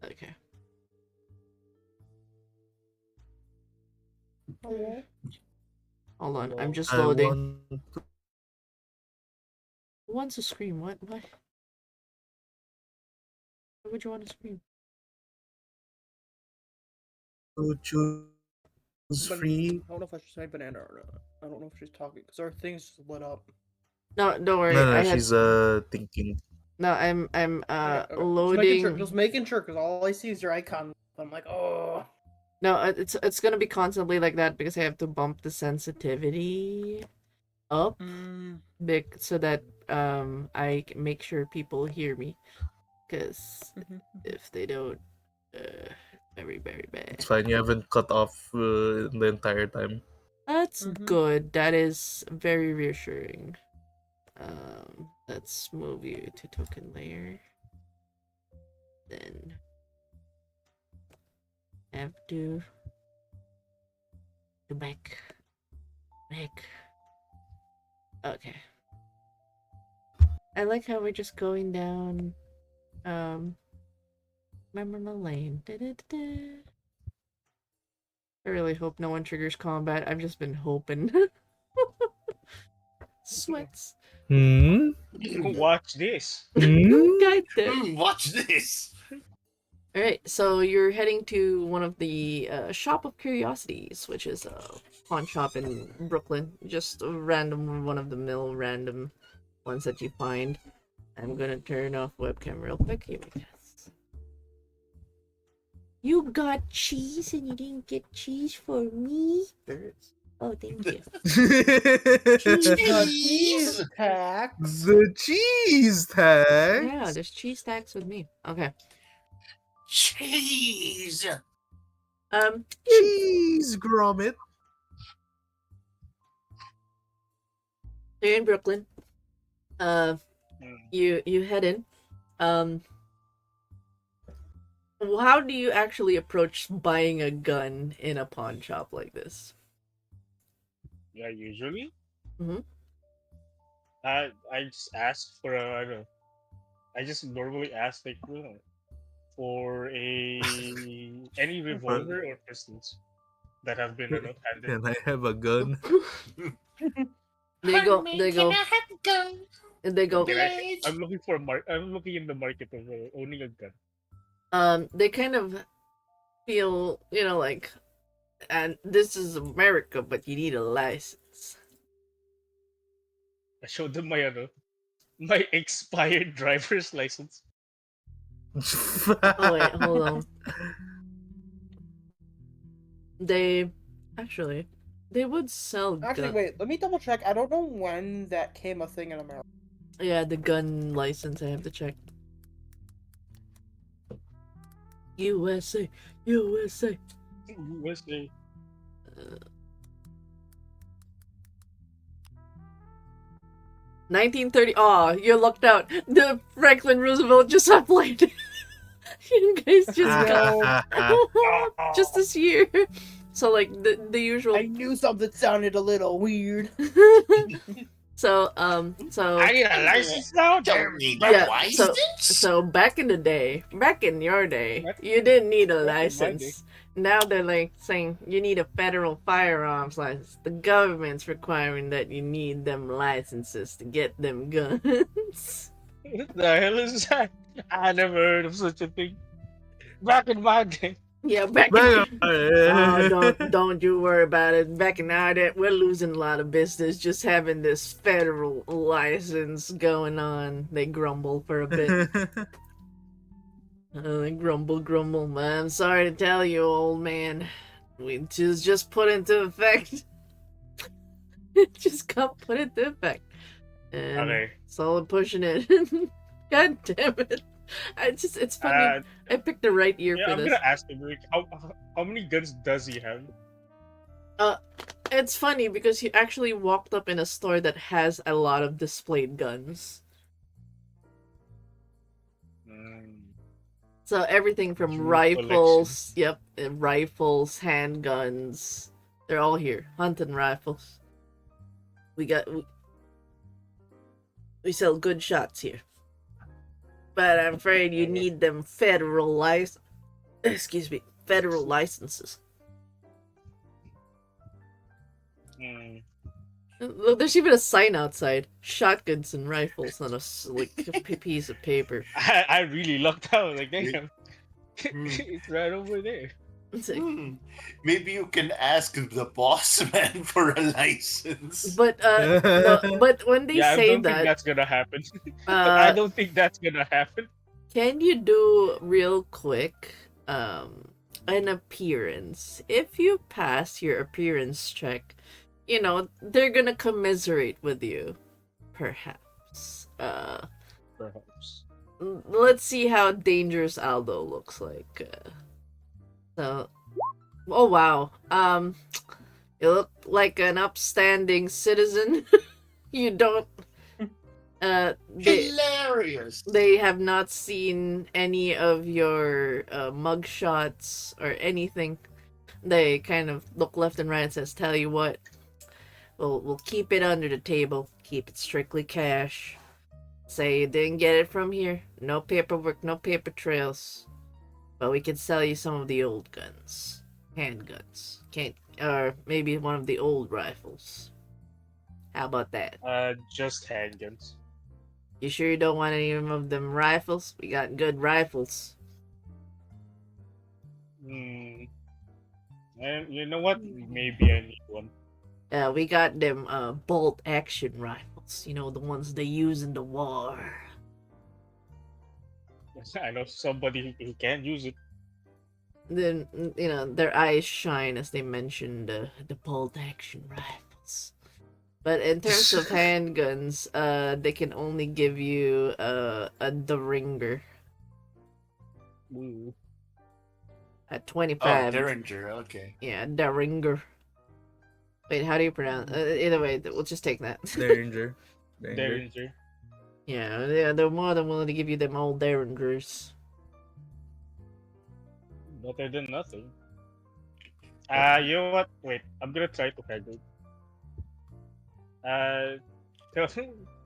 Speaker 1: Okay.
Speaker 5: Hello?
Speaker 1: Hold on. I'm just
Speaker 3: I
Speaker 1: loading.
Speaker 3: want
Speaker 1: Who wants to scream? What? What? Why would you want to scream?
Speaker 3: to choose
Speaker 5: But
Speaker 3: free.
Speaker 5: I don't know if I should say banana or not. I don't know if she's talking because our thing's lit up.
Speaker 1: No, don't
Speaker 3: No,
Speaker 1: worry.
Speaker 3: no,
Speaker 1: I had
Speaker 3: she's thinking.
Speaker 1: no. I'm
Speaker 5: Okay.
Speaker 1: loading.
Speaker 5: Just making sure, because all I see is your icon. I'm like, oh.
Speaker 1: No, it's gonna be constantly like that because I have to bump the sensitivity up, so that I can make sure people hear me. Because if they don't, very very bad.
Speaker 3: It's fine. You haven't cut off the entire time.
Speaker 1: That's good. That is very reassuring. Let's move you to token layer. Then have to go back. Okay. I like how we're just going down memory lane. Da-da-da-da. I really hope no one triggers combat. I've just been hoping. Sweats.
Speaker 2: Watch this.
Speaker 1: God damn.
Speaker 4: Watch this.
Speaker 1: Alright, so you're heading to one of the Shop of Curiosities, which is a pawn shop in Brooklyn. Just a random, one-of-the-mill random ones that you find. I'm gonna turn off webcam real quick. Give me this. You got cheese and you didn't get cheese for me? Oh, thank you.
Speaker 5: Cheese tax.
Speaker 3: The cheese tax.
Speaker 1: Yeah, there's cheese tax with me. Okay.
Speaker 4: Cheese.
Speaker 3: Cheese grommet.
Speaker 1: You're in Brooklyn. You head in. How do you actually approach buying a gun in a pawn shop like this?
Speaker 2: Yeah, usually.
Speaker 1: Mhm.
Speaker 2: I just ask for a. I don't know, I just normally ask like for any revolver or pistols that have been handed.
Speaker 3: Can I have a gun?
Speaker 1: They go. They go. They go.
Speaker 2: I'm looking for I'm looking in the market of owning a gun.
Speaker 1: They kind of feel, like, and this is America, but you need a license.
Speaker 2: I showed them my expired driver's license.
Speaker 1: Oh wait, hold on. They would sell
Speaker 5: Actually, wait. Let me double check. I don't know when that came a thing in America.
Speaker 1: Yeah, the gun license. I have to check. USA. 1930. Oh, you lucked out. The Franklin Roosevelt just uploaded. You guys just got just this year. So like the usual.
Speaker 5: I knew something sounded a little weird.
Speaker 1: So
Speaker 2: I need a license now.
Speaker 4: Don't need
Speaker 1: yeah,
Speaker 4: a license.
Speaker 1: so back in your day, you didn't need a license. Now they're like saying you need a federal firearms license. The government's requiring that you need them licenses to get them guns.
Speaker 2: What the hell is that? I never heard of such a thing. Back in my day.
Speaker 1: Yeah, don't you worry about it. Back in our day, we're losing a lot of business just having this federal license going on. They grumble for a bit. They grumble, man. I'm sorry to tell you, old man. We just put into effect. It just got put into effect. And
Speaker 2: Okay.
Speaker 1: solid pushing it. God damn it. It's funny. I picked the right year for
Speaker 2: I'm
Speaker 1: this.
Speaker 2: gonna ask him, like, how many guns does he have?
Speaker 1: It's funny because he actually walked up in a store that has a lot of displayed guns. So everything from
Speaker 2: True
Speaker 1: rifles, rifles, handguns, they're all here. Hunting rifles. We sell good shots here. But I'm afraid you need them federal licenses. Look, there's even a sign outside. Shotguns and rifles on a piece of paper.
Speaker 2: I really lucked out. Like, damn. It's right over there.
Speaker 1: It's like,
Speaker 4: Maybe you can ask the boss man for a license.
Speaker 1: but no, but when they
Speaker 2: Yeah, I
Speaker 1: say
Speaker 2: don't think
Speaker 1: that,
Speaker 2: that's gonna happen. But I
Speaker 1: uh,
Speaker 2: don't think that's gonna happen.
Speaker 1: can you do real quick, an appearance? If you pass your appearance check, they're gonna commiserate with you, perhaps.
Speaker 2: Perhaps.
Speaker 1: Let's see how dangerous Aldo looks like. So, oh wow, you look like an upstanding citizen. You don't. They
Speaker 4: Hilarious.
Speaker 1: they have not seen any of your mugshots or anything. They kind of look left and right and says, "Tell you what, we'll keep it under the table. Keep it strictly cash. Say you didn't get it from here. No paperwork, no paper trails. But we can sell you some of the old guns, handguns. Can't, or maybe one of the old rifles. How about that?
Speaker 2: Just handguns.
Speaker 1: You sure you don't want any of them rifles? We got good rifles."
Speaker 2: Hmm. And you know what? Maybe I need one.
Speaker 1: We got them bolt action rifles. The ones they use in the war.
Speaker 2: I know somebody who can use it.
Speaker 1: Then their eyes shine as they mention the bolt action rifles. But in terms of handguns, they can only give you a Derringer
Speaker 2: Ooh.
Speaker 1: at
Speaker 4: Oh,
Speaker 1: 25.
Speaker 4: Derringer. Okay.
Speaker 1: Yeah, Derringer. Wait, how do you pronounce? Either way, we'll just take that.
Speaker 3: Danger.
Speaker 2: Derringer.
Speaker 1: Yeah, they're more than willing to give you them old Derringers.
Speaker 2: Better than nothing. You know what? Wait, I'm gonna try to haggle. Uh, tell,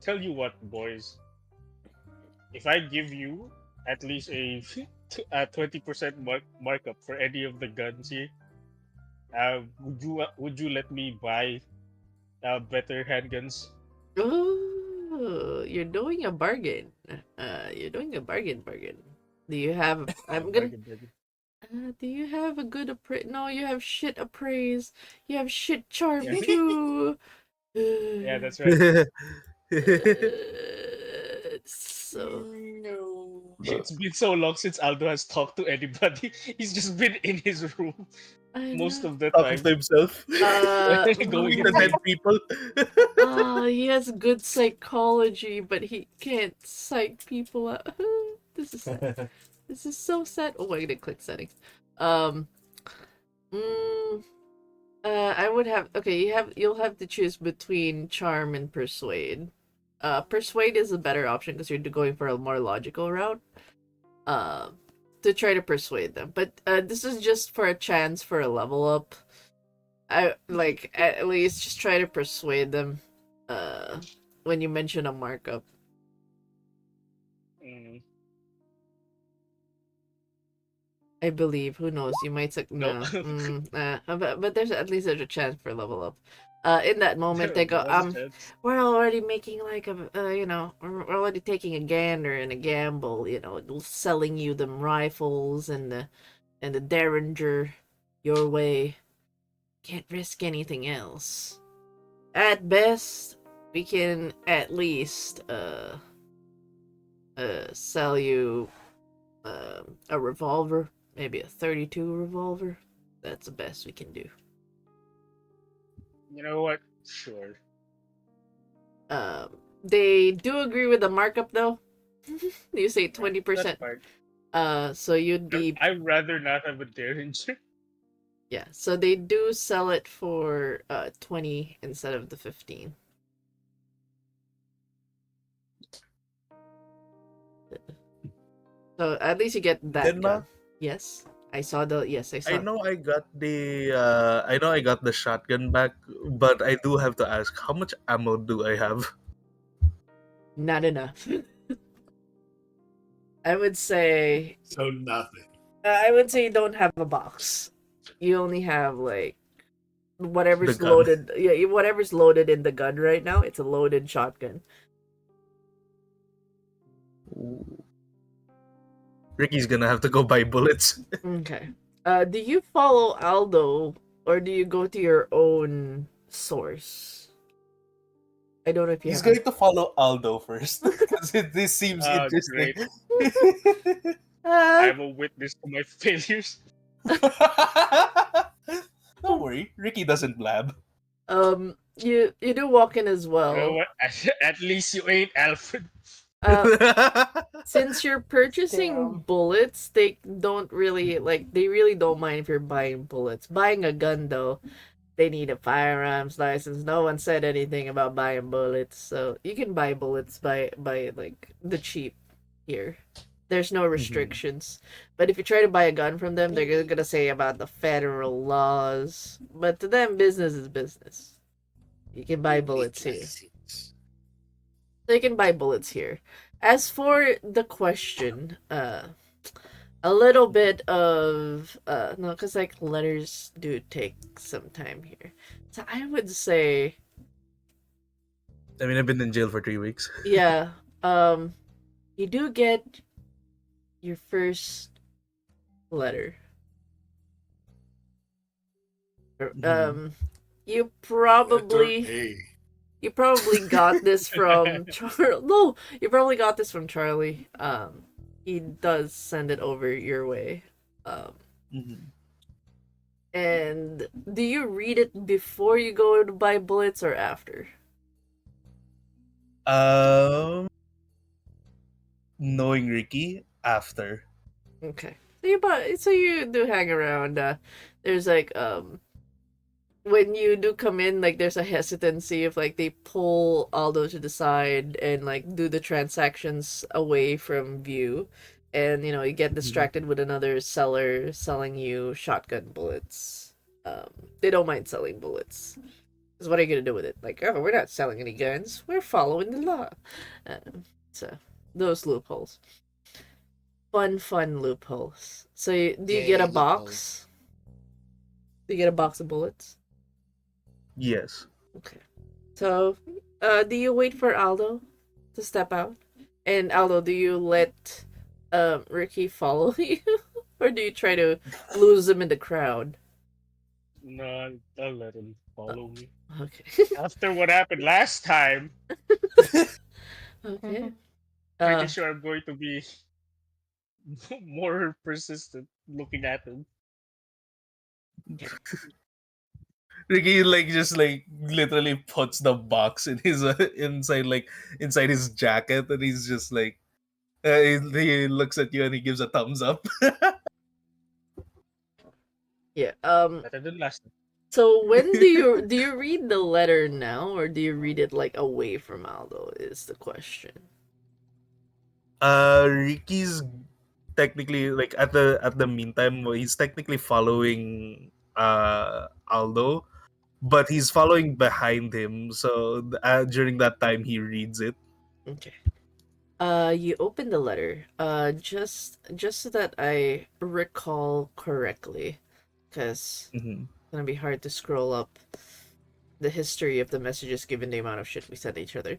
Speaker 2: tell you what, boys. If I give you at least a 20% markup for any of the guns here, would you let me buy better handguns?
Speaker 1: Oh, you're doing a bargain. You're doing a bargain. Do you have? I'm gonna.
Speaker 2: Bargain, bargain.
Speaker 1: Do you have a good appraise? No, you have shit appraise. You have shit charm
Speaker 2: Yeah,
Speaker 1: too.
Speaker 2: yeah, that's right.
Speaker 1: So
Speaker 4: No.
Speaker 2: It's been so long since Aldo has talked to anybody. He's just been in his room
Speaker 1: I
Speaker 2: most
Speaker 1: know.
Speaker 2: of the
Speaker 3: Talking
Speaker 2: time,
Speaker 3: to himself.
Speaker 2: going
Speaker 3: The dead
Speaker 2: insane.
Speaker 3: people.
Speaker 1: He has good psychology, but he can't psych people out. This is sad. This is so sad. Oh, I didn't click settings. Um, mm, I would have. Okay, you'll have to choose between charm and persuade. Persuade is a better option because you're going for a more logical route. Uh, to try to persuade them, but this is just for a chance for a level up. I like at least just try to persuade them. Uh, when you mention a markup.
Speaker 2: Mm,
Speaker 1: I believe. Who knows? You might say
Speaker 2: no,
Speaker 1: no. But there's at least there's a chance for level up. In that moment,
Speaker 2: there
Speaker 1: they go,
Speaker 2: was a chance.
Speaker 1: we're already making like we're already taking a gander and a gamble, selling you them rifles and the Derringer your way. Can't risk anything else. At best, we can at least sell you a revolver, maybe a 32 revolver. That's the best we can do.
Speaker 2: You know what? Sure.
Speaker 1: They do agree with the markup though. You say
Speaker 2: Yeah, that's
Speaker 1: 20%.
Speaker 2: fine.
Speaker 1: So you'd be
Speaker 2: I'd rather not have a Derringer.
Speaker 1: yeah. So they do sell it for 20 instead of the 15. So at least you get that
Speaker 3: Then
Speaker 1: gun. Yes, I saw the. Yes, I
Speaker 3: I
Speaker 1: saw.
Speaker 3: know I got the shotgun back, but I do have to ask, how much ammo do I have?
Speaker 1: Not enough. I would say.
Speaker 4: So nothing.
Speaker 1: I would say you don't have a box. You only have like
Speaker 3: The
Speaker 1: whatever's
Speaker 3: gun.
Speaker 1: loaded. Yeah, whatever's loaded in the gun right now. It's a loaded shotgun.
Speaker 3: Ooh. Ricky's gonna have to go buy bullets.
Speaker 1: Okay. Do you follow Aldo or do you go to your own source? I don't know if you
Speaker 3: He's
Speaker 1: have.
Speaker 3: going to follow Aldo first because this seems interesting.
Speaker 2: Great.
Speaker 1: Uh,
Speaker 2: I'm a witness to my failures.
Speaker 3: Don't worry, Ricky doesn't blab.
Speaker 1: you do walk in as
Speaker 2: You know
Speaker 1: well.
Speaker 2: what? At least you ain't Alfred.
Speaker 1: Uh, since you're purchasing
Speaker 5: Damn.
Speaker 1: bullets, they don't really like. They really don't mind if you're buying bullets. Buying a gun though, they need a firearms license. No one said anything about buying bullets, so you can buy bullets by like the cheap here. There's no
Speaker 3: Mhm.
Speaker 1: restrictions. But if you try to buy a gun from them, they're gonna say about the federal laws. But to them, business is business. You can buy bullets here. They can buy bullets here. As for the question, a little bit of no, because like letters do take some time here. So I would say,
Speaker 3: I mean, I've been in jail for 3 weeks.
Speaker 1: yeah, um, you do get your first letter.
Speaker 3: Mhm.
Speaker 1: You
Speaker 4: Letter
Speaker 1: probably
Speaker 4: A.
Speaker 1: you probably got this from no, you probably got this from Charlie. He does send it over your way. Um,
Speaker 3: Mhm.
Speaker 1: and do you read it before you go to buy bullets or after?
Speaker 3: Um, Knowing Ricky after.
Speaker 1: Okay. So you do hang around. There's like when you do come in, like there's a hesitancy if like they pull Aldo to the side and like do the transactions away from view, and you get
Speaker 3: Mhm.
Speaker 1: distracted with another seller selling you shotgun bullets. They don't mind selling bullets. Because what are you gonna do with it? Like, oh, we're not selling any guns. We're following the law. So those loopholes, fun loopholes. So do you get a
Speaker 4: Yay, loopholes.
Speaker 1: box? Do you get a box of bullets?
Speaker 3: Yes.
Speaker 1: Okay. So, do you wait for Aldo to step out? And Aldo, do you let Ricky follow you, or do you try to lose him in the crowd?
Speaker 2: No, I'll let him follow me.
Speaker 1: Okay.
Speaker 2: After what happened last time,
Speaker 1: Okay.
Speaker 2: pretty
Speaker 1: Uh,
Speaker 2: sure I'm going to be more persistent looking at him.
Speaker 3: Ricky like just like literally puts the box in his inside his jacket, and he's just like he looks at you and he gives a thumbs up.
Speaker 1: yeah.
Speaker 2: Better than last time.
Speaker 1: So when do you read the letter now, or do you read it like away from Aldo? Is the question.
Speaker 3: Ricky's technically like at the meantime he's technically following Aldo, but he's following behind him. So during that time he reads it.
Speaker 1: Okay. You open the letter. Just so that I recall correctly, because
Speaker 3: Mhm.
Speaker 1: it's gonna be hard to scroll up the history of the messages given the amount of shit we sent each other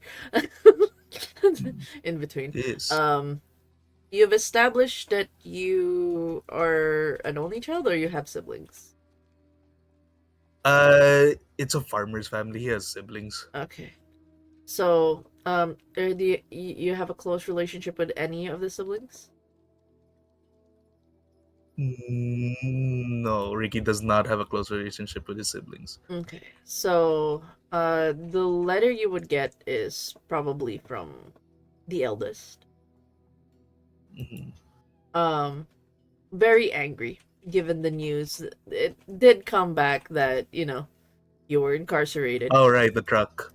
Speaker 1: in between.
Speaker 3: Yes.
Speaker 1: Um, you've established that you are an only child, or you have siblings.
Speaker 3: It's a farmer's family. He has siblings.
Speaker 1: Okay. So, do you have a close relationship with any of the siblings?
Speaker 3: No, Ricky does not have a close relationship with his siblings.
Speaker 1: Okay. So, the letter you would get is probably from the eldest.
Speaker 3: Mhm.
Speaker 1: Um, very angry given the news. It did come back that, you were incarcerated.
Speaker 3: Oh, right, the truck.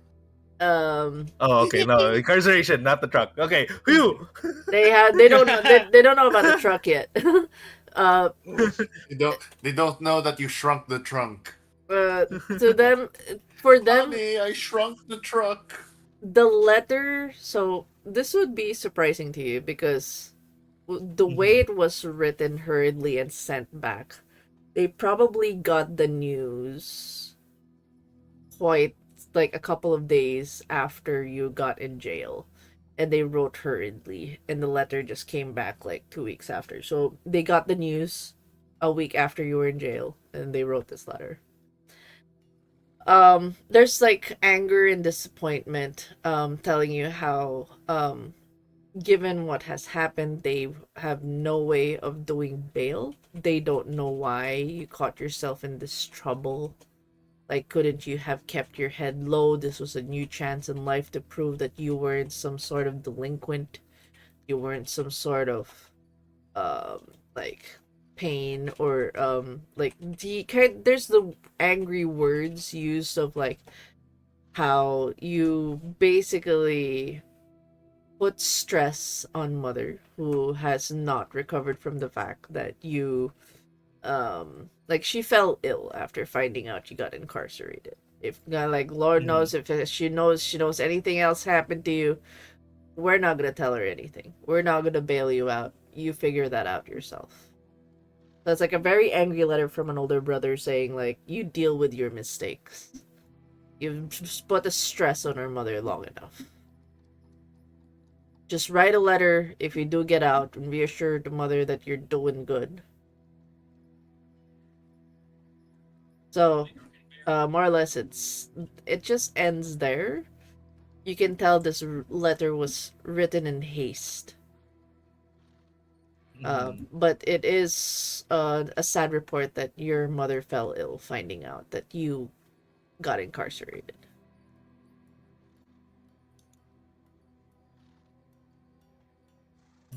Speaker 1: Um,
Speaker 3: Oh, okay, no, incarceration, not the truck. Okay, phew.
Speaker 1: they don't know they don't know about the truck yet. uh,
Speaker 4: They don't know that you shrunk the trunk.
Speaker 1: uh, to them, for them,
Speaker 4: Honey, I shrunk the truck.
Speaker 1: the letter. So this would be surprising to you because the way
Speaker 3: Mhm.
Speaker 1: it was written hurriedly and sent back, they probably got the news quite like a couple of days after you got in jail, and they wrote hurriedly, and the letter just came back like 2 weeks after. So they got the news a week after you were in jail, and they wrote this letter. There's like anger and disappointment, telling you how, given what has happened, they have no way of doing bail. They don't know why you caught yourself in this trouble. Like, couldn't you have kept your head low? This was a new chance in life to prove that you weren't some sort of delinquent. You weren't some sort of, like, pain, or, like, there's the angry words used of, like, how you basically put stress on mother who has not recovered from the fact that you, like, she fell ill after finding out you got incarcerated. If, like, Lord knows, if she knows anything else happened to you, we're not gonna tell her anything. We're not gonna bail you out. You figure that out yourself. That's like a very angry letter from an older brother saying, like, you deal with your mistakes. You've just put the stress on her mother long enough. Just write a letter if you do get out and reassure the mother that you're doing good. So, more or less, it just ends there. You can tell this letter was written in haste. But it is a sad report that your mother fell ill, finding out that you got incarcerated.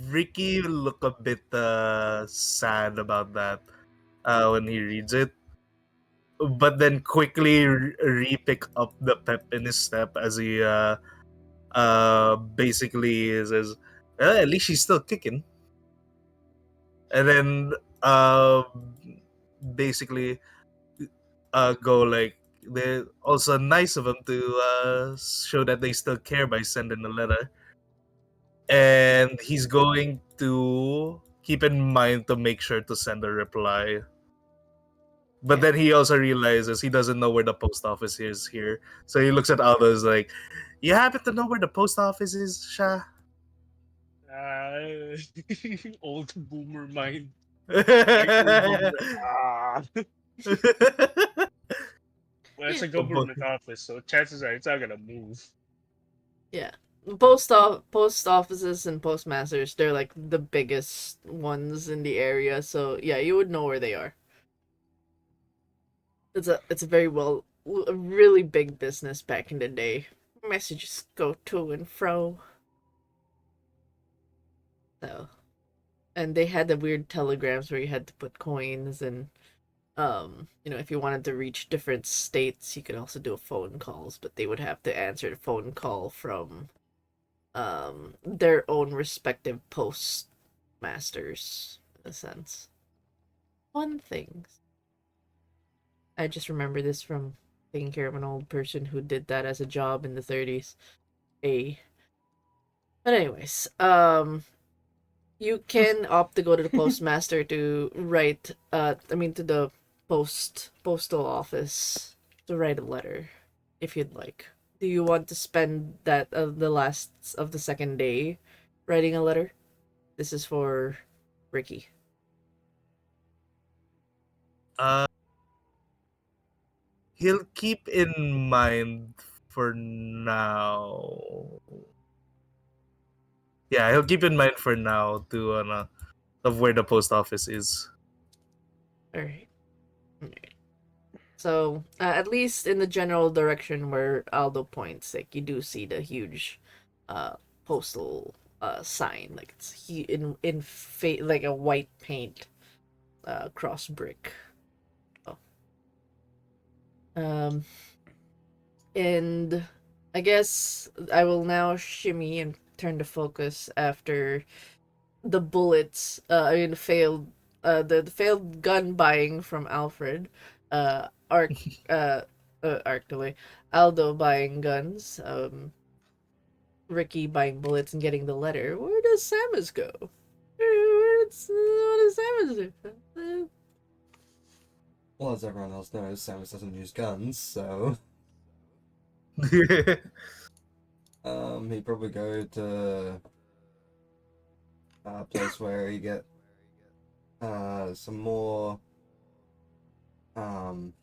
Speaker 3: Ricky will look a bit sad about that when he reads it, but then quickly re-pick up the pep in his step as he basically says, at least she's still kicking. And then basically go like, they're also nice of them to show that they still care by sending a letter. And he's going to keep in mind to make sure to send a reply. But
Speaker 1: Yeah.
Speaker 3: then he also realizes he doesn't know where the post office is here. So he looks at Aldo's like, you happen to know where the post office is, Sha?
Speaker 2: Old boomer mind.
Speaker 3: Yeah.
Speaker 2: Well, it's a government office, so chances are it's not gonna move.
Speaker 1: Yeah. Post offices and postmasters, they're like the biggest ones in the area, so yeah, you would know where they are. It's a a really big business back in the day. Messages go to and fro. So, and they had the weird telegrams where you had to put coins, and if you wanted to reach different states, you could also do phone calls, but they would have to answer the phone call from their own respective postmasters, in a sense. Fun things. I just remember this from taking care of an old person who did that as a job in the 30s. But anyways, you can opt to go to the postmaster to write, to the postal office to write a letter, if you'd like. Do you want to spend that the last of the second day writing a letter? This is for Ricky.
Speaker 3: uh, he'll keep in mind for now. Yeah, he'll keep in mind for now to of where the post office is.
Speaker 1: All right. So, at least in the general direction where Aldo points, like, you do see the huge postal sign, like it's like a white paint cross brick. Oh. And I guess I will now shimmy and turn the focus after the bullets. Failed. The failed gun buying from Alfred. Arc. Arc delay. Aldo buying guns. Ricky buying bullets and getting the letter. Where does Samus go? What does Samus do?
Speaker 6: Well, as everyone else knows, Samus doesn't use guns, so he'd probably go to a place where you get some more um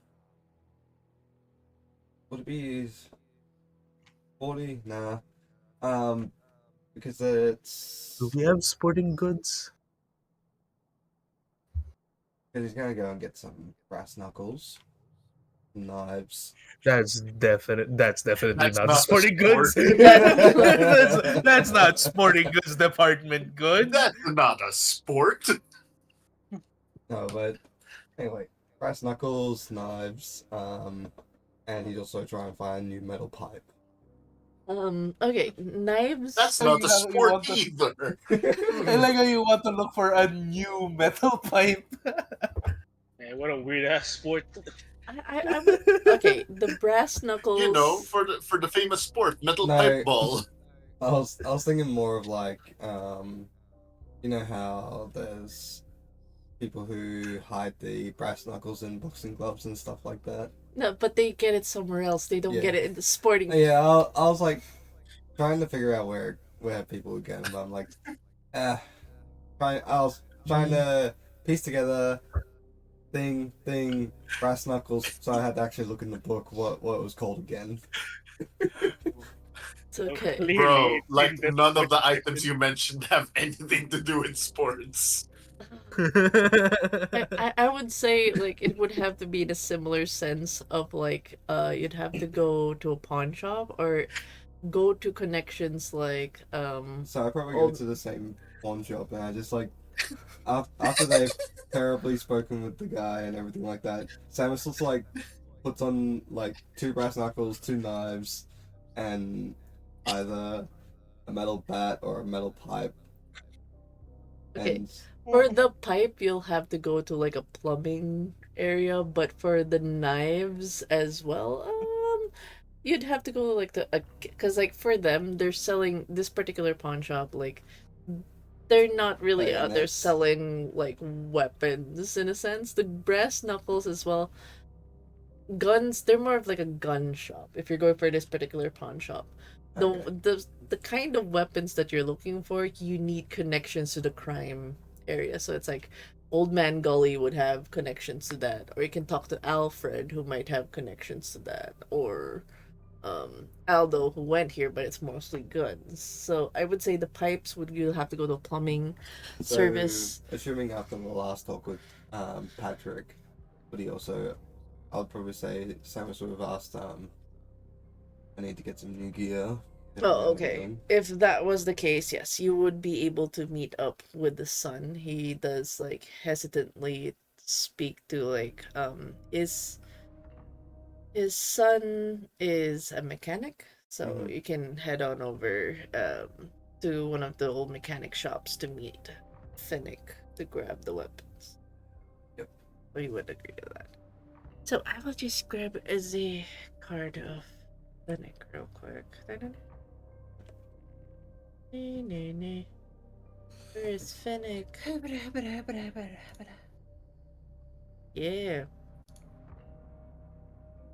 Speaker 6: would it be 40? Nah. Because
Speaker 3: Do
Speaker 6: it's
Speaker 3: we have sporting goods?
Speaker 6: because he's gonna go and get some brass knuckles, knives.
Speaker 3: That's definitely
Speaker 4: That's
Speaker 3: not
Speaker 4: not a
Speaker 3: sporting
Speaker 4: sport.
Speaker 3: goods. That's not sporting goods department goods.
Speaker 4: That's not a sport.
Speaker 6: No, but anyway, brass knuckles, knives, and he'd also try and find a new metal pipe.
Speaker 1: Okay, knives.
Speaker 4: That's
Speaker 3: So
Speaker 4: not a
Speaker 3: you
Speaker 4: sport
Speaker 3: want to
Speaker 4: either.
Speaker 3: I like how you want to look for a new metal pipe.
Speaker 2: Man, what a weird ass sport.
Speaker 1: I would. Okay, the brass
Speaker 4: You know,
Speaker 1: knuckles.
Speaker 4: for the famous sport, metal pipe
Speaker 6: No,
Speaker 4: ball.
Speaker 6: I was thinking more of like, you know how there's people who hide the brass knuckles in boxing gloves and stuff like that.
Speaker 1: No, but they get it somewhere else. They don't
Speaker 6: Yeah.
Speaker 1: get it in the sporting.
Speaker 6: Yeah, I was like trying to figure out where people would get them, but I'm like, eh. I was trying to piece together thing, brass knuckles, so I had to actually look in the book what it was called again.
Speaker 1: It's okay.
Speaker 2: Clearly,
Speaker 4: Bro,
Speaker 2: it's in
Speaker 4: like
Speaker 2: the
Speaker 4: none of
Speaker 2: sports
Speaker 4: the items
Speaker 2: section.
Speaker 4: you mentioned have anything to do with sports.
Speaker 1: I would say like it would have to be in a similar sense of like you'd have to go to a pawn shop or go to connections like
Speaker 6: So I probably go
Speaker 1: old.
Speaker 6: to the same pawn shop, and I just like after they've terribly spoken with the guy and everything like that, Samus just like puts on like two brass knuckles, two knives, and either a metal bat or a metal pipe,
Speaker 1: Okay,
Speaker 6: and
Speaker 1: for the pipe you'll have to go to like a plumbing area, but for the knives as well, you'd have to go like because like for them they're selling this particular pawn shop like they're not really out there
Speaker 6: bayonets.
Speaker 1: selling like weapons in a sense. The brass knuckles as well. Guns, they're more of like a gun shop if you're going for this particular pawn shop. The
Speaker 6: Okay.
Speaker 1: the kind of weapons that you're looking for, you need connections to the crime area. So it's like Old Man Gully would have connections to that, or you can talk to Alfred who might have connections to that, or Aldo who went here, but it's mostly guns. So I would say the pipes would you'll have to go to a plumbing
Speaker 6: So,
Speaker 1: service.
Speaker 6: assuming after the last talk with Patrick, would he also? I'd probably say Samus would have asked, I need to get some new gear. If I'm
Speaker 1: Oh,
Speaker 6: gonna get
Speaker 1: okay.
Speaker 6: them.
Speaker 1: If that was the case, yes, you would be able to meet up with the son. He does like hesitantly speak to like his son is a mechanic, so
Speaker 6: Mhm.
Speaker 1: you can head on over to one of the old mechanic shops to meet Finnick to grab the weapons.
Speaker 6: Yep.
Speaker 1: We would agree to that. So I will just grab the card of Finnick real quick. Where is Finnick? Yeah.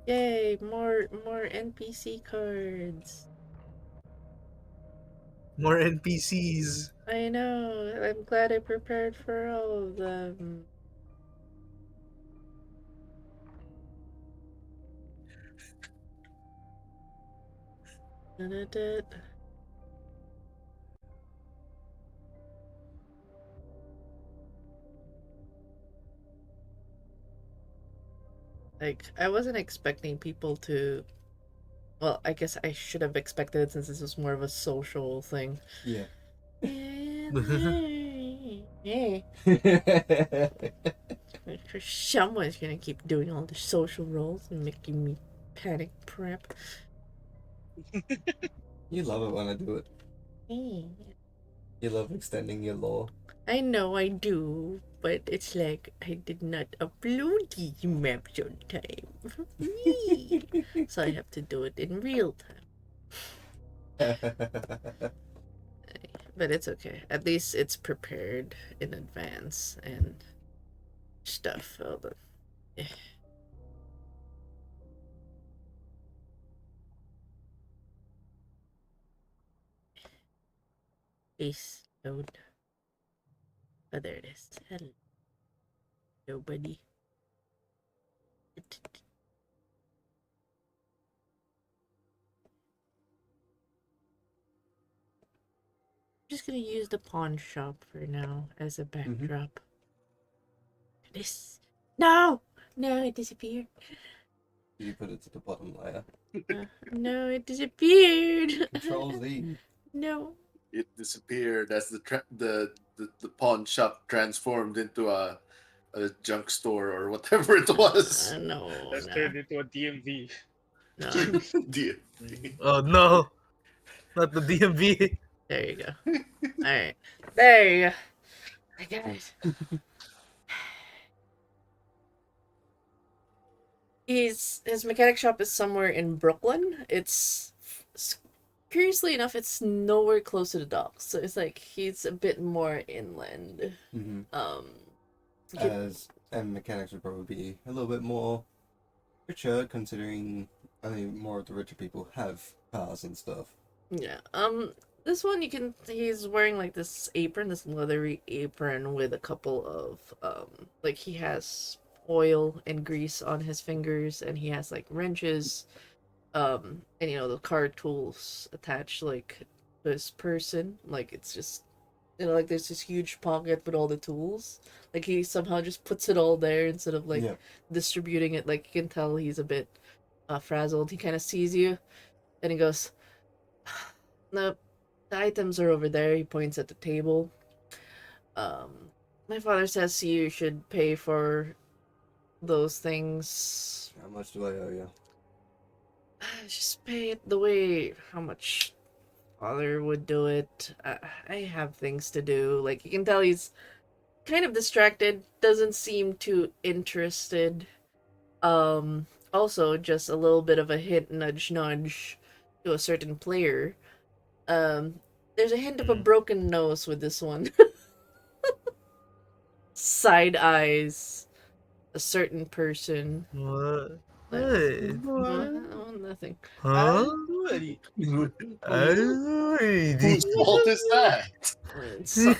Speaker 1: Yay, more NPC cards.
Speaker 3: More NPCs.
Speaker 1: I know. I'm glad I prepared for all of them. Da-da-da. Like, I wasn't expecting people to. Well, I guess I should have expected it since this was more of a social thing.
Speaker 6: Yeah.
Speaker 1: Yeah. Someone's gonna keep doing all the social roles and making me panic prep.
Speaker 6: You love it when I do it.
Speaker 1: Yeah.
Speaker 6: You love extending your lore.
Speaker 1: I know I do, but it's like I did not upload these maps on time. So I have to do it in real time. But it's okay. At least it's prepared in advance and stuff. Although, eh. Please load. Oh, there it is. Hello. Nobody. I'm just gonna use the pawn shop for now as a backdrop. This. No! No, it disappeared.
Speaker 6: You put it to the bottom layer.
Speaker 1: No, it disappeared.
Speaker 6: Control Z.
Speaker 1: No.
Speaker 4: It disappeared as the pawn shop transformed into a junk store or whatever it was.
Speaker 1: No,
Speaker 2: Let's
Speaker 1: no,
Speaker 2: turn it into a DMV.
Speaker 1: no.
Speaker 3: Oh no, not the DMV.
Speaker 1: There you go. Alright. There you go. I got it. His mechanic shop is somewhere in Brooklyn. It's curiously enough, it's nowhere close to the docks. So it's like he's a bit more inland.
Speaker 6: Mm-hmm.
Speaker 1: You could-
Speaker 6: And mechanics would probably be a little bit more richer, considering only more of the richer people have cars and stuff.
Speaker 1: yeah. This one he's wearing like this apron, this leathery apron with a couple of like he has oil and grease on his fingers, and he has like wrenches, and the car tools attached like to his person. Like it's just like there's this huge pocket with all the tools. Like he somehow just puts it all there instead of like
Speaker 6: Yeah.
Speaker 1: distributing it. Like you can tell he's a bit frazzled. He kind of sees you and he goes, "No, the items are over there." He points at the table. My father says you should pay for those things.
Speaker 6: How much do I owe you?
Speaker 1: Just pay it the way how much father would do it. I have things to do. Like you can tell he's kind of distracted, doesn't seem too interested. Also just a little bit of a hint, nudge nudge to a certain player. There's a hint of a broken nose with this one. Side eyes a certain person.
Speaker 3: What?
Speaker 1: Like,
Speaker 3: Hey.
Speaker 1: oh, nothing.
Speaker 3: Huh?
Speaker 4: Whose
Speaker 3: Whose
Speaker 4: fault is that?
Speaker 1: So,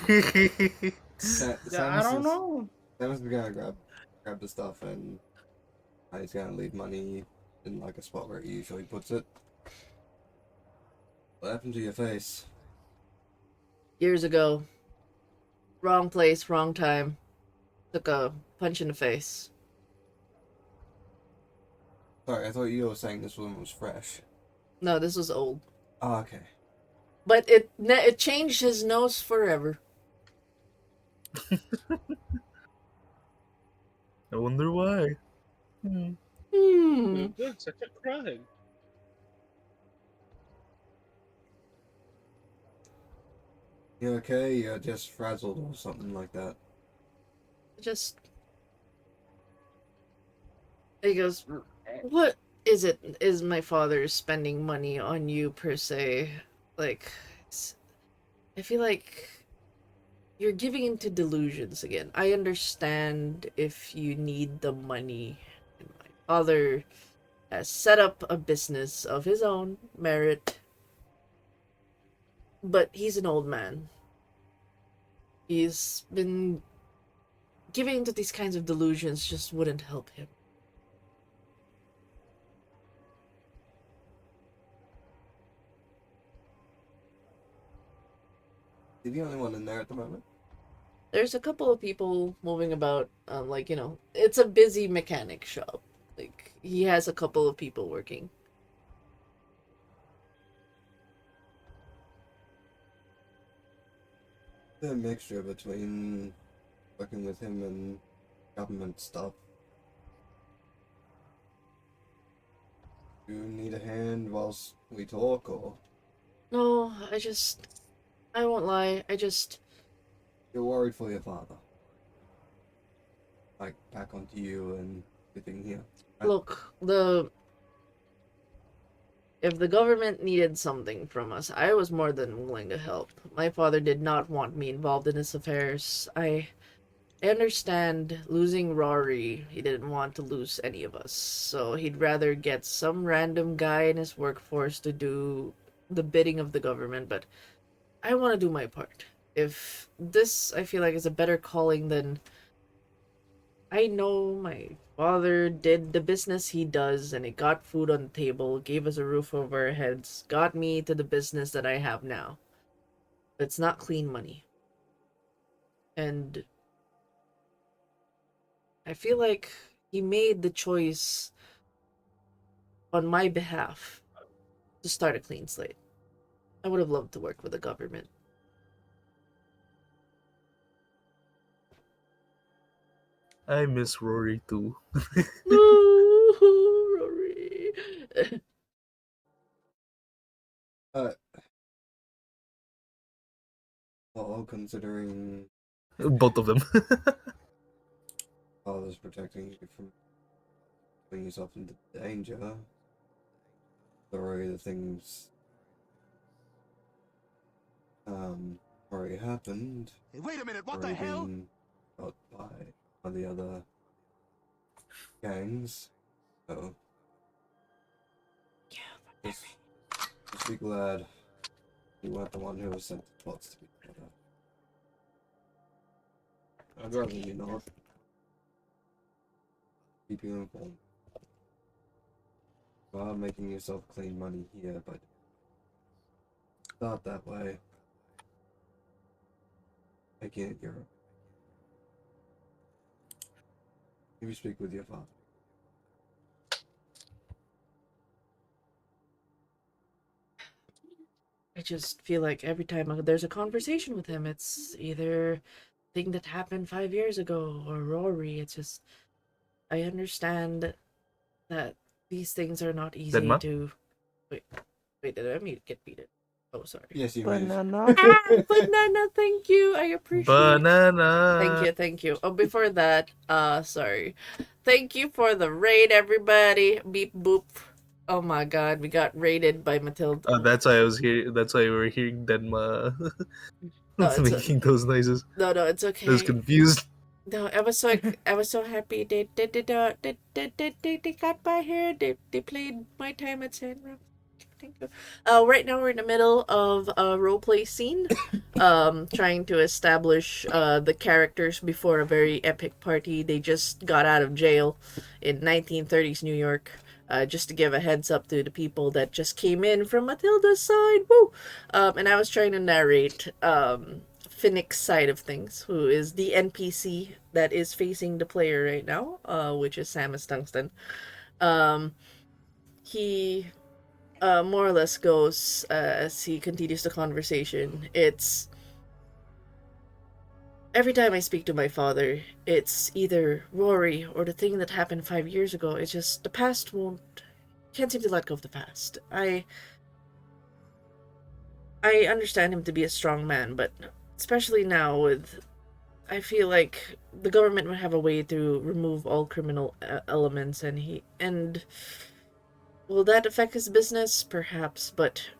Speaker 5: I don't know.
Speaker 6: Samus is gonna grab the stuff, and he's gonna leave money in like a spot where he usually puts it. What happened to your face?
Speaker 1: years ago, wrong place, wrong time. Took a punch in the face.
Speaker 6: Sorry, I thought you were saying this one was fresh.
Speaker 1: No, this was old.
Speaker 6: Oh, okay.
Speaker 1: But it changed his nose forever.
Speaker 3: I wonder why.
Speaker 2: That's such a crime.
Speaker 6: You okay? You're just frazzled or something like that.
Speaker 1: Just. He goes, "What is it? Is my father spending money on you per se? Like, I feel like you're giving into delusions again. I understand if you need the money. And my father has set up a business of his own merit, but he's an old man. He's been giving into these kinds of delusions just wouldn't help him."
Speaker 6: You're the only one in there at the moment.
Speaker 1: There's a couple of people moving about. It's a busy mechanic shop. Like he has a couple of people working.
Speaker 6: The mixture between working with him and government stuff. You need a hand whilst we talk, or
Speaker 1: No, I won't lie.
Speaker 6: you're worried for your father? Like back onto you and everything here.
Speaker 1: Look, if the government needed something from us, I was more than willing to help. My father did not want me involved in his affairs. I understand losing Rory. He didn't want to lose any of us, so he'd rather get some random guy in his workforce to do the bidding of the government, but I want to do my part. If this, I feel like, is a better calling than I know my father did the business he does, and it got food on the table, gave us a roof over our heads, got me to the business that I have now. It's not clean money. And I feel like he made the choice on my behalf to start a clean slate. I would have loved to work with the government.
Speaker 3: I miss Rory too.
Speaker 1: Rory.
Speaker 6: Uh, all considering
Speaker 3: Both of them.
Speaker 6: father's protecting you from putting yourself into danger, sorry the things already happened.
Speaker 7: Hey, wait a minute, what the
Speaker 6: Already
Speaker 7: hell?
Speaker 6: been got by the other gangs. So just be glad you weren't the one who was sent the plots to be better. I'd rather you not. Keep you informed. You are making yourself clean money here, but start that way. Making it your own. You speak with your father.
Speaker 1: I just feel like every time there's a conversation with him, it's either thing that happened 5 years ago or Rory. It's just, I understand that these things are not easy
Speaker 3: Denma?
Speaker 1: to. Wait, did I get beaten? Oh, sorry.
Speaker 6: Yes, you
Speaker 5: Banana.
Speaker 1: Banana, thank you. I appreciate it.
Speaker 3: Banana.
Speaker 1: Thank you. Oh, before that, sorry. Thank you for the raid, everybody. Beep boop. Oh my god, we got raided by Matilda.
Speaker 3: That's why I was here. That's why we were hearing Denma
Speaker 1: No, it's
Speaker 3: making those noises.
Speaker 1: no, it's
Speaker 3: I was
Speaker 1: okay.
Speaker 3: confused.
Speaker 1: No, I was so happy. They got by here. They played my time at Sandra. Thank you. Right now we're in the middle of a roleplay scene, trying to establish the characters before a very epic party. They just got out of jail in 1930s New York. Just to give a heads up to the people that just came in from Matilda's side. Woo! And I was trying to narrate Finnick's side of things, who is the NPC that is facing the player right now, which is Samus Tungsten. He more or less goes as he continues the conversation. It's every time I speak to my father, it's either Rory or the thing that happened 5 years ago. It's just the past won't can't seem to let go of the past. I understand him to be a strong man, but especially now with I feel like the government would have a way to remove all criminal elements, and will that affect his business? Perhaps, but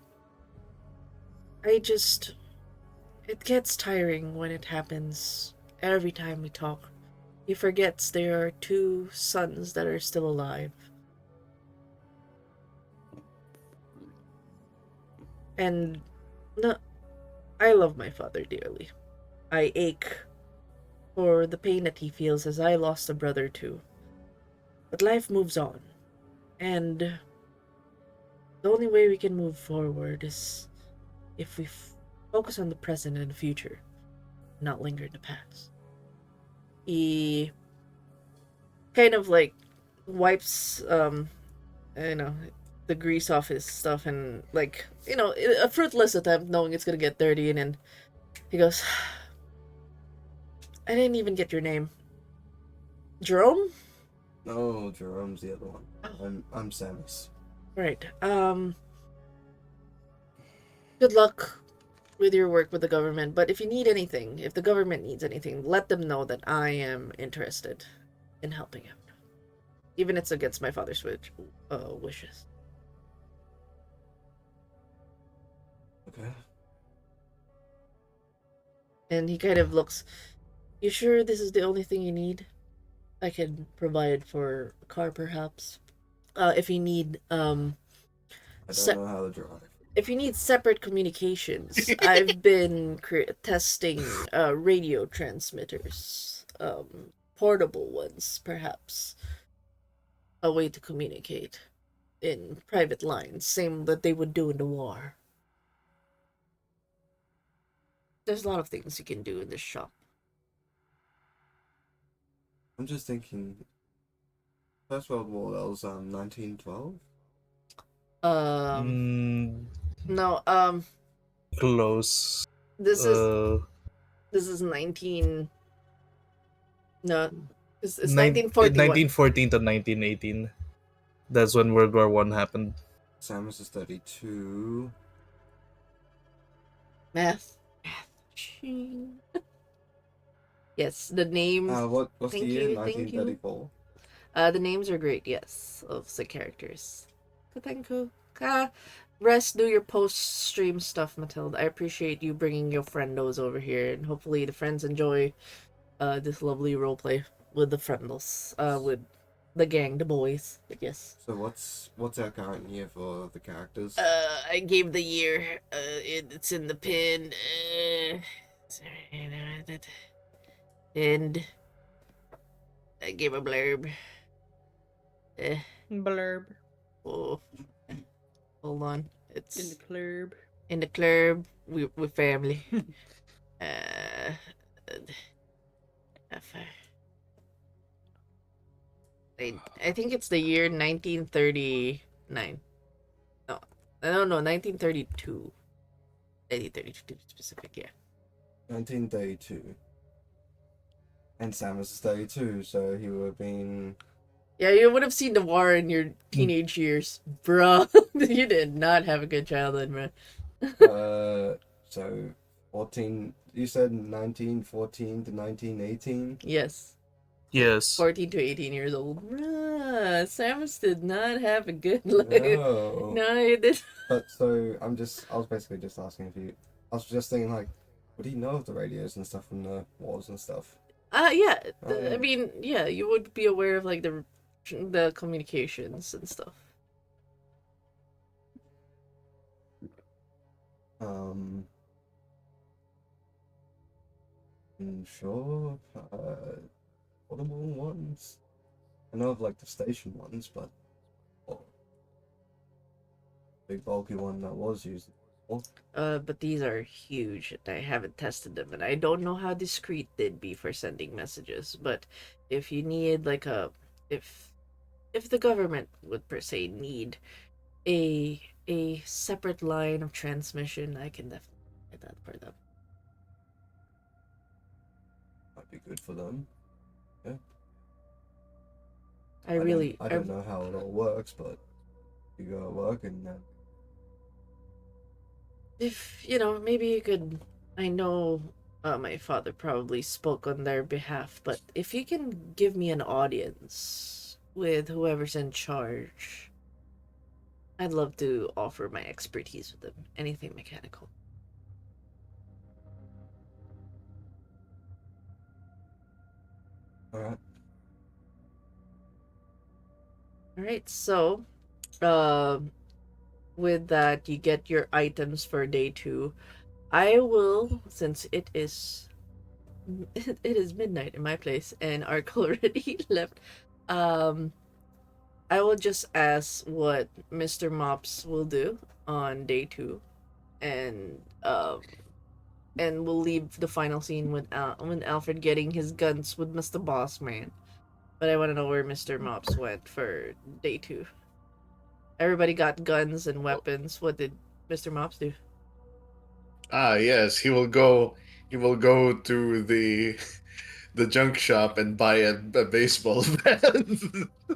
Speaker 1: I just it gets tiring when it happens every time we talk. He forgets there are two sons that are still alive. And no, I love my father dearly. I ache for the pain that he feels as I lost a brother too. But life moves on. And the only way we can move forward is if we focus on the present and the future, not linger in the past. He kind of like wipes you know the grease off his stuff, and like a fruitless attempt knowing it's gonna get dirty, and then he goes, I didn't even get your name. Jerome?
Speaker 6: No, Jerome's the other one. I'm Samus.
Speaker 1: Right. Good luck with your work with the government, but if you need anything, if the government needs anything, let them know that I am interested in helping out. Even if it's against my father's wishes.
Speaker 6: Okay.
Speaker 1: And he kind of looks, you sure this is the only thing you need? I can provide for a car, perhaps. If you need,
Speaker 6: I don't know how to drive.
Speaker 1: If you need separate communications, I've been testing radio transmitters portable ones, perhaps. A way to communicate in private lines, same that they would do in the war. There's a lot of things you can do in this shop.
Speaker 6: I'm just thinking. First World War, that was 1912.
Speaker 1: Um, no,
Speaker 3: Close.
Speaker 1: this is
Speaker 3: Uh,
Speaker 1: this is 19. No, it's
Speaker 3: nine,
Speaker 1: 1941.
Speaker 3: 1914 to 1918. That's when World War One happened.
Speaker 6: Samus is 32.
Speaker 1: Math. Machine. Yes, the names.
Speaker 6: What's the
Speaker 1: Thank
Speaker 6: year?
Speaker 1: you, thank you.
Speaker 6: 1934.
Speaker 1: The names are great, yes, of the characters. Thank you. Rest, do your post-stream stuff, Matilda. I appreciate you bringing your friendos over here, and hopefully the friends enjoy this lovely roleplay with the friendos, with the gang, the boys. But yes.
Speaker 6: So what's our current year for the characters?
Speaker 1: I gave the year. It's in the pin. And I gave a blurb.
Speaker 5: Blurb.
Speaker 1: Oh, hold on. It's
Speaker 5: In the club.
Speaker 1: in the club. We family. uh, I think it's the year 1939. No, 1932. 1932 to be specific, yeah.
Speaker 6: 1932. And Samus is 32, so he would have been.
Speaker 1: Yeah, you would have seen the war in your teenage years, bro. You did not have a good childhood, man.
Speaker 6: So 14. You said 1914 to 1918.
Speaker 1: Yes.
Speaker 3: Yes.
Speaker 1: 14 to 18 years old. Bruh, Samus did not have a good life.
Speaker 6: No.
Speaker 1: No, he did.
Speaker 6: But so I was basically just asking if you. I was just thinking like, what do you know of the radios and stuff from the wars and stuff?
Speaker 1: Yeah.
Speaker 6: Oh, yeah.
Speaker 1: I mean, yeah, you would be aware of like the communications and stuff.
Speaker 6: Sure. Portable ones. I know of like the station ones, but big bulky one that was used.
Speaker 1: But these are huge, and I haven't tested them, and I don't know how discreet they'd be for sending messages. But if you need like if the government would per se need a separate line of transmission, I can definitely get that for them.
Speaker 6: Might be good for them. Yeah.
Speaker 1: I really
Speaker 6: don't know how it all works, but you go to work and
Speaker 1: if maybe you could. I know my father probably spoke on their behalf, but if you can give me an audience with whoever's in charge, I'd love to offer my expertise with them. Anything mechanical.
Speaker 6: Alright.
Speaker 1: Alright, so with that you get your items for day 2. I will, since it is midnight in my place and Ark already left, I will just ask what Mr. Mops will do on day 2, and we'll leave the final scene with Alfred getting his guns with Mr. Boss Man. But I want to know where Mr. Mops went for day 2. Everybody got guns and weapons. What did Mr. Mops do?
Speaker 4: Yes, he will go. He will go to the junk shop and buy a baseball bat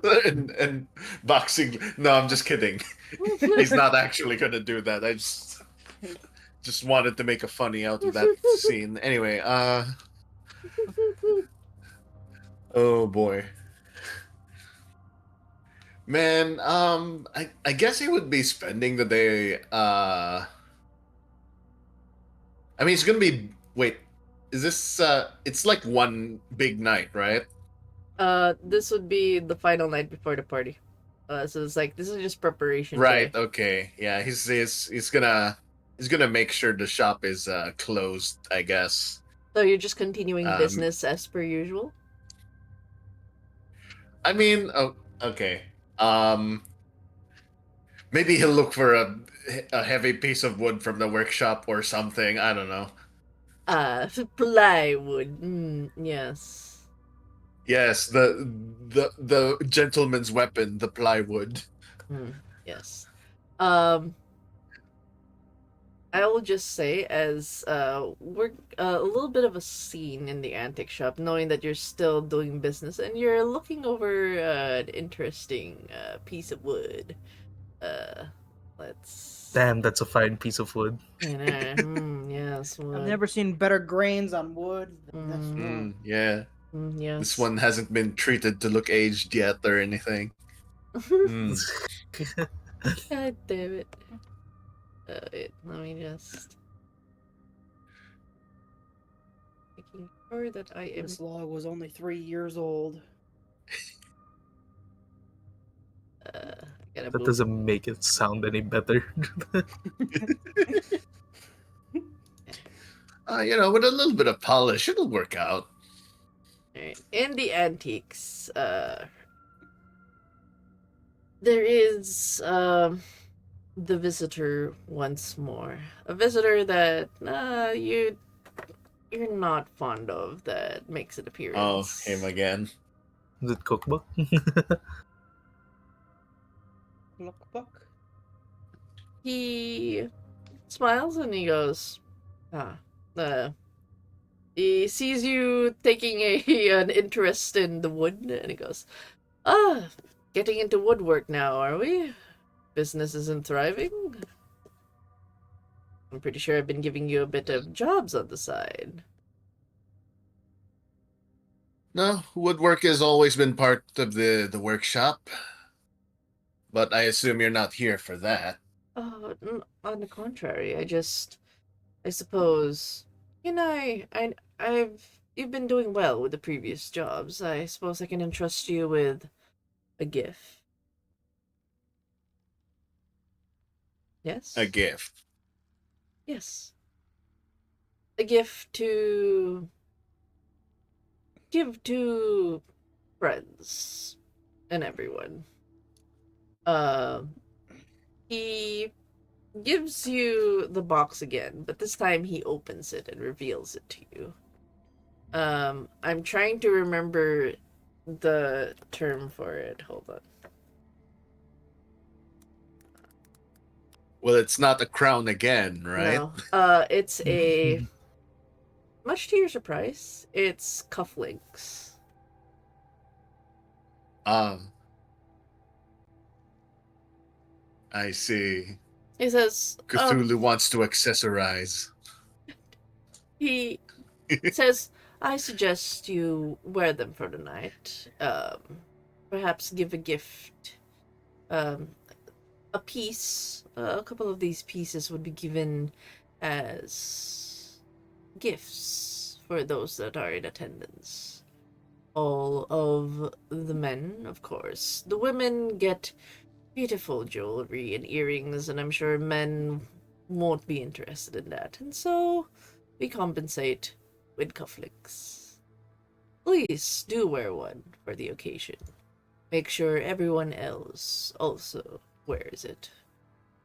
Speaker 4: and boxing. No, I'm just kidding. He's not actually gonna do that. I just wanted to make a funny out of that scene. Anyway, oh boy. Man, I guess he would be spending the day. I mean, it's gonna be. Wait, is this? It's like one big night, right?
Speaker 1: This would be the final night before the party. So it's like this is just preparation
Speaker 4: Right.
Speaker 1: day.
Speaker 4: Okay. Yeah. He's gonna make sure the shop is closed. I guess.
Speaker 1: So you're just continuing
Speaker 4: Um,
Speaker 1: business as per usual.
Speaker 4: I mean, oh, okay. Um, Maybe he'll look for a heavy piece of wood from the workshop or something. I don't know.
Speaker 1: Plywood. Yes.
Speaker 4: Yes, the gentleman's weapon, the plywood.
Speaker 1: Yes. Um, I will just say, as we're a little bit of a scene in the antique shop, knowing that you're still doing business and you're looking over an interesting piece of wood. Uh, let's.
Speaker 3: Damn, that's a fine piece of wood.
Speaker 1: I know. Yes,
Speaker 5: I've
Speaker 1: wood.
Speaker 5: never seen better grains on wood than this one.
Speaker 4: Yeah. This
Speaker 1: Yes.
Speaker 4: one hasn't been treated to look aged yet or anything. Mm.
Speaker 1: God damn it. Wait, let me just making sure that I am.
Speaker 5: This log was only 3 years old.
Speaker 1: I gotta
Speaker 3: That
Speaker 1: move.
Speaker 3: doesn't make it sound any better.
Speaker 4: With a little bit of polish, it'll work out.
Speaker 1: Alright. In the antiques, there is the visitor once more. A visitor that you're not fond of that makes an
Speaker 4: Oh,
Speaker 1: appearance.
Speaker 4: him again.
Speaker 3: Is it cookbook?
Speaker 5: Lookbook?
Speaker 1: He smiles and he goes, he sees you taking an interest in the wood and he goes, getting into woodwork now, are we? Business isn't thriving? I'm pretty sure I've been giving you a bit of jobs on the side.
Speaker 4: No, woodwork has always been part of the workshop. But I assume you're not here for that.
Speaker 1: On the contrary, I suppose, you've been doing well with the previous jobs. I suppose I can entrust you with a gift. Yes?
Speaker 4: A gift.
Speaker 1: Yes. A gift to give to friends and everyone. He gives you the box again, but this time he opens it and reveals it to you. I'm trying to remember the term for it. Hold on.
Speaker 4: Well, it's not a crown again, right?
Speaker 1: No. It's a much to your surprise, it's cufflinks.
Speaker 4: Um, I see.
Speaker 1: He says,
Speaker 4: Cthulhu wants to accessorize.
Speaker 1: he says, I suggest you wear them for the night. Perhaps give a gift. A piece. A couple of these pieces would be given as gifts for those that are in attendance. All of the men, of course. The women get beautiful jewelry and earrings, and I'm sure men won't be interested in that. And so we compensate with cufflinks. Please do wear one for the occasion. Make sure everyone else also wears it.